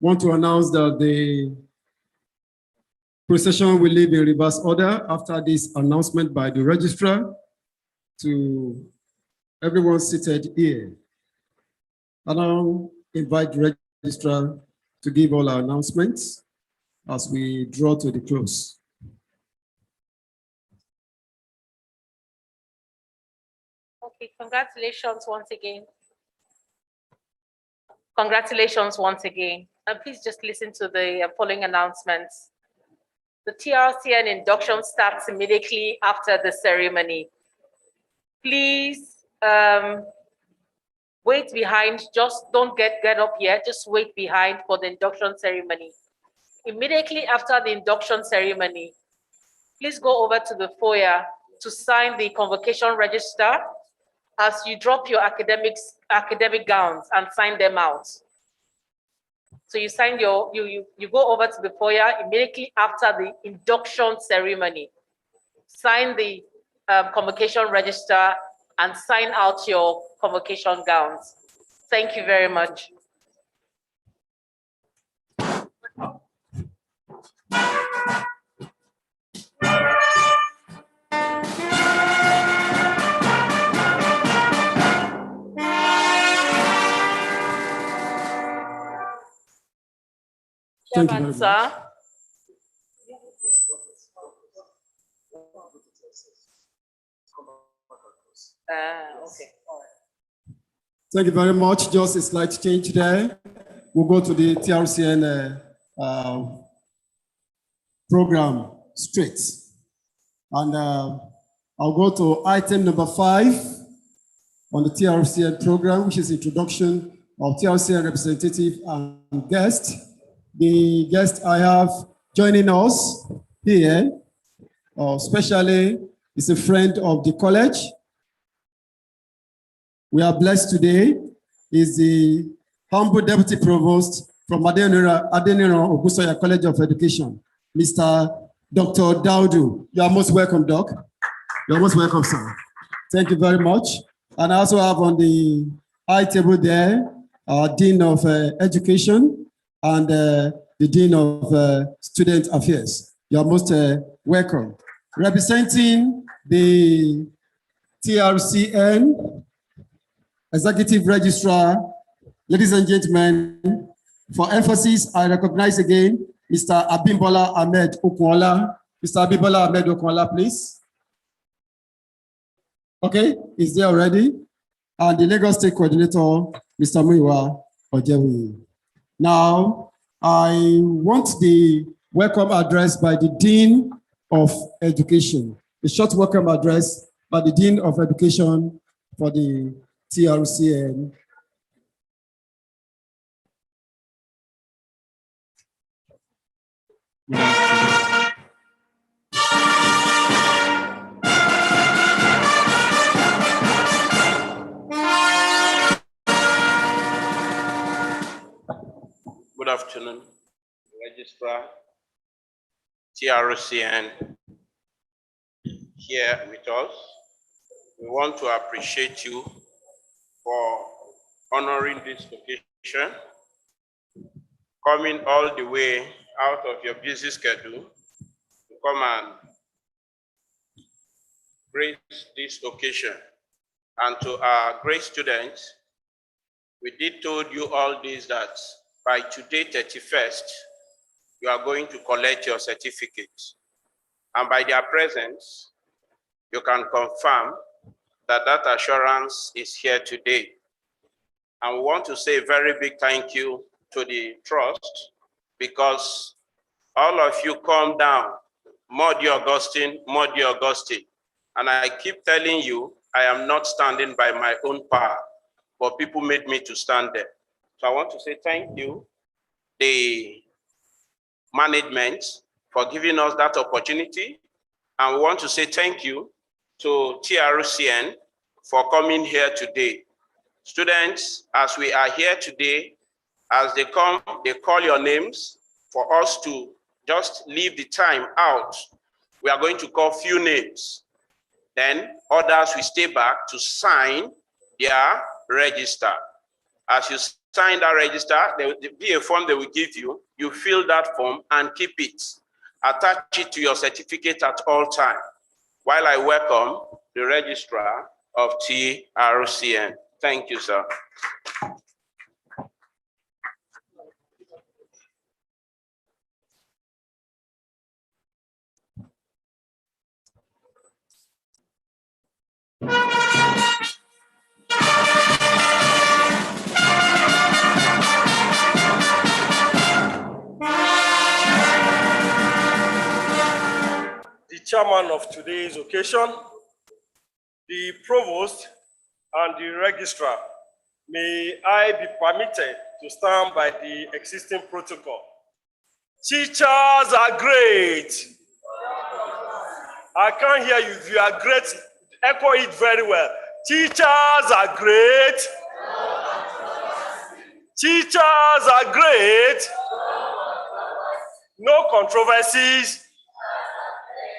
B: want to announce that the procession will leave in reverse order after this announcement by the registrar to everyone seated here. I now invite the registrar to give all our announcements as we draw to the close.
D: Okay, congratulations once again. Congratulations once again. And please just listen to the following announcements. The TRCN induction starts immediately after the ceremony. Please wait behind, just don't get up yet, just wait behind for the induction ceremony. Immediately after the induction ceremony, please go over to the foyer to sign the convocation register as you drop your academic gowns and sign them out. So you sign you go over to the foyer immediately after the induction ceremony. Sign the convocation register and sign out your convocation gowns. Thank you very much.
B: Thank you very
D: Chairman, sir. Okay. All right.
B: Thank you very much. Just a slight change there. We'll go to the TRCN program straight. And I'll go to item number 5 on the TRCN program, which is introduction of TRCN representative and guest. The guest I have joining us here, especially is a friend of the college. We are blessed today, is the humble deputy provost from Adeniro Ogusoya College of Education, Mr. Dr. Daudu. You are most welcome, Doc. You are most welcome, sir. Thank you very much. And I also have on the high table there, our Dean of Education and the Dean of Student Affairs. You are most welcome. Representing the TRCN Executive Registrar, ladies and gentlemen, for emphasis, I recognize again Mr. Abimbola Ahmed Okunla. Mr. Abimbola Ahmed Okunla, please. Okay, is there already? And the Lagos State Coordinator, Mr. Muiwa Ojewi. Now, I want the welcome address by the Dean of Education. A short welcome address by the Dean of Education for the TRCN.
G: Good afternoon, Registrar, TRCN here with us. We want to appreciate you for honoring this occasion, coming all the way out of your busy schedule to come and grace this occasion. And to our great students, we did told you all this, that by today, 31st, you are going to collect your certificate. And by their presence, you can confirm that that assurance is here today. And we want to say a very big thank you to the trust, because all of you come down, Modi Augustine, and I keep telling you, I am not standing by my own power, but people made me to stand there. So I want to say thank you, the management, for giving us that opportunity. And we want to say thank you to TRCN for coming here today. Students, as we are here today, As they come, they call your names for us to just leave the time out. We are going to call few names. Then others will stay back to sign their register. As you sign that register, there will be a form they will give you. You fill that form and keep it. Attach it to your certificate at all times. While I welcome the registrar of TRCN. Thank you, sir.
O: The chairman of today's occasion, the provost, and the registrar, may I be permitted to stand by the existing protocol. Teachers are great. I can't hear you. If you are great, echo it very well. Teachers are great. Teachers are great. No controversies.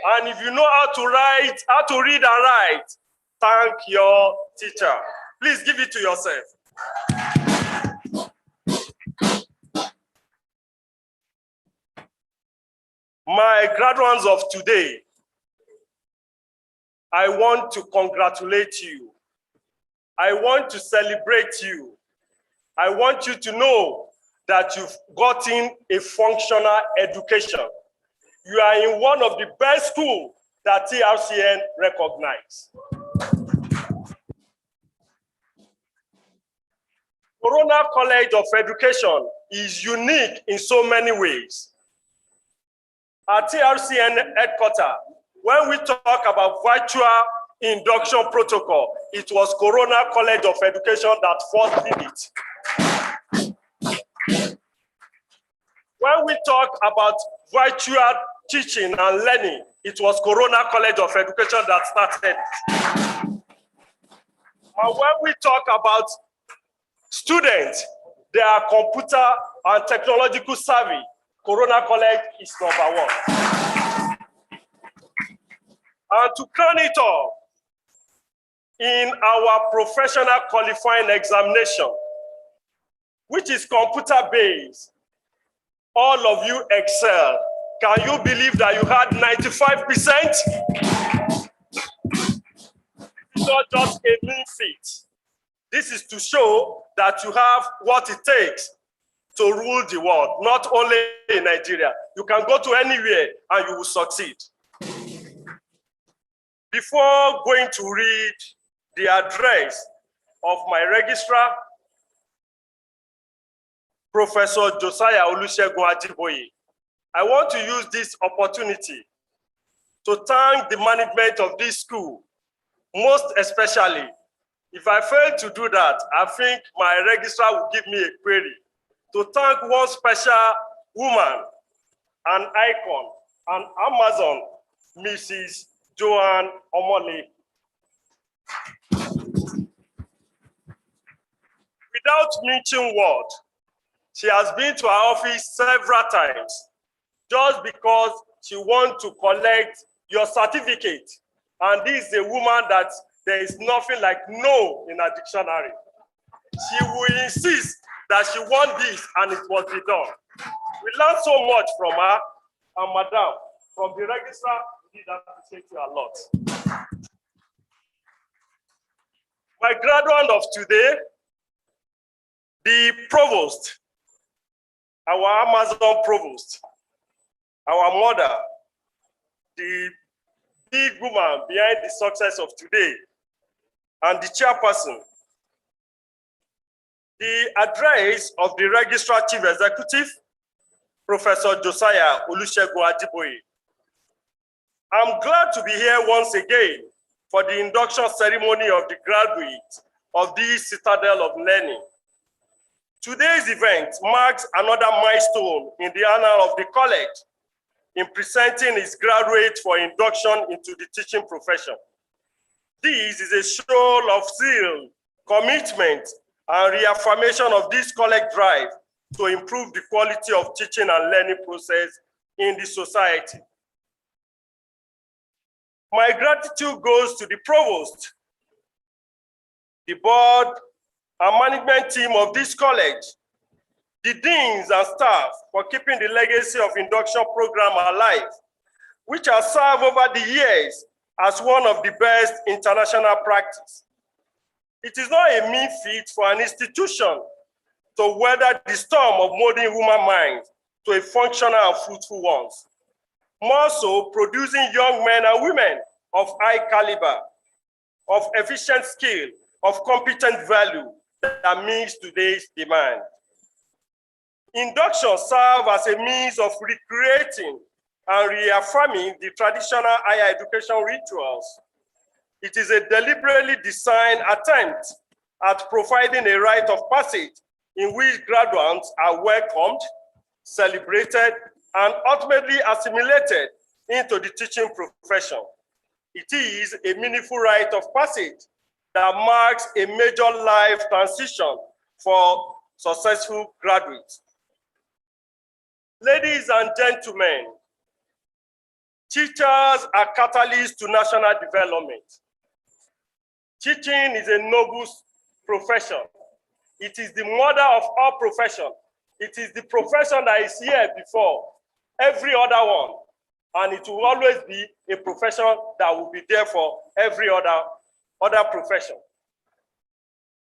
O: And if you know how to write, how to read and write, thank your teacher. Please give it to yourself. My graduates of today, I want to congratulate you. I want to celebrate you. I want you to know that you've gotten a functional education. You are in one of the best schools that TRCN recognizes. Corona College of Education is unique in so many ways. At TRCN headquarters, when we talk about virtual induction protocol, it was Corona College of Education that first did it. When we talk about virtual teaching and learning, it was Corona College of Education that started. And when we talk about students, they are computer and technological savvy. Corona College is number one. And to crown it all, in our professional qualifying examination, which is computer-based, all of you excel. Can you believe that you had 95%? It's not just a mean feat. This is to show that you have what it takes to rule the world, not only in Nigeria. You can go to anywhere and you will succeed. Before going to read the address of my registrar, Professor Josiah Olusegun Ajiboye, I want to use this opportunity to thank the management of this school, most especially. If I fail to do that, I think my registrar will give me a query. To thank one special woman, an icon, an Amazon, Mrs. Joanne Omole. Without mentioning word, she has been to our office several times just because she wants to collect your certificate. And this is a woman that there is nothing like no in her dictionary. She will insist that she wants this and it must be done. We learned so much from her, and madam, from the registrar, we did appreciate you a lot. My graduate of today, the provost, our Amazon provost, our mother, the big woman behind the success of today, and the chairperson, the address of the Registrar Chief Executive, Professor Josiah Olusegun Ajiboye. I'm glad to be here once again for the induction ceremony of the graduates of this citadel of learning. Today's event marks another milestone in the annal of the college in presenting its graduates for induction into the teaching profession. This is a show of zeal, commitment, and reaffirmation of this college drive to improve the quality of teaching and learning process in the society. My gratitude goes to the provost, the board and management team of this college, the deans and staff for keeping the legacy of induction program alive, which has served over the years as one of the best international practice. It is not a mean feat for an institution to weather the storm of molding human minds to a functional and fruitful ones. More so, producing young men and women of high caliber, of efficient skill, of competent value that meets today's demand. Induction serves as a means of recreating and reaffirming the traditional higher education rituals. It is a deliberately designed attempt at providing a rite of passage in which graduates are welcomed, celebrated, and ultimately assimilated into the teaching profession. It is a meaningful rite of passage that marks a major life transition for successful graduates. Ladies and gentlemen, teachers are catalysts to national development. Teaching is a noble profession. It is the mother of all professions. It is the profession that is here before every other one. And it will always be a profession that will be there for every other profession.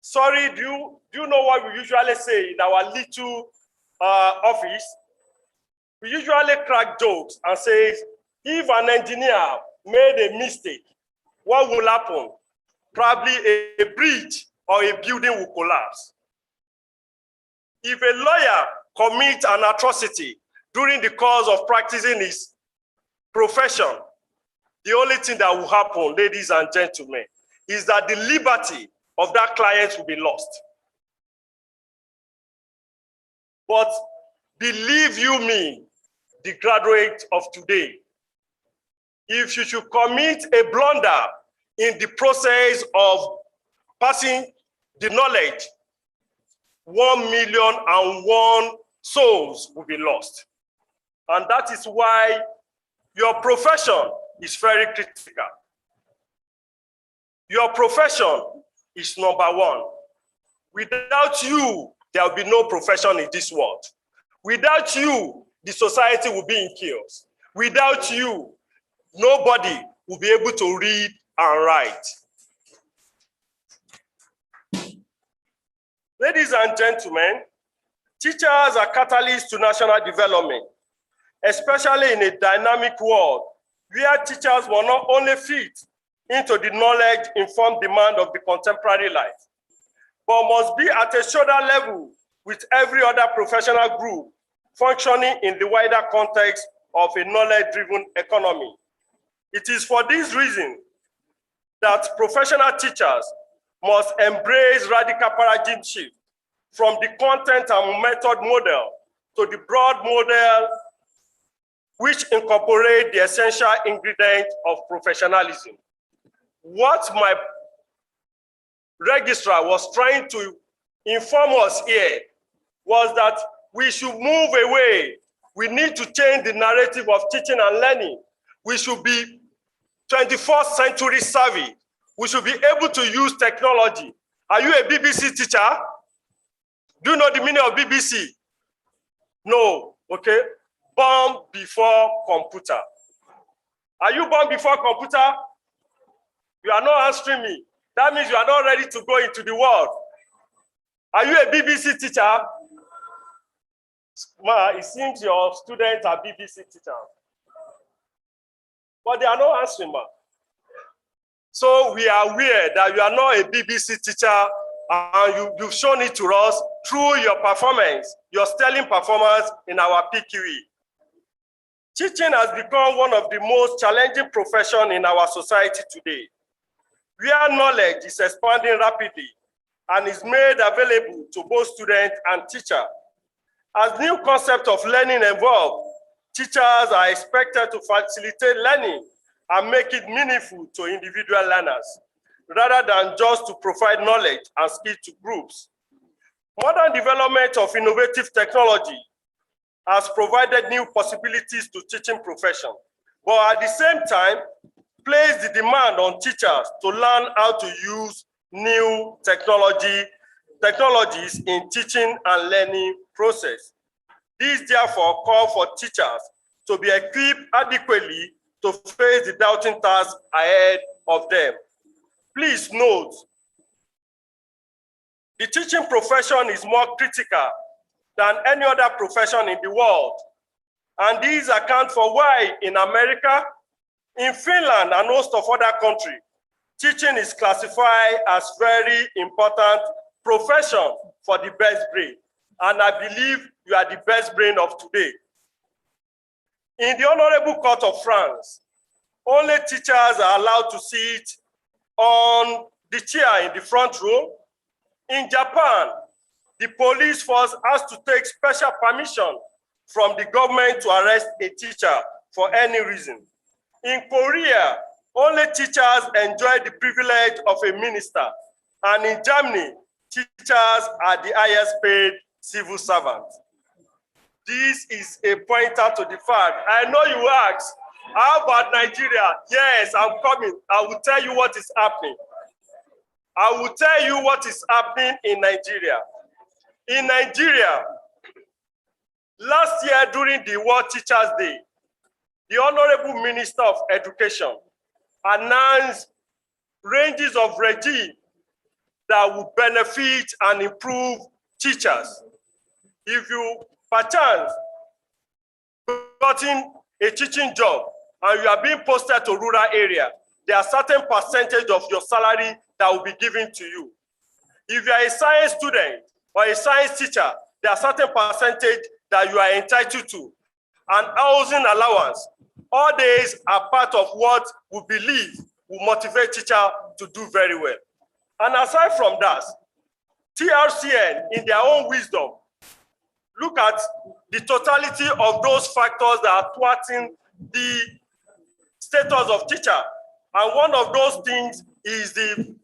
O: Sorry, do you know what we usually say in our little office? We usually crack jokes and say, if an engineer made a mistake, what will happen? Probably a bridge or a building will collapse. If a lawyer commits an atrocity during the course of practicing his profession, the only thing that will happen, ladies and gentlemen, is that the liberty of that client will be lost. But believe you me, the graduate of today, if you should commit a blunder in the process of passing the knowledge, 1,000,001 souls will be lost. And that is why your profession is very critical. Your profession is number one. Without you, there will be no profession in this world. Without you, the society will be in chaos. Without you, nobody will be able to read and write. Ladies and gentlemen, teachers are catalysts to national development, especially in a dynamic world where teachers will not only fit into the knowledge-informed demand of the contemporary life, but must be at a shoulder level with every other professional group functioning in the wider context of a knowledge-driven economy. It is for this reason that professional teachers must embrace radical paradigm shift from the content and method model to the broad model which incorporate the essential ingredient of professionalism. What my registrar was trying to inform us here was that we should move away. We need to change the narrative of teaching and learning. We should be 21st century savvy. We should be able to use technology. Are you a BBC teacher? Do you know the meaning of BBC? No, okay. Born before computer. Are you born before computer? You are not answering me. That means you are not ready to go into the world. Are you a BBC teacher? Ma, it seems your students are BBC teachers. But they are not answering, ma. So we are aware that you are not a BBC teacher, and you've shown it to us through your performance, your sterling performance in our PQE. Teaching has become one of the most challenging professions in our society today, where knowledge is expanding rapidly and is made available to both students and teachers. As new concepts of learning evolve, teachers are expected to facilitate learning and make it meaningful to individual learners, rather than just to provide knowledge and skill to groups. Modern development of innovative technology has provided new possibilities to teaching profession, but at the same time, place the demand on teachers to learn how to use new technologies in teaching and learning process. This therefore call for teachers to be equipped adequately to face the daunting task ahead of them. Please note, the teaching profession is more critical than any other profession in the world. And these account for why in America, in Finland and most of other countries, teaching is classified as very important profession for the best brain. And I believe you are the best brain of today. In the Honorable Court of France, only teachers are allowed to sit on the chair in the front row. In Japan, the police force has to take special permission from the government to arrest a teacher for any reason. In Korea, only teachers enjoy the privilege of a minister. And in Germany, teachers are the highest paid civil servants. This is a pointer to the fact. I know you asked, how about Nigeria? Yes, I'm coming. I will tell you what is happening. I will tell you what is happening in Nigeria. In Nigeria, last year during the World Teachers' Day, the Honorable Minister of Education announced ranges of regime that will benefit and improve teachers. If you, perchance, gotten a teaching job and you are being posted to rural area, there are certain percentage of your salary that will be given to you. If you are a science student or a science teacher, there are certain percentage that you are entitled to. And housing allowance, all these are part of what we believe will motivate teachers to do very well. And aside from that, TRCN, in their own wisdom, look at the totality of those factors that are thwarting the status of teacher. And one of those things is the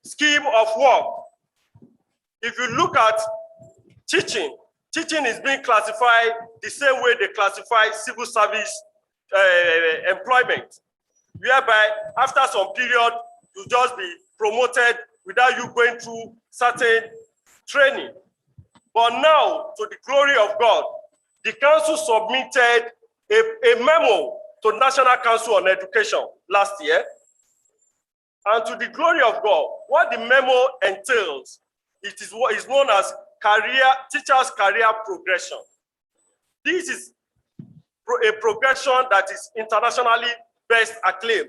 O: scheme of work. If you look at teaching, teaching is being classified the same way they classify civil service employment, whereby after some period, you just be promoted without you going through certain training. But now, to the glory of God, the council submitted a memo to National Council on Education last year. And to the glory of God, what the memo entails, it is what is known as teachers' career progression. This is a progression that is internationally best acclaimed.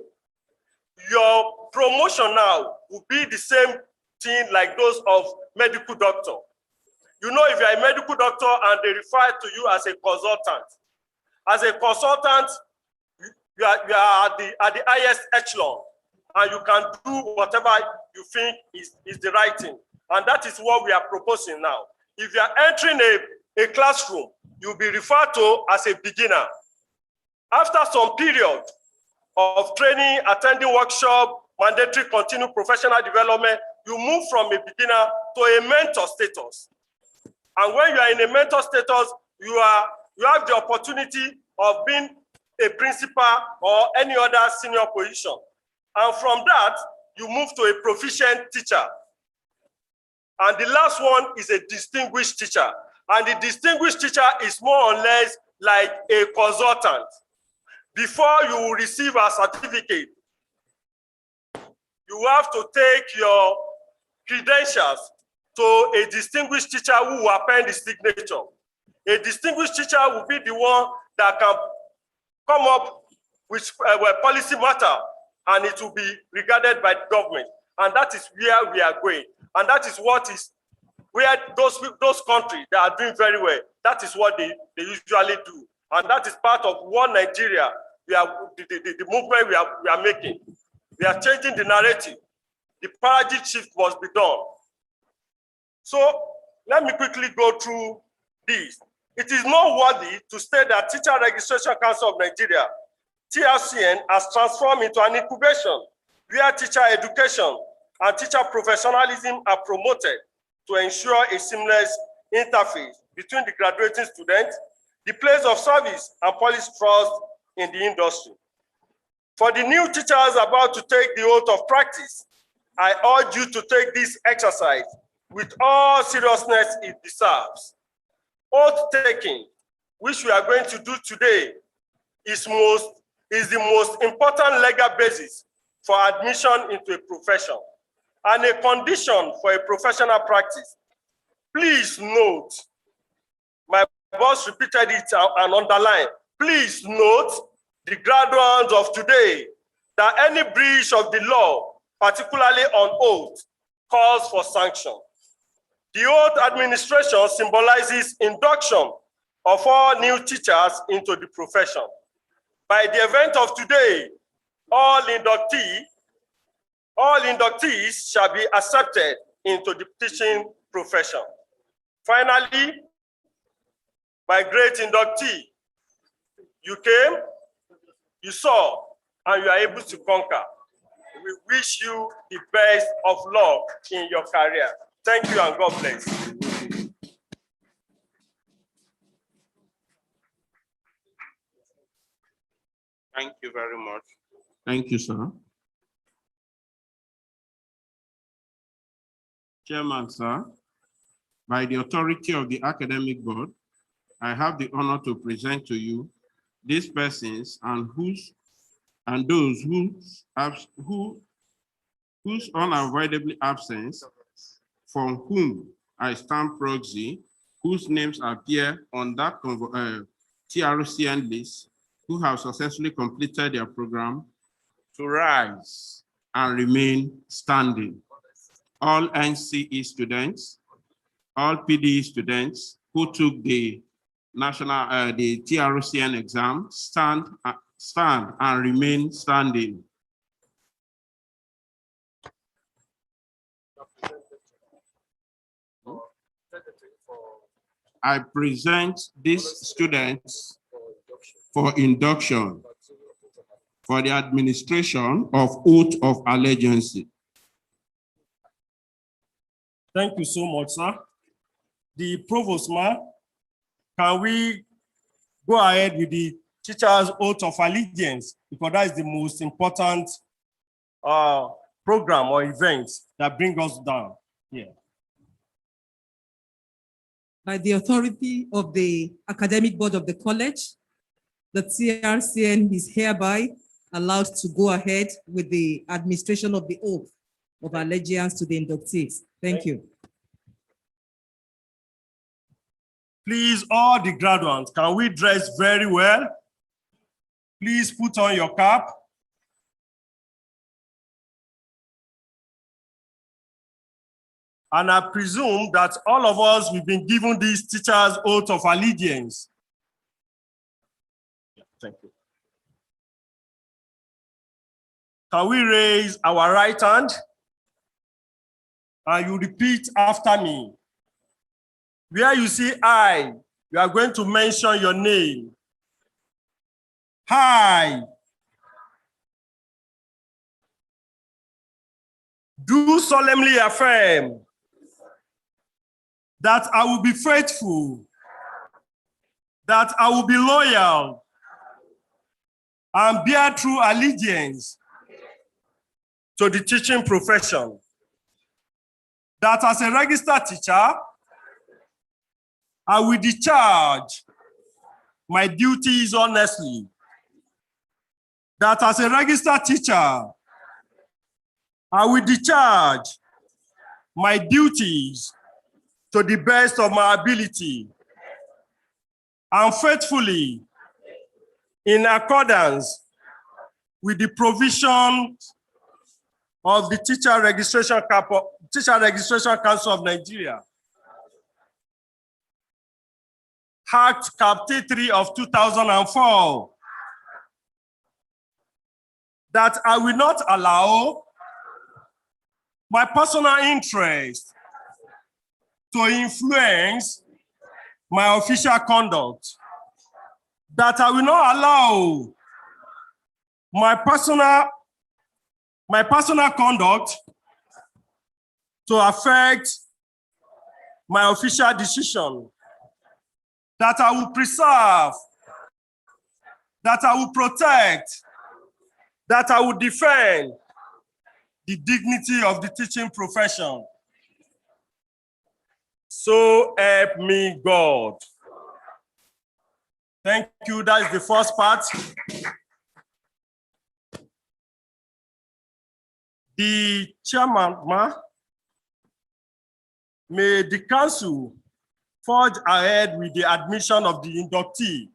O: Your promotion now will be the same thing like those of medical doctor. You know, if you're a medical doctor and they refer to you as a consultant, you are at the highest echelon, and you can do whatever you think is the right thing. And that is what we are proposing now. If you are entering a classroom, you'll be referred to as a beginner. After some period of training, attending workshop, mandatory continued professional development, you move from a beginner to a mentor status. And when you are in a mentor status, you have the opportunity of being a principal or any other senior position. And from that, you move to a proficient teacher. And the last one is a distinguished teacher. And the distinguished teacher is more or less like a consultant. Before you receive a certificate, you have to take your credentials to a distinguished teacher who will append the signature. A distinguished teacher will be the one that can come up with policy matter, and it will be regarded by the government. And that is where we are going. And that is what is where those countries that are doing very well, that is what they usually do. And that is part of what Nigeria, the movement we are making. We are changing the narrative. The paradigm shift must be done. So let me quickly go through this. It is noteworthy to state that Teacher Registration Council of Nigeria, TRCN, has transformed into an incubation where teacher education and teacher professionalism are promoted to ensure a seamless interface between the graduating student, the place of service, and police trust in the industry. For the new teachers about to take the oath of practice, I urge you to take this exercise with all seriousness it deserves. Oath taking, which we are going to do today, is the most important legal basis for admission into a profession and a condition for a professional practice. Please note, my boss repeated it and underlined, please note, the graduates of today, that any breach of the law, particularly on oath, calls for sanction. The oath administration symbolizes induction of all new teachers into the profession. By the event of today, all inductees shall be accepted into the teaching profession. Finally, my great inductee, you came, you saw, and you are able to conquer. We wish you the best of luck in your career. Thank you and God bless.
G: Thank you very much. Thank you, sir. Chairman, sir, by the authority of the academic board, I have the honor to present to you these persons and those whose unavoidably absence, from whom I stand proxy, whose names appear on that TRCN list, who have successfully completed their program, to rise and remain standing. All NCE students, all PDE students who took the the TRCN exam, stand and remain standing. I present these students for induction for the administration of oath of allegiance.
O: Thank you so much, sir. The provost, ma'am, can we go ahead with the teacher's oath of allegiance? Because that is the most important program or event that brings us down here.
P: By the authority of the academic board of the college, the TRCN is hereby allowed to go ahead with the administration of the oath of allegiance to the inductees. Thank you.
O: Please, all the graduates, can we dress very well? Please put on your cap. And I presume that all of us, we've been given this teacher's oath of allegiance. Yeah, thank you. Can we raise our right hand? And you repeat after me. Where you see I, you are going to mention your name. I do solemnly affirm that I will be faithful, that I will be loyal, and bear true allegiance to the teaching profession. That as a registered teacher, I will discharge my duties honestly. That as a registered teacher, I will discharge my duties to the best of my ability and faithfully in accordance with the provisions of the Teacher Registration Council of Nigeria, Act Captain 3 of 2004, that I will not allow my personal interest to influence my official conduct, that I will not allow my personal conduct to affect my official decision that I will preserve, that I will protect, that I will defend the dignity of the teaching profession. So help me God. Thank you. That is the first part. The chairman, may the council forge ahead with the admission of the inductee.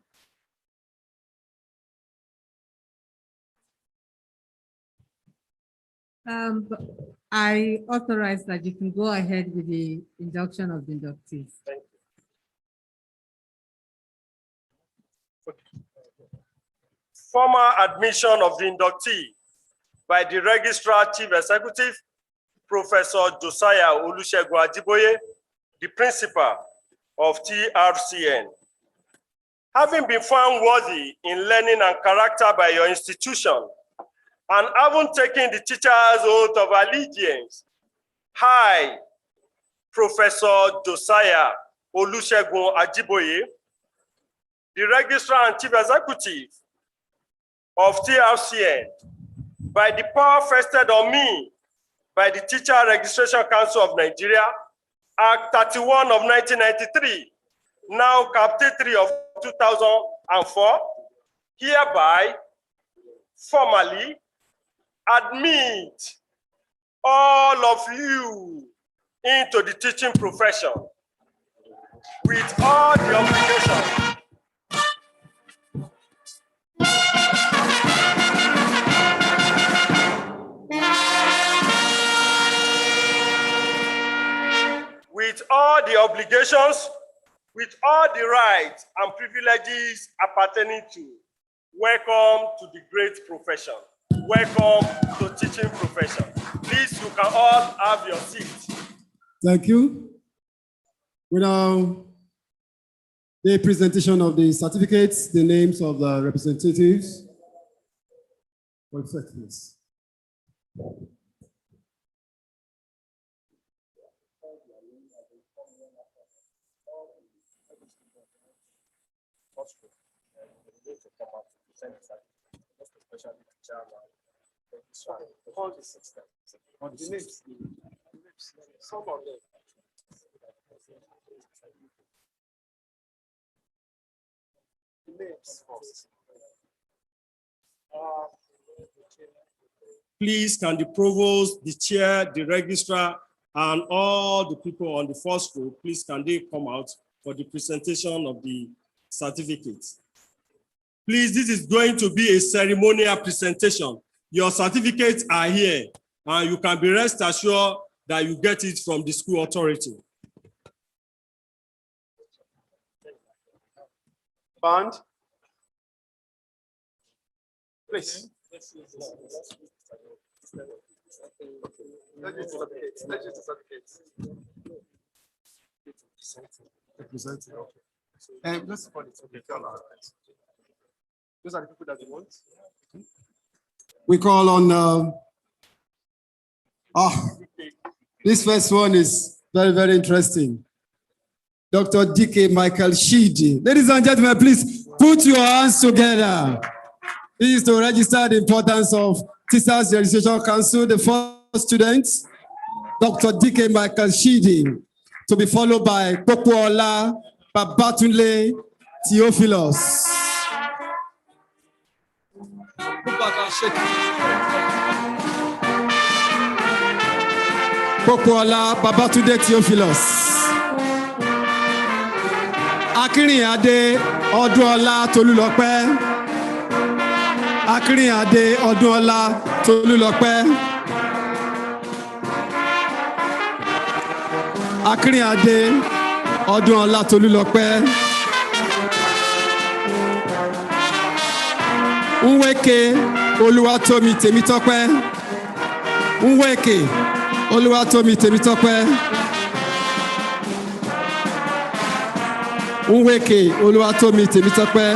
P: I authorize that you can go ahead with the induction of the inductees.
O: Thank you. Formal admission of the inductee by the Registrar Chief Executive, Professor Josiah Olusegun Ajiboye, the Principal of TRCN. Having been found worthy in learning and character by your institution, and having taken the teacher's oath of allegiance, I, Professor Josiah Olusegun Ajiboye, the Registrar and Chief Executive of TRCN, by the power vested on me by the Teacher Registration Council of Nigeria, Act 31 of 1993, now Captain 3 of 2004, hereby formally admit all of you into the teaching profession with all the obligations with all the rights and privileges appertaining to. Welcome to the great profession. Welcome to teaching profession. Please, you can all have your seats.
B: Thank you. Now, the presentation of the certificates, the names of the representatives. One second, please.
O: All the systems. The names. Some of them. The names first. Please, can the provost, the chair, the registrar, and all the people on the first row, please can they come out for the presentation of the certificates? Please, this is going to be a ceremonial presentation. Your certificates are here, and you can be rest assured that you get it from the school authority. Band, please. Those are the people that you want.
B: We call on, this first one is very, very interesting. Dr. DK Michael Shidi. Ladies and gentlemen, please put your hands together. This is to register the importance of Teachers Registration Council, the first students, Dr. DK Michael Shidi, to be followed by Pokuola Babatunde Theophilus. Pokuola Babatunde Theophilus. Akínrìnàdé Ọdúnọlá Tolúlọpẹ́. Akínrìnàdé Ọdúnọlá Tolúlọpẹ́. Akínrìnàdé Ọdúnọlá Tolúlọpẹ́. Nweke Olúwatómi Tèmítọ́pẹ́. Nweke Olúwatómi Tèmítọ́pẹ́. Nweke Olúwatómi Tèmítọ́pẹ́.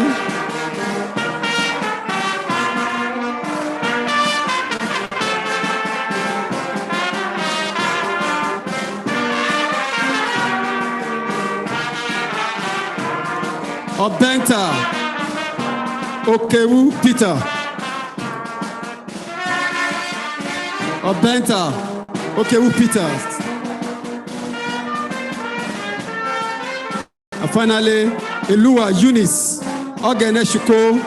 B: Obenta Okewu Peter. Obenta Okewu Peter. And finally, Elua Eunice Ogeneshuko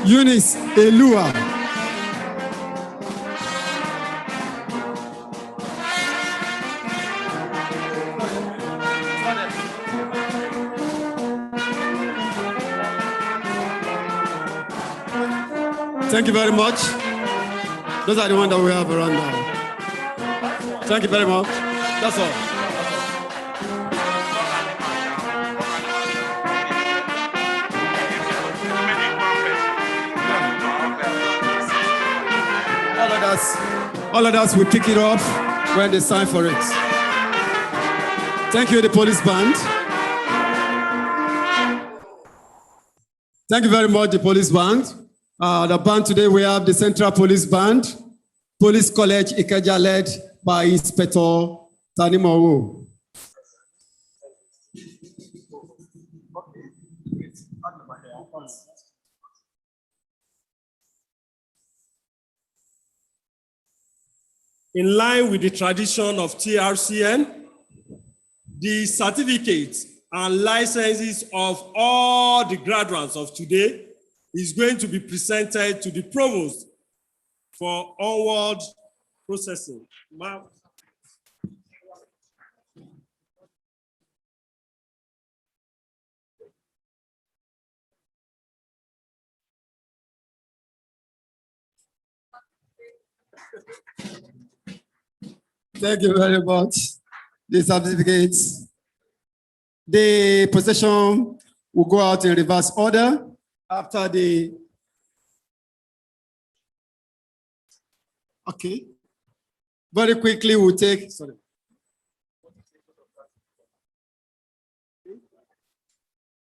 B: Eunice Elua. Thank you very much. Those are the ones that we have around now. Thank you very much. That's all. All of us will pick it up when they sign for it. Thank you, the police band. Thank you very much, the police band. The band today, we have the Central Police Band, Police College Ikeja, led by Inspector Tanimowo.
O: In line with the tradition of TRCN, the certificates and licenses of all the graduates of today is going to be presented to the provost for onward processing. Ma'am.
B: Thank you very much. The certificates. The procession will go out in reverse order after the. Okay. Very quickly, we'll take. Sorry.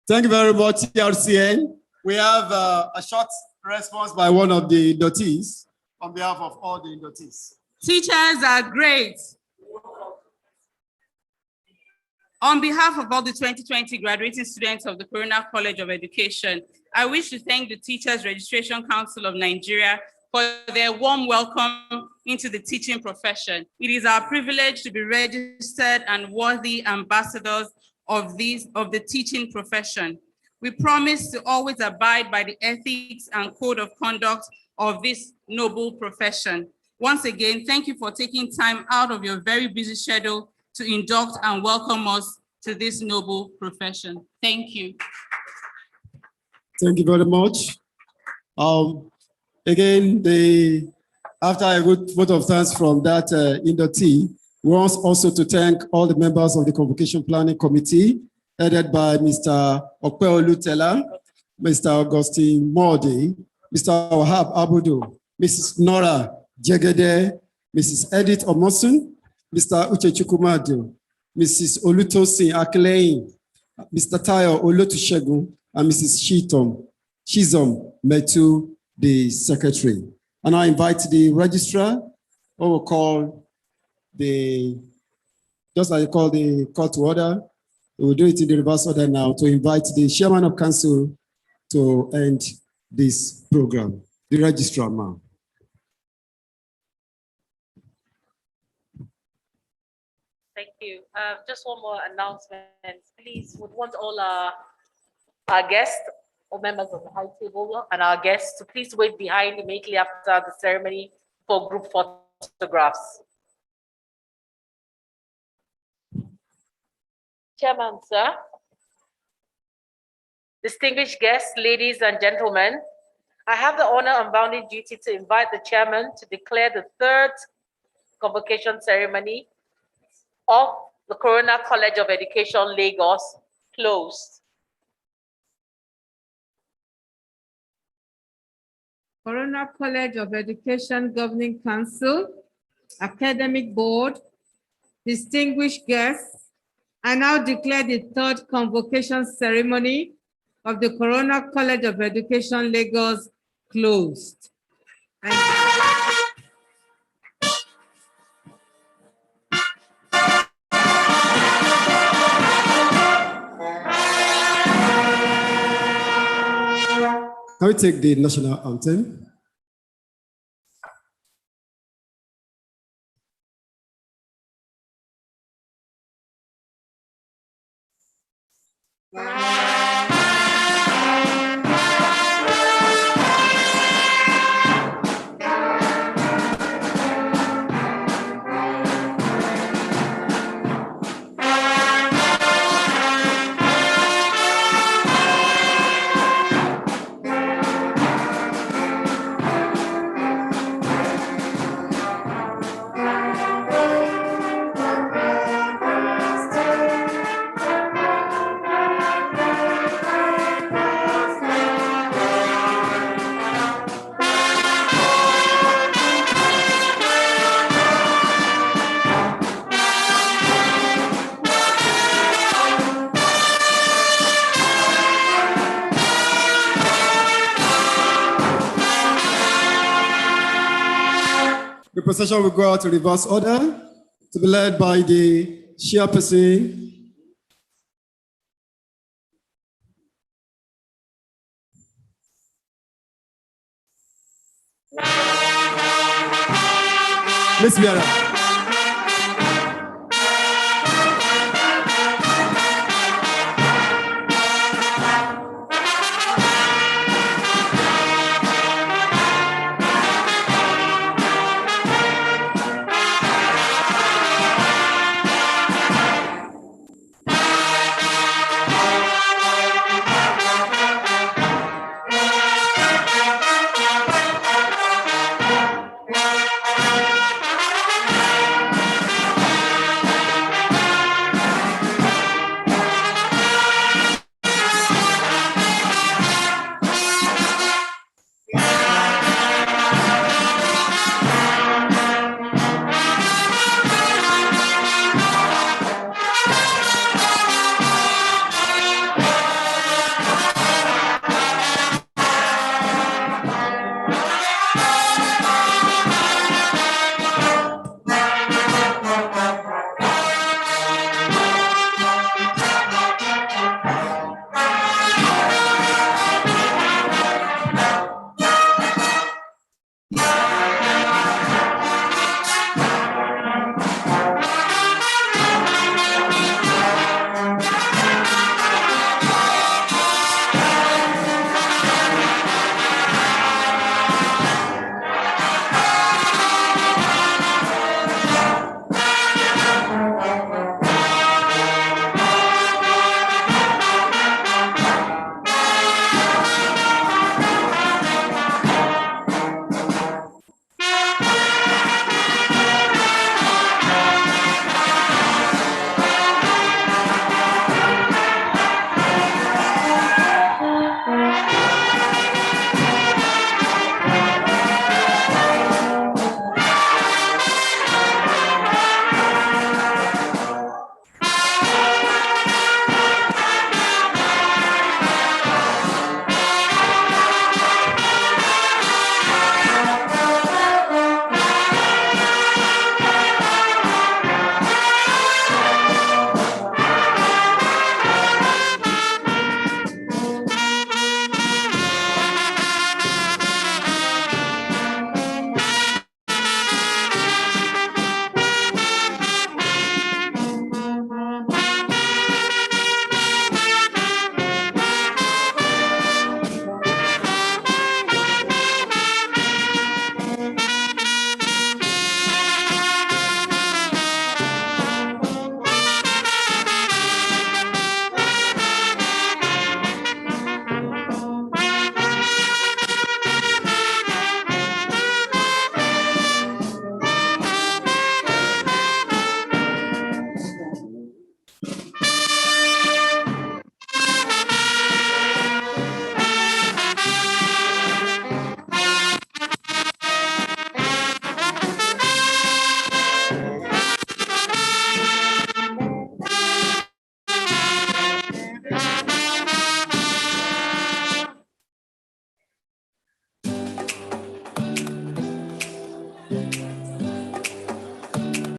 B: Thank you very much, TRCN. We have a short response by one of the inductees on behalf of all the inductees.
I: Teachers are great. On behalf of all the 2020 graduating students of the Corona College of Education, I wish to thank the Teachers Registration Council of Nigeria for their warm welcome into the teaching profession. It is our privilege to be registered and worthy ambassadors of the teaching profession. We promise to always abide by the ethics and code of conduct of this noble profession. Once again, thank you for taking time out of your very busy schedule to induct and welcome us to this noble profession. Thank you.
B: Thank you very much. Again, after a good vote of thanks from that inductee, we want also to thank all the members of the Convocation Planning Committee, headed by Mr. Okpeolu Tela, Mr. Augustine Modi, Mr. Wahab Abudu, Mrs. Nora Jegede, Mrs. Edith Omosun, Mr. Uche Chukwumadu, Mrs. Olutosin Aklein, Mr. Tayo Olotushegun, and Mrs. Shizom Metu, the secretary. And I invite the registrar, who will call just like you call the call to order, we will do it in the reverse order now to invite the chairman of council to end this program. The registrar, ma'am.
D: Thank you. Just one more announcement. Please, would want all our guests or members of the high table and our guests to please wait behind immediately after the ceremony for group photographs. Chairman, sir. Distinguished guests, ladies and gentlemen, I have the honor and bounden duty to invite the chairman to declare the third convocation ceremony of the Corona College of Education, Lagos, closed.
E: Corona College of Education Governing Council, Academic Board, distinguished guests, I now declare the third convocation ceremony of the Corona College of Education, Lagos, closed. Thank you.
B: we take the national anthem? The procession will go out to reverse order to be led by the chairperson. Miss Viera.